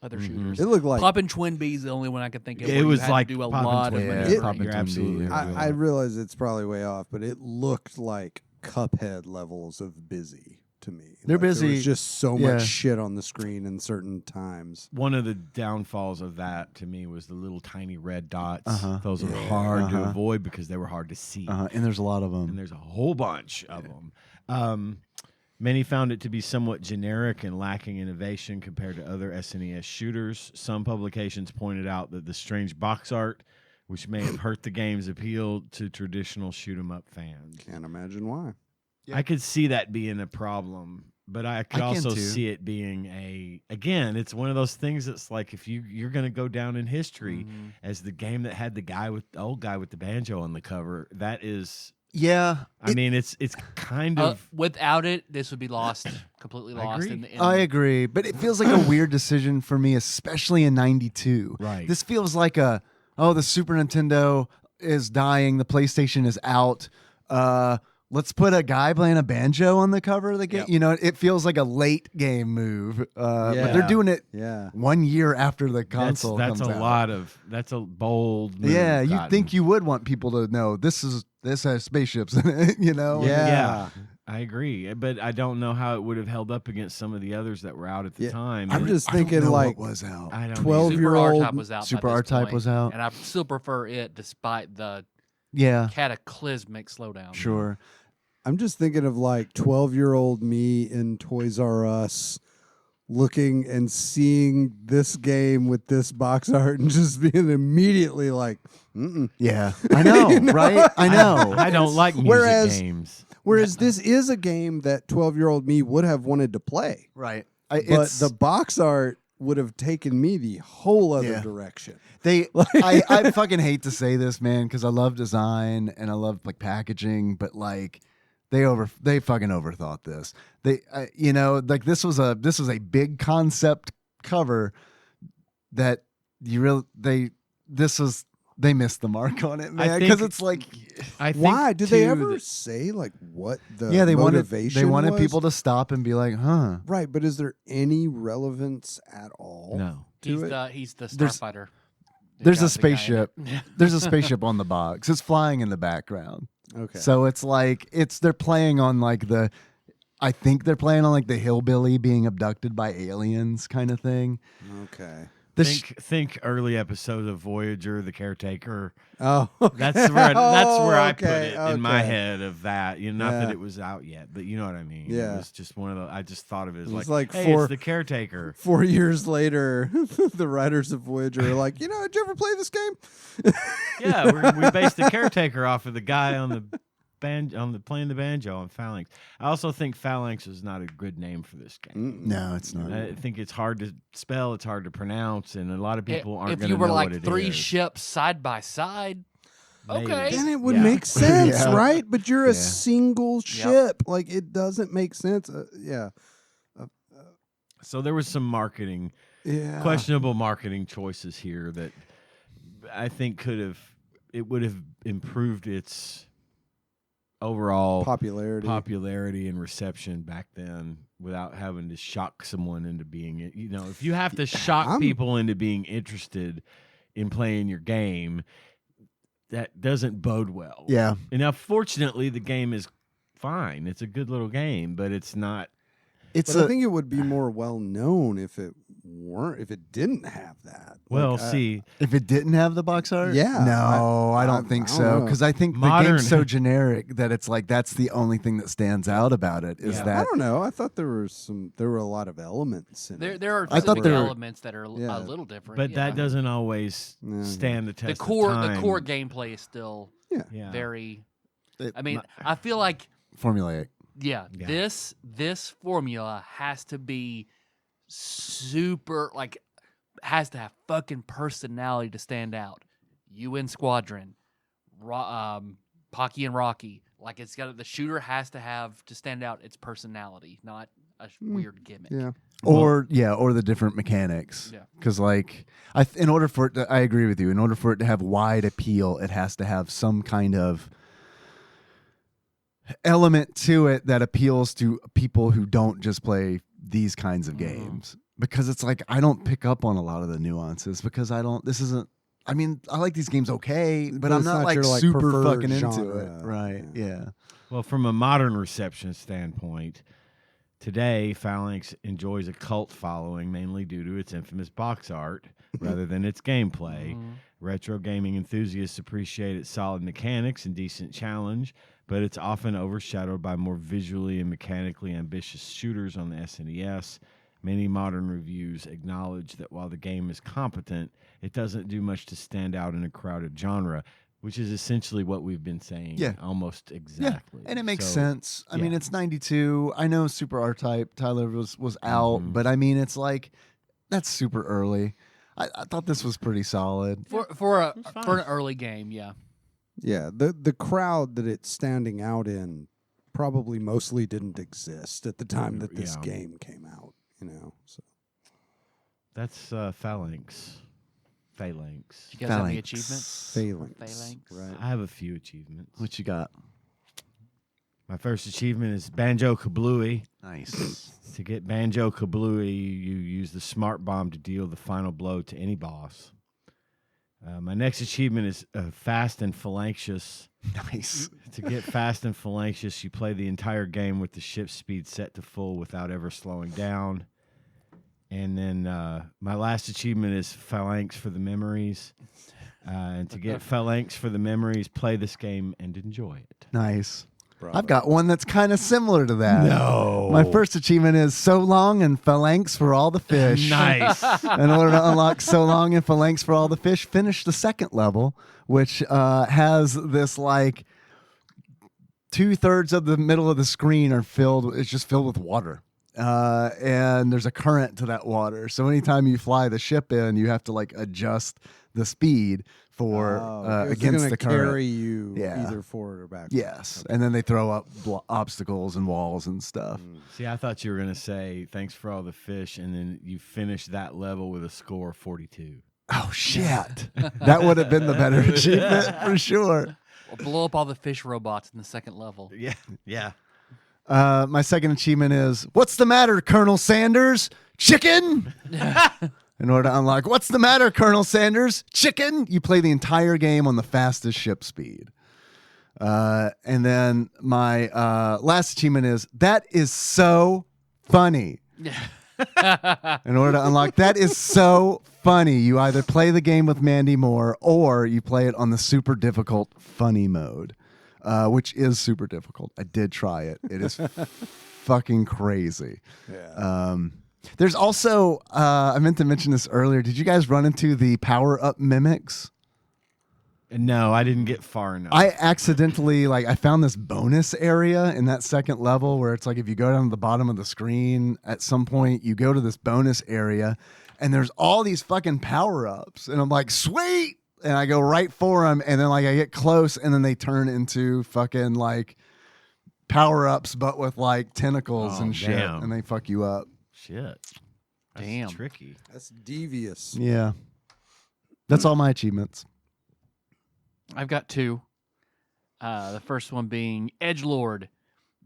other shooters. It looked like Poppin' Twin Bee is the only one I could think of. It was like do a Poppin' lot of Twin. maneuvering. You're absolutely right. I realize it's probably way off, but it looked like Cuphead levels of busy to me. They're busy. There was just so much shit on the screen in certain times. One of the downfalls of that to me was the little tiny red dots. Those were hard to avoid because they were hard to see. And there's a lot of them. And there's a whole bunch of them. Many found it to be somewhat generic and lacking innovation compared to other SNES shooters. Some publications pointed out that the strange box art, which may have hurt the game's appeal to traditional shoot-'em-up fans. Can't imagine why. Yeah. I could see that being a problem, but I could also see it being again, it's one of those things that's like if you're going to go down in history as the game that had the old guy with the banjo on the cover, that is Yeah, I mean, it's kind of. Without it, this would be lost, completely lost. agree. I agree, but it feels like a weird decision for me, especially in '92. Right. This feels like the Super Nintendo is dying, the PlayStation is out. Let's put a guy playing a banjo on the cover of the game. Yep. You know, it feels like a late game move, but Yeah. they're doing it Yeah. 1 year after the console That's comes a out. lot of. That's a bold. Move, Yeah, you'd Cotton. think you would want people to know this has spaceships in it. You know. Yeah. Yeah, I agree, but I don't know how it would have held up against some of the others that were out at the Yeah, time. I'm And just I don't thinking know like what was out. I don't 12 Super year-old R-Type was out. Super by this R-Type point, was out. and I still prefer it despite the Yeah, cataclysmic slowdown. sure. I'm just thinking of like 12-year-old me in Toys R Us looking and seeing this game with this box art and just being immediately like, mm-mm. Yeah, I know, right? I know. I don't like music Whereas- games. Whereas this is a game that 12-year-old me would have wanted to play. Right. But the box art would have taken me the whole other Yeah. direction. I fucking hate to say this, man, because I love design and I love like packaging, but like they fucking overthought this. Like this was a big concept cover that they missed the mark on it, man, because it's like I think Why? Did they too, ever that- say like what the they motivation wanted was? people to stop and be like, huh. Right, but is there any relevance at all? No. He's it? he's the There's- starfighter. There's a The guy in it. spaceship. There's a spaceship on the box. It's flying in the background. Okay. So it's like they're playing on like I think they're playing on like the hillbilly being abducted by aliens kind of thing. Okay. Think early episodes of Voyager, The Caretaker. Oh, That's where I put okay, it in my okay. head of that. You know, not Yeah. that it was out yet, but you know what I mean. Yeah. It was just one of the. I just thought of it as It was like, like hey, four- it's The Caretaker. 4 years later, the writers of Voyager are like, did you ever play this game? Yeah, we based The Caretaker off of the guy on the playing the banjo on Phalanx. I also think Phalanx is not a good name for this game. No, it's not. I think it's hard to spell, it's hard to pronounce, and a lot of people aren't If going you to were know like what it three is. ships side by side, Maybe. okay. Then it would Yeah. make sense, Yeah. right? But you're Yeah. a single ship. Like, it doesn't make sense. Yeah. So there was some marketing, Yeah. questionable marketing choices here that I think it would have improved its overall Popularity. and reception back then without having to shock someone into being, if you have to shock people into being interested in playing your game, that doesn't bode well. Yeah. And now, fortunately, the game is fine. It's a good little game, but it's not. It's But I think it would be more well known if it didn't have that. Well, Like, see, if it didn't have the box art. Yeah, No, I don't I think don't so. know. Because I think the Modern- game's so generic that it's like that's the only thing that stands out about it is Yeah. I that don't know. I thought there were a lot of elements in it. There are I thought specific there were- elements that are Yeah. a little different. but yeah. that doesn't always Mhm. stand the the test core of time. the core gameplay is still Yeah. very. It- I mean, I feel like formulaic. yeah, Yeah. this formula has to be super has to have fucking personality to stand out. UN Squadron, Pocky and Rocky, like it's got the shooter has to have to stand out its personality, not a weird gimmick. Yeah. Or the different mechanics. Yeah. Because like in order for it to, I agree with you. In order for it to have wide appeal, it has to have some kind of element to it that appeals to people who don't just play these kinds of games. Because it's like I don't pick up on a lot of the nuances because I don't. This isn't. I mean, I like these games okay, but I'm it's not not like your, like, super preferred fucking into genre. it. Right? Yeah. Well, from a modern reception standpoint, today Phalanx enjoys a cult following mainly due to its infamous box art rather than its gameplay. Retro gaming enthusiasts appreciate its solid mechanics and decent challenge, but it's often overshadowed by more visually and mechanically ambitious shooters on the SNES. Many modern reviews acknowledge that while the game is competent, it doesn't do much to stand out in a crowded genre, which is essentially what we've been saying almost exactly. And it makes So, sense. I mean, yeah. it's 92. I know Super R-Type, Tyler was out, but I mean, it's like, that's super early. I thought this was pretty solid. For an early game, yeah. Yeah, the crowd that it's standing out in probably mostly didn't exist at the time that this game came out. So That's Phalanx. Phalanx. You guys have any achievements? Phalanx. Right. I have a few achievements. What you got? My first achievement is Banjo Kazooie. Nice. To get Banjo Kazooie, you use the smart bomb to deal the final blow to any boss. My next achievement is Fast and Phalanxious. Nice. To get Fast and Phalanxious, you play the entire game with the ship speed set to full without ever slowing down. And then my last achievement is Phalanx for the memories. And to get Phalanx for the memories, play this game and enjoy it. Nice. Bravo. I've got one that's kind of similar to that. No. My first achievement is So Long and Phalanx for all the fish. Nice. In order to unlock So Long and Phalanx for all the fish, finish the second level, which has this like 2/3 of the middle of the screen are filled. It's just filled with water. And there's a current to that water. So anytime you fly the ship in, you have to like adjust the speed for against the current. Carry you either forward or backwards. Yes, and then they throw up obstacles and walls and stuff. See, I thought you were going to say thanks for all the fish, and then you finish that level with a score of 42. Oh shit, that would have been the better achievement for sure. We'll blow up all the fish robots in the second level. Yeah, yeah. My second achievement is what's the matter, Colonel Sanders? Chicken. In order to unlock, what's the matter, Colonel Sanders? Chicken. You play the entire game on the fastest ship speed. And then my last achievement is that is so funny. In order to unlock, that is so funny. You either play the game with Mandy Moore or you play it on the super difficult funny mode, which is super difficult. I did try it. It is fucking crazy. Yeah. There's also, I meant to mention this earlier. Did you guys run into the power-up mimics? No, I didn't get far enough. I accidentally, I found this bonus area in that second level where it's like if you go down to the bottom of the screen, at some point you go to this bonus area and there's all these fucking power-ups. And I'm like, sweet! And I go right for them and then I get close and then they turn into fucking power-ups but with tentacles and shit. Damn. And they fuck you up. Shit. That's Damn. tricky. That's devious. Yeah. That's all my achievements. I've got two. The first one being Edgelord.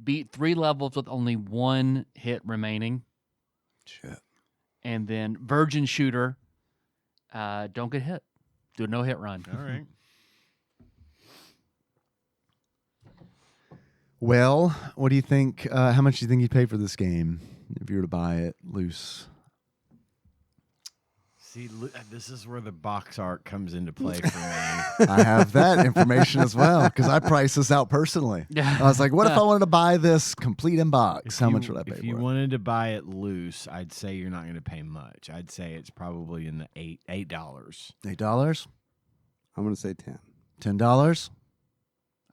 Beat 3 levels with only 1 hit remaining. Shit. And then Virgin Shooter. Don't get hit. Do a no-hit run. All right. Well, what do you think? How much do you think you'd pay for this game if you were to buy it loose? See, this is where the box art comes into play for me. I have that information as well because I priced this out personally. I was like, what if I wanted to buy this complete in box? How much would I pay If for you it? wanted to buy it loose, I'd say you're not going to pay much. I'd say it's probably in the $8. $8? I'm going to say 10. $10?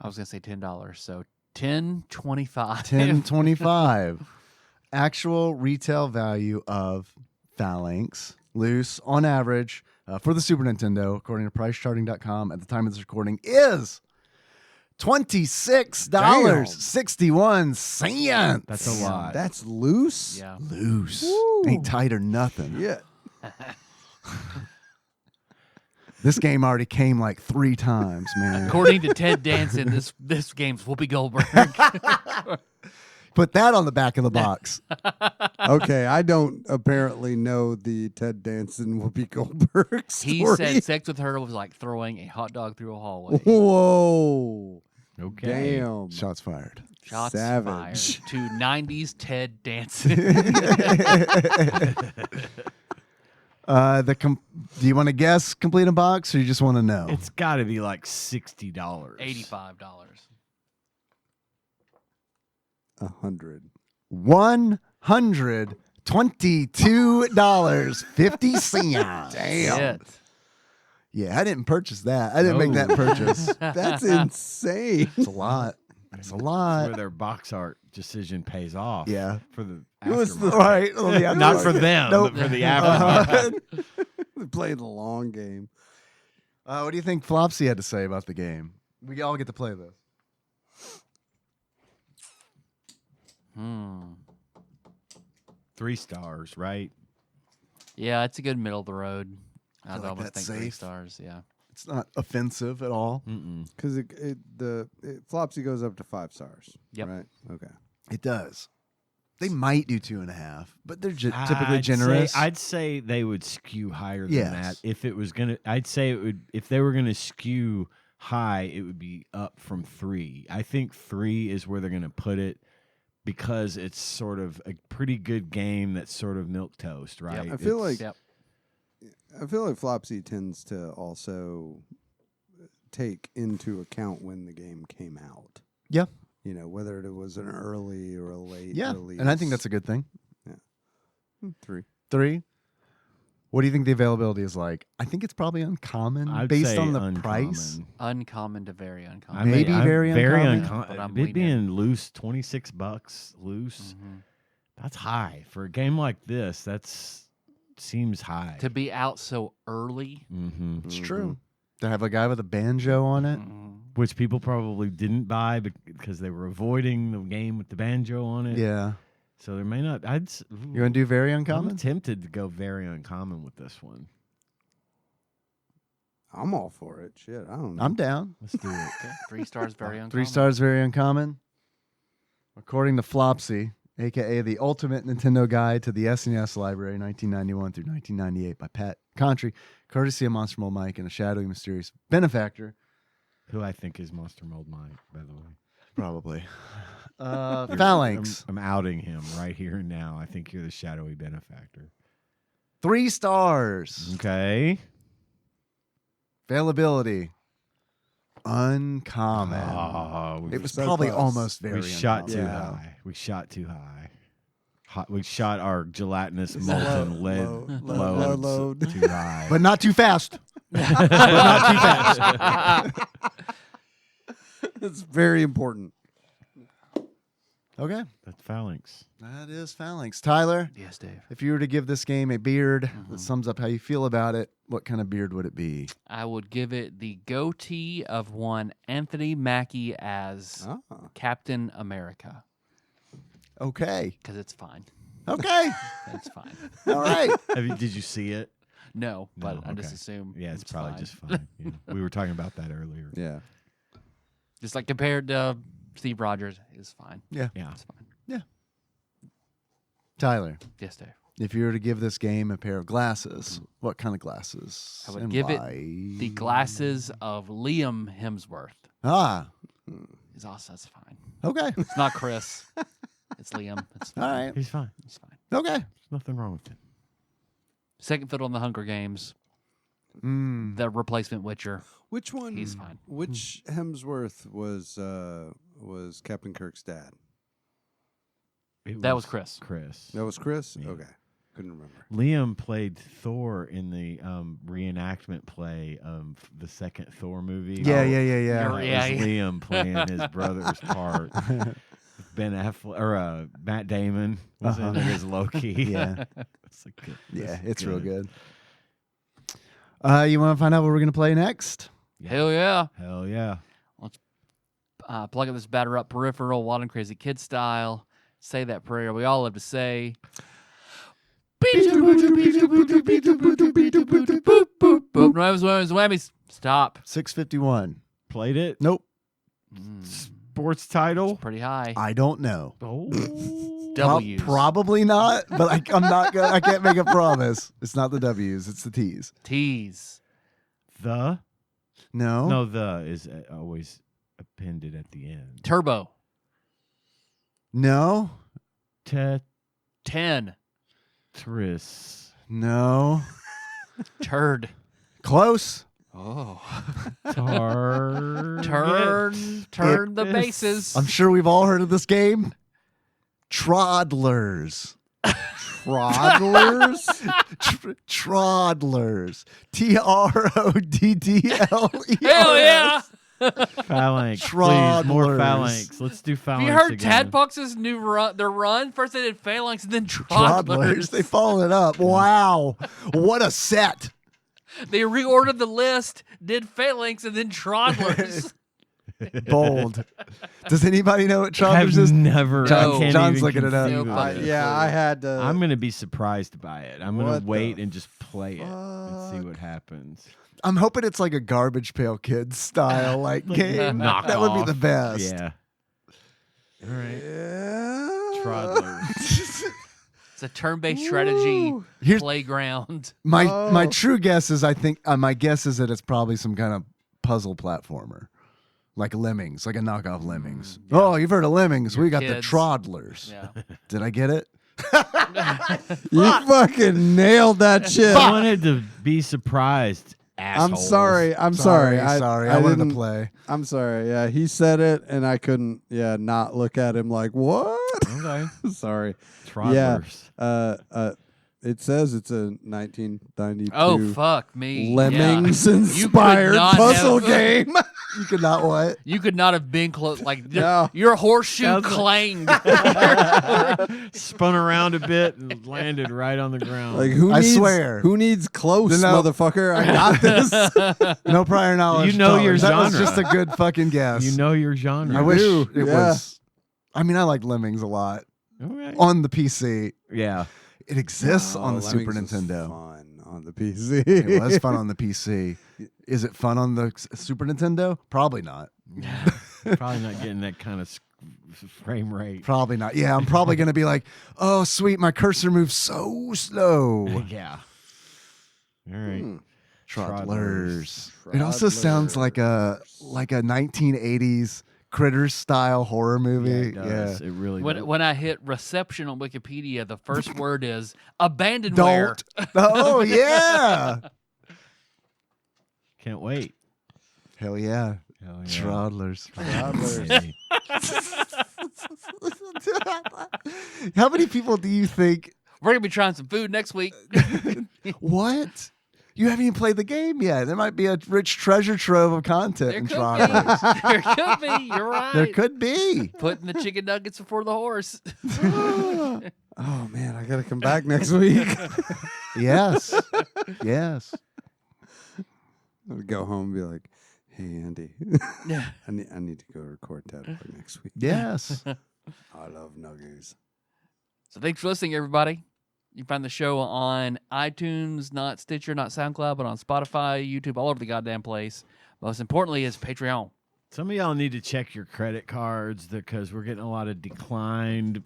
I was going to say $10. So $10.25. $10.25. Actual retail value of Phalanx loose on average for the Super Nintendo, according to PriceCharting.com at the time of this recording, is $26.61. That's a lot. That's loose? Yeah. Loose. Woo. Ain't tight or nothing. Yeah. This game already came 3 times, man. According to Ted Danson, this game's Whoopi Goldberg. Put that on the back of the box. Okay, I don't apparently know the Ted Danson Whoopi Goldberg story. He said sex with her was like throwing a hot dog through a hallway. Whoa. Okay. Damn. Shots fired. Shots Savage. fired to 90s Ted Danson. Do you want to guess complete in box or you just want to know? It's got to be like $60. $85. $100. $122.50. Damn. Shit. Yeah, I didn't purchase that. I didn't make that purchase. That's insane. It's a lot. It's a Where lot. their box art decision pays off. Yeah. For the It was the- aftermarket. Right. Well, yeah, Not for them, Nope. but for the aftermarket. They played the long game. What do you think Flopsy had to say about the game? We all get to play this. 3 stars, right? Yeah, it's a good middle of the road. I I'd feel like almost that's think 3 safe. stars. Yeah. It's not offensive at all. Because Flopsy goes up to 5 stars. Yep. Right. Okay. It does. They might do 2.5, but they're typically generous. I'd say they would skew higher than Yes. that. If it was gonna, I'd say it would. If they were gonna skew high, it would be up from 3. I think 3 is where they're gonna put it because it's sort of a pretty good game that's sort of milquetoast, right? I feel like Yep. Flopsy tends to also take into account when the game came out. Yeah. You know, whether it was an early or a late Yeah, release. and I think that's a good thing. 3. 3. What do you think the availability is like? I think it's probably uncommon I'd based say on the uncommon. price. Uncommon to very uncommon. I mean, Maybe I'm very uncommon. But I'm It leaning. being loose, $26 loose. Mhm. That's high for a game like this. That's seems high. To be out so early. Mm-hmm. It's true. To have a guy with a banjo on it. Mhm. Which people probably didn't buy because they were avoiding the game with the banjo on it. Yeah. So there may not. You want to do very I'm uncommon? tempted to go very uncommon with this one. I'm all for it. Shit, I don't know. I'm down. Let's do it. Okay. 3 stars, very uncommon. 3 stars, very uncommon. According to Flopsy, a.k.a. the Ultimate Nintendo Guide to the SNES Library, 1991 through 1998 by Pat Contry, courtesy of Monster Mold Mike and a shadowy, mysterious benefactor. Who I think is Monster Mold Mike, by the way. Probably. Phalanx. I'm outing him right here and now. I think you're the shadowy benefactor. 3 stars. Okay. Availability. Uncommon. Oh, It was so probably close. almost very we shot uncommon. too Yeah. high. We shot too high. We shot our gelatinous It's molten lead load. too high. But not too fast. It's very important. Okay. That's Phalanx. That is Phalanx. Tyler, Yes, Dave. if you were to give this game a beard that sums up how you feel about it, what kind of beard would it be? I would give it the goatee of one Anthony Mackie as Captain America Okay. because it's fine. Okay. It's fine. All right. Did you see it? No, but I just okay. assume Yeah, it's probably fine. just fine. Yeah. We were talking about that earlier. Yeah. Just like compared to Steve Rogers, it's fine. Yeah. Yeah. It's fine. Tyler, Yes, Dave. if you were to give this game a pair of glasses, what kind of glasses? I would and give it why? the glasses of Liam Hemsworth. Ah. He's also that's fine. Okay. It's not Chris. It's Liam. It's fine. All right. He's fine. It's fine. Okay. There's nothing wrong with it. Second fiddle in the Hunger Games. Mm. The replacement Witcher. Which one? He's fine. Which Hemsworth was Captain Kirk's dad? That was Chris. Chris. That was Chris. Yeah. Okay, couldn't remember. Liam played Thor in the reenactment play of the second Thor movie. Yeah. That was Yeah. Liam playing his brother's part. Ben Affleck or Matt Damon was in it as Loki. Yeah. It's a good, Yeah, it's it's real good. You want to find out what we're going to play next? Hell yeah. Hell yeah. Plug up this batter up peripheral, wild and crazy kid style. Say that prayer we all love to say. Whammies. Stop. 651. Played it. Nope. Sports title. Pretty high. I don't know. Oh. W's. Probably not, but I'm not gonna, I can't make a promise. It's not the W's, it's the T's. T's. The. No. No, the is always appended at the end. Turbo. No. 10. Tetris. No. Turd. Close. Oh. Target. Turn the bases. I'm sure we've all heard of this game. Troddlers. Troddlers. Troddlers. TRODDLERS. Hell yeah. Phalanx. Please, more Troddlers. Phalanx. Let's do Have Phalanx you heard again. Tadpox's new run? Their run first they did Phalanx and then Troddlers. Troddlers. They followed it up. Wow. What a set. They reordered the list, did Phalanx and then Troddlers. Bold. Does anybody know what I've Troddlers is? never. No. I can't John's even looking it up. conceive of I- it. Yeah, I had to. I'm gonna be surprised by it. I'm gonna What wait the and just play it and see fuck? what happens. I'm hoping it's like a Garbage Pail Kids style like game. Knock That would be off. the best. Yeah. All right. Yeah. Troddlers. It's a turn-based strategy Woo. Here's- playground. My Oh. true guess is my guess is that it's probably some kind of puzzle platformer. Like Lemmings, like a knockoff Lemmings. Oh, you've heard of Lemmings. Your We got kids. the Troddlers. Yeah. Did I get it? You fucking nailed that shit. I wanted to be surprised. I'm Assholes. sorry. I'm sorry. Sorry. I wanted to didn't- play. I'm sorry. Yeah, he said it, and I couldn't. Yeah, not look at him like what? Okay. Sorry. Troddlers. It says it's a 1992 Oh fuck me. Lemmings Yeah. inspired not puzzle have- game. You could not what? You could not have been close. Like No. your horseshoe Sounds like- clanged. Spun around a bit and landed right on the ground. Like who I needs? swear. Who needs close, No. motherfucker? I got this. No prior knowledge. You know your That was genre. just a good fucking guess. you know your genre. I wish do, it yeah. was. I mean, I like Lemmings a lot Okay. on the PC. Yeah. It exists on the Oh, Super Lemmings was Nintendo. Fun on the PC. It was fun on the PC. Is it fun on the Super Nintendo? Probably not. Probably not getting that kind of frame rate. Probably not. Yeah, I'm probably going to be like, oh, sweet, my cursor moves so slow. Yeah. All right. Hmm. Troddlers. It also sounds like a 1980s Critters style horror Yeah, movie. it does. It really does. When I hit reception on Wikipedia, the first word is abandonware. Don't. Oh, yeah. Can't wait. Hell yeah. Hell yeah. Troddlers. Troddlers. How many people do you think? We're gonna be trying some food next week. What? You haven't even played the game yet. There might be a rich treasure trove of content There in could Troddlers. be. There could be. You're right. There could be. Putting the chicken nuggets before the horse. Oh man, I gotta come back next week. Yes. Yes. I would go home and be like, "Hey Andy, Yeah. I need to go record TADPOG next week. Yes. I love nuggets." So thanks for listening, everybody. You can find the show on iTunes, not Stitcher, not SoundCloud, but on Spotify, YouTube, all over the goddamn place. Most importantly is Patreon. Some of y'all need to check your credit cards because we're getting a lot of declined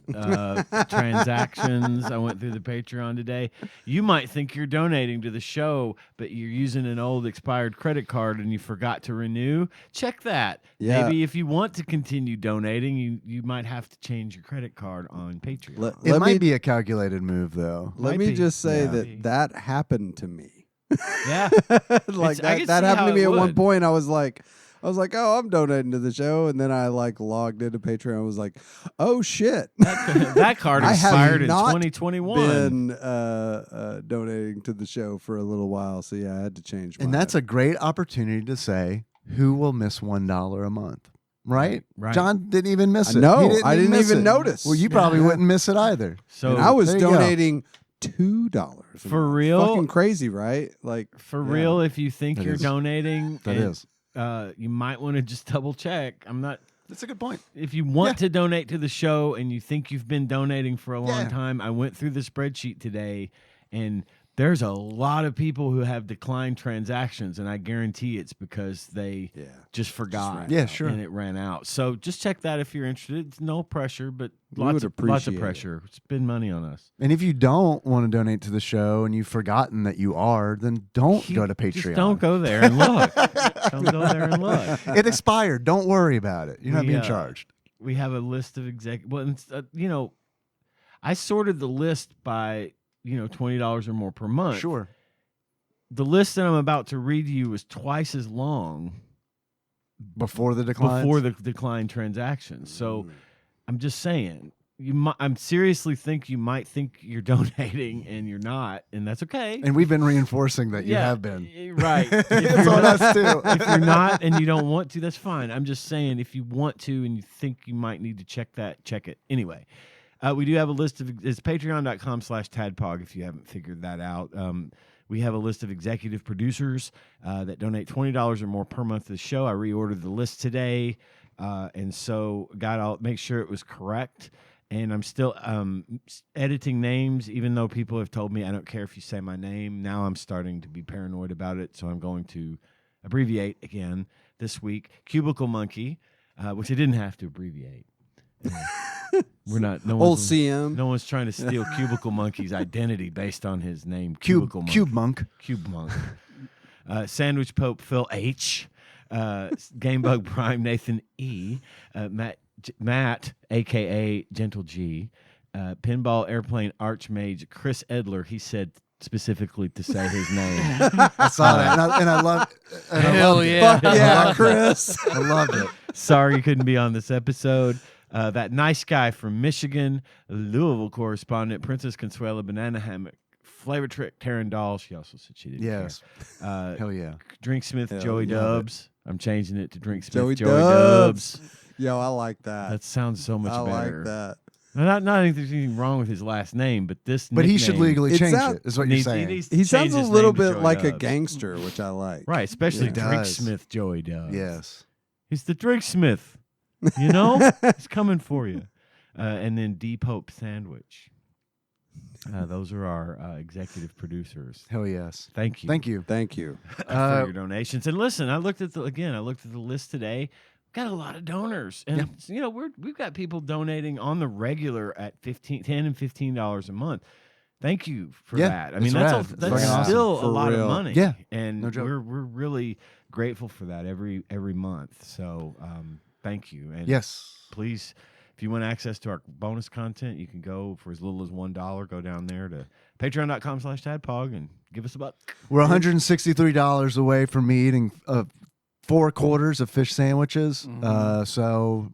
transactions. I went through the Patreon today. You might think you're donating to the show, but you're using an old expired credit card and you forgot to renew. Check that. Yeah. Maybe if you want to continue donating, you might have to change your credit card on Patreon. It Let might me- be a calculated move, though. Let Might me be. just say Yeah. that happened to me. Yeah. Like I can that see happened how to me it at one would. point. I was like, oh, I'm donating to the show, and then I like logged into Patreon. I was like, oh shit, That card I have expired in not 2021. been donating to the show for a little while. So yeah, I had to change. And that's a great opportunity to say, who will miss $1 a month? Right? Right. John didn't even miss it. No, He I didn't miss even it. notice. Well, you probably Yeah. wouldn't miss it either. So and I was there you go. donating $2 For real? Fucking crazy, right? Like For yeah. real, if you think That you're is. donating, That and, is. you might want to just double check. I'm not. That's a good point. If you want Yeah. to donate to the show and you think you've been donating for a long Yeah. time, I went through the spreadsheet today, and there's a lot of people who have declined transactions, and I guarantee it's because they Yeah. just forgot. ran Yeah, out. sure. And it ran out. So just check that if you're interested. It's no pressure, but We lots would of appreciate it. pressure. Spend money on us. And if you don't want to donate to the show and you've forgotten that you are, then don't go to Patreon. Just don't go there and look. Don't go there and look. It expired. Don't worry about it. You're not We, being charged. We have a list of well, I sorted the list by $20 or more per month. Sure. The list that I'm about to read you is twice as long Before the decline. before the decline transactions. So Mm. I'm just saying, I'm seriously think you might think you're donating and you're not, and that's okay. And we've been reinforcing that you Yeah, have been. Right. If It's you're on not- us too. If you're not and you don't want to, that's fine. I'm just saying, if you want to and you think you might need to check that, check it. Anyway, we do have a list of it's patreon.com/tadpog if you haven't figured that out. We have a list of executive producers that donate $20 or more per month to the show. I reordered the list today, and so I'll make sure it was correct. And I'm still editing names, even though people have told me I don't care if you say my name. Now I'm starting to be paranoid about it, so I'm going to abbreviate again this week. Cubicle Monkey, which I didn't have to abbreviate. We're not. No Old one's, CM. No one's trying to steal Cubicle Monkey's identity based on his name. Cubicle Monkey. Cube Monk. Sandwich Pope Phil H. Gamebug Prime Nathan E. Matt, a.k.a. Gentle G, Pinball Airplane Archmage Chris Edler. He said specifically to say his name. I saw that, and I love. Hell yeah. Fuck yeah, Chris. I loved it. Sorry you couldn't be on this episode. That nice guy from Michigan, Louisville correspondent, Princess Consuela Banana Hammock, Flavor Trick Karen Dahl. She also said she didn't Yes. care. Hell yeah. Drinksmith Hell Joey yeah. Dubs. I'm changing it to Drinksmith Joey Joey Dubs. Dubs. Yo, I like that. That sounds so much I better. like that. Not anything there's anything wrong with his last name, but this. But he should nickname legally It change sound- it. Is what you're needs- saying. needs to He change sounds a his little name to bit Joey like a Dubs. gangster, which I like. Right, especially He does. Drinksmith Joey Dubs. Yes. He's the Drinksmith. You know, he's coming for you. And then D Pope Sandwich. Those are our executive producers. Hell yes. Thank you. Thank you. Thank you. For your donations. And listen, I looked at the list today. Got a lot of donors, and we've got people donating on the regular at $10 and $15 a month. Thank you for Yeah, that. I mean, it's that's rad. It's that's fucking still awesome. a For lot real. of money. Yeah, and no joke. we're really grateful for that every month. So thank you. And Yes. please, if you want access to our bonus content, you can go for as little as $1. Go down there to patreon.com/tadpog and give us a buck. We're $163 away from me eating 4 quarters of fish sandwiches. So,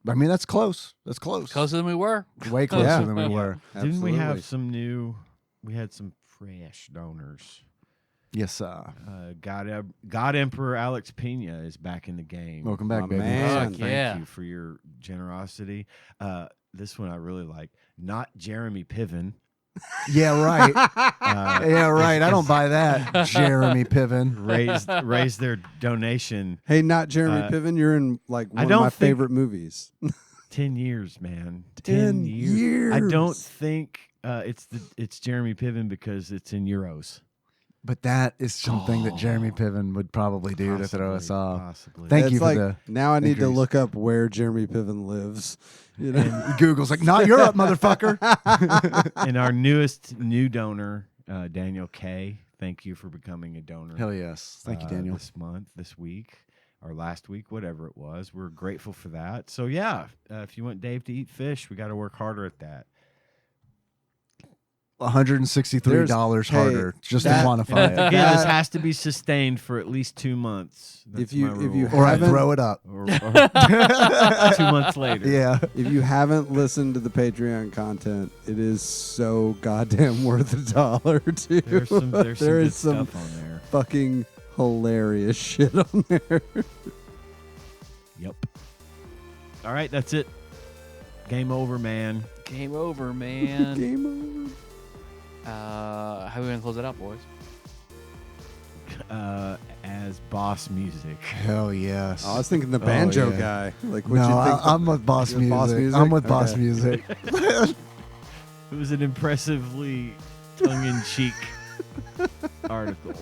I mean, that's close. That's close. Closer than we were. Way closer Yeah. than we were. Didn't we Absolutely. have some new? We had some fresh donors. Yes, sir. God Emperor Alex Pena is back in the game. Welcome back, My baby. man. Thank Yeah. you for your generosity. This one I really like. Not Jeremy Piven. Yeah, right. Yeah, right. I don't buy that, Jeremy Piven. Raised their donation Hey, not Jeremy Uh, Piven. You're in like one of don't my think- favorite movies. 10 years, man. 10 years. I don't years. think it's Jeremy Piven because it's in euros. But that is something that Jeremy Piven would probably do to throw us off. Possibly. Thank It's you for like, the now I need to increase. look up where Jeremy Piven lives. You know? And Google's like, not Europe, motherfucker. And our new donor, Daniel K. Thank you for becoming a donor. Hell yes. Thank you, Daniel. This week, or last week, whatever it was. We're grateful for that. So yeah, if you want Dave to eat fish, we got to work harder at that. $163 harder just to that- quantify it. Again, this That- has to be sustained for at least 2 months. That's If you- my if you rule. Or I haven't- throw it up. or 2 months later. Yeah. If you haven't listened to the Patreon content, it is so goddamn worth $1 too. There's some There good is some stuff on there. fucking hilarious shit on there. Yep. All right, that's it. Game over, man. Game over, man. Game over. How are we gonna close it out, boys? As boss music. Hell yes. Oh, I was thinking the banjo yeah. guy. Like, what No, you think? I'm with boss You're music. boss music? I'm with boss Okay. music. It was an impressively tongue-in-cheek article.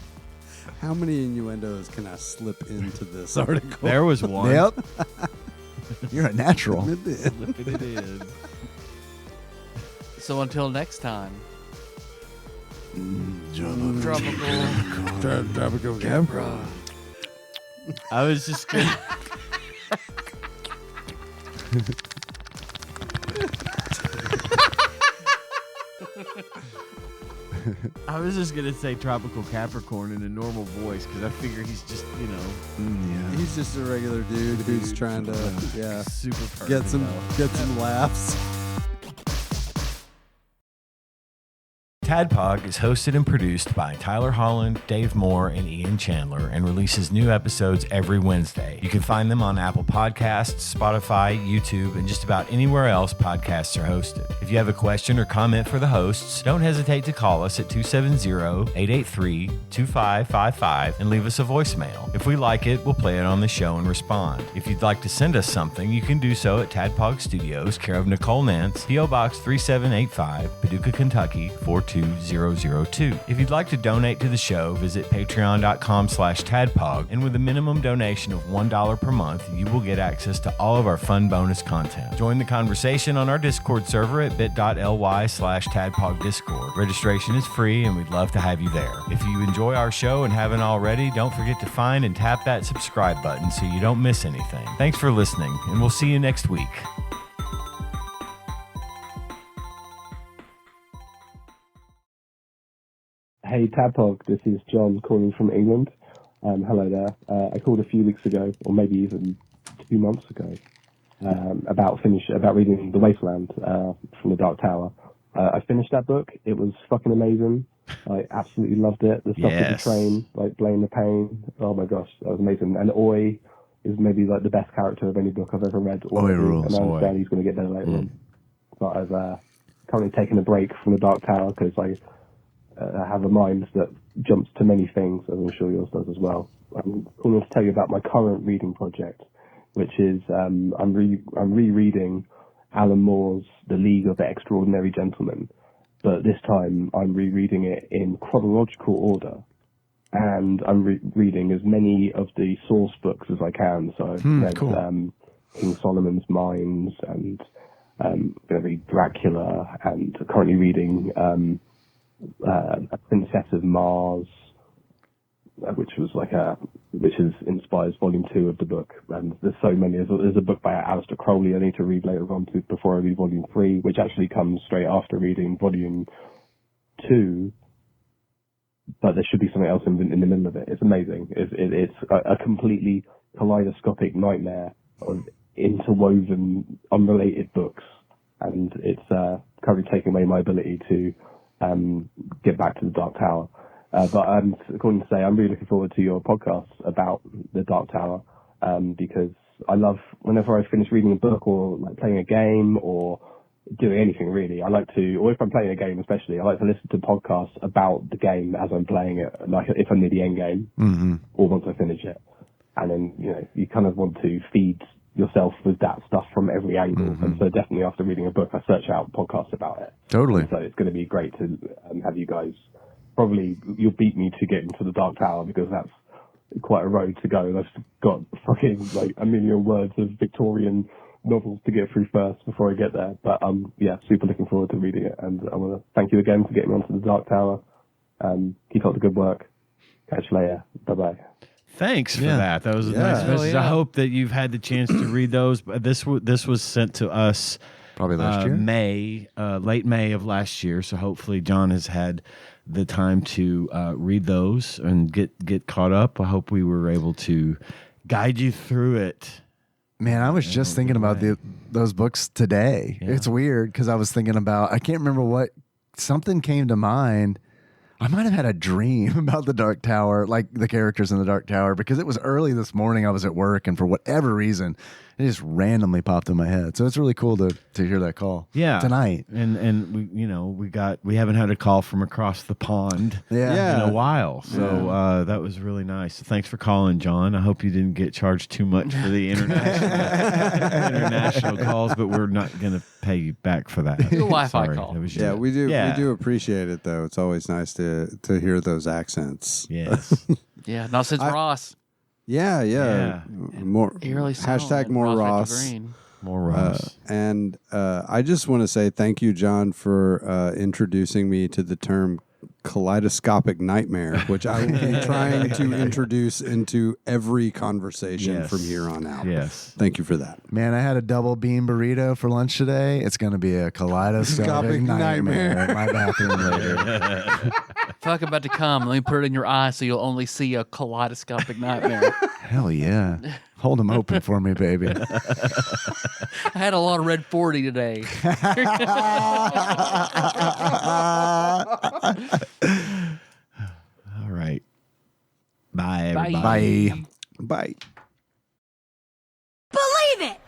How many innuendos can I slip into this article? There was one. Yep. You're a natural. It did. Slipping it in. So until next time, Mm, tropical Capra. I was just gonna. I was just gonna say tropical Capricorn in a normal voice because I figure he's just yeah. He's just a regular dude who's trying to, super get perfect, though. some laughs. TADPOG is hosted and produced by Tyler Holland, Dave Moore, and Ian Chandler, and releases new episodes every Wednesday. You can find them on Apple Podcasts, Spotify, YouTube, and just about anywhere else podcasts are hosted. If you have a question or comment for the hosts, don't hesitate to call us at 270-883-2555 and leave us a voicemail. If we like it, we'll play it on the show and respond. If you'd like to send us something, you can do so at TADPOG Studios, care of Nicole Nance, P.O. Box 3785, Paducah, Kentucky 42002. If you'd like to donate to the show, visit patreon.com/tadpog, and with a minimum donation of $1 per month, you will get access to all of our fun bonus content. Join the conversation on our Discord server at bit.ly/tadpogdiscord. Registration is free, and we'd love to have you there. If you enjoy our show and haven't already, don't forget to find and tap that subscribe button so you don't miss anything. Thanks for listening, and we'll see you next week. Hey TADPOG, this is John calling from England. Hello there. I called a few weeks ago, or maybe even 2 months ago, about reading The Wasteland from the Dark Tower. I finished that book. It was fucking amazing. I absolutely loved it. The stuff with the train, like Blame the Pain. Oh my gosh, that was amazing. And Oi is maybe like the best character of any book I've ever read. Oi rules. And I understand he's going to get better later on. But I've currently taken a break from the Dark Tower because I have a mind that jumps to many things, as I'm sure yours does as well. I'm calling to tell you about my current reading project, which is I'm rereading Alan Moore's The League of the Extraordinary Gentlemen, but this time I'm rereading it in chronological order, and I'm reading as many of the source books as I can. So I've read King Solomon's Mines, and I'm going to read Dracula, and currently reading A Princess of Mars, which inspires volume 2 of the book. And there's so many. There's a book by Aleister Crowley I need to read later on before I read volume 3, which actually comes straight after reading volume 2. But there should be something else in the middle of it. It's amazing. It's a completely kaleidoscopic nightmare of interwoven, unrelated books, and it's currently taking away my ability to get back to the Dark Tower. But I'm going to say I'm really looking forward to your podcast about the Dark Tower, because I love, whenever I finish reading a book or like playing a game or doing anything really, I like to, or if I'm playing a game especially, I like to listen to podcasts about the game as I'm playing it, like if I'm near the end game or once I finish it. And then, you kind of want to feed yourself with that stuff from every angle. And so definitely after reading a book, I search out podcasts about it. Totally. And so it's going to be great to have you guys. Probably you'll beat me to get into the Dark Tower because that's quite a road to go. I've got fucking like a million words of Victorian novels to get through first before I get there. But super looking forward to reading it. And I want to thank you again for getting me onto the Dark Tower. Keep up the good work. Catch you later. Bye-bye. Thanks for that. That was a nice message. I hope that you've had the chance to read those. This was sent to us probably last year, late May of last year. So hopefully John has had the time to read those and get caught up. I hope we were able to guide you through it. Man, I was just thinking about those books today. Yeah. It's weird because I was thinking about, I can't remember something came to mind. I might have had a dream about the Dark Tower, like the characters in the Dark Tower, because it was early this morning. I was at work, and for whatever reason, it just randomly popped in my head. So it's really cool to hear that call. Yeah, tonight. And we haven't had a call from across the pond in a while. So that was really nice. So thanks for calling, John. I hope you didn't get charged too much for the international calls, but we're not going to pay you back for that. The Wi-Fi call. We do. We do appreciate it, though. It's always nice to hear those accents. Yes. Yeah. Not since Ross. Yeah. More hashtag more Ross. More Ross. And I just want to say thank you, John, for introducing me to the term kaleidoscopic nightmare, which I will be trying to introduce into every conversation from here on out. Yes. Thank you for that. Man, I had a double bean burrito for lunch today. It's going to be a kaleidoscopic nightmare in my bathroom later. Fuck about to come. Let me put it in your eye so you'll only see a kaleidoscopic nightmare. Hell yeah. Hold them open for me, baby. I had a lot of red 40 today. All right. Bye, everybody. Bye. Bye. Believe it!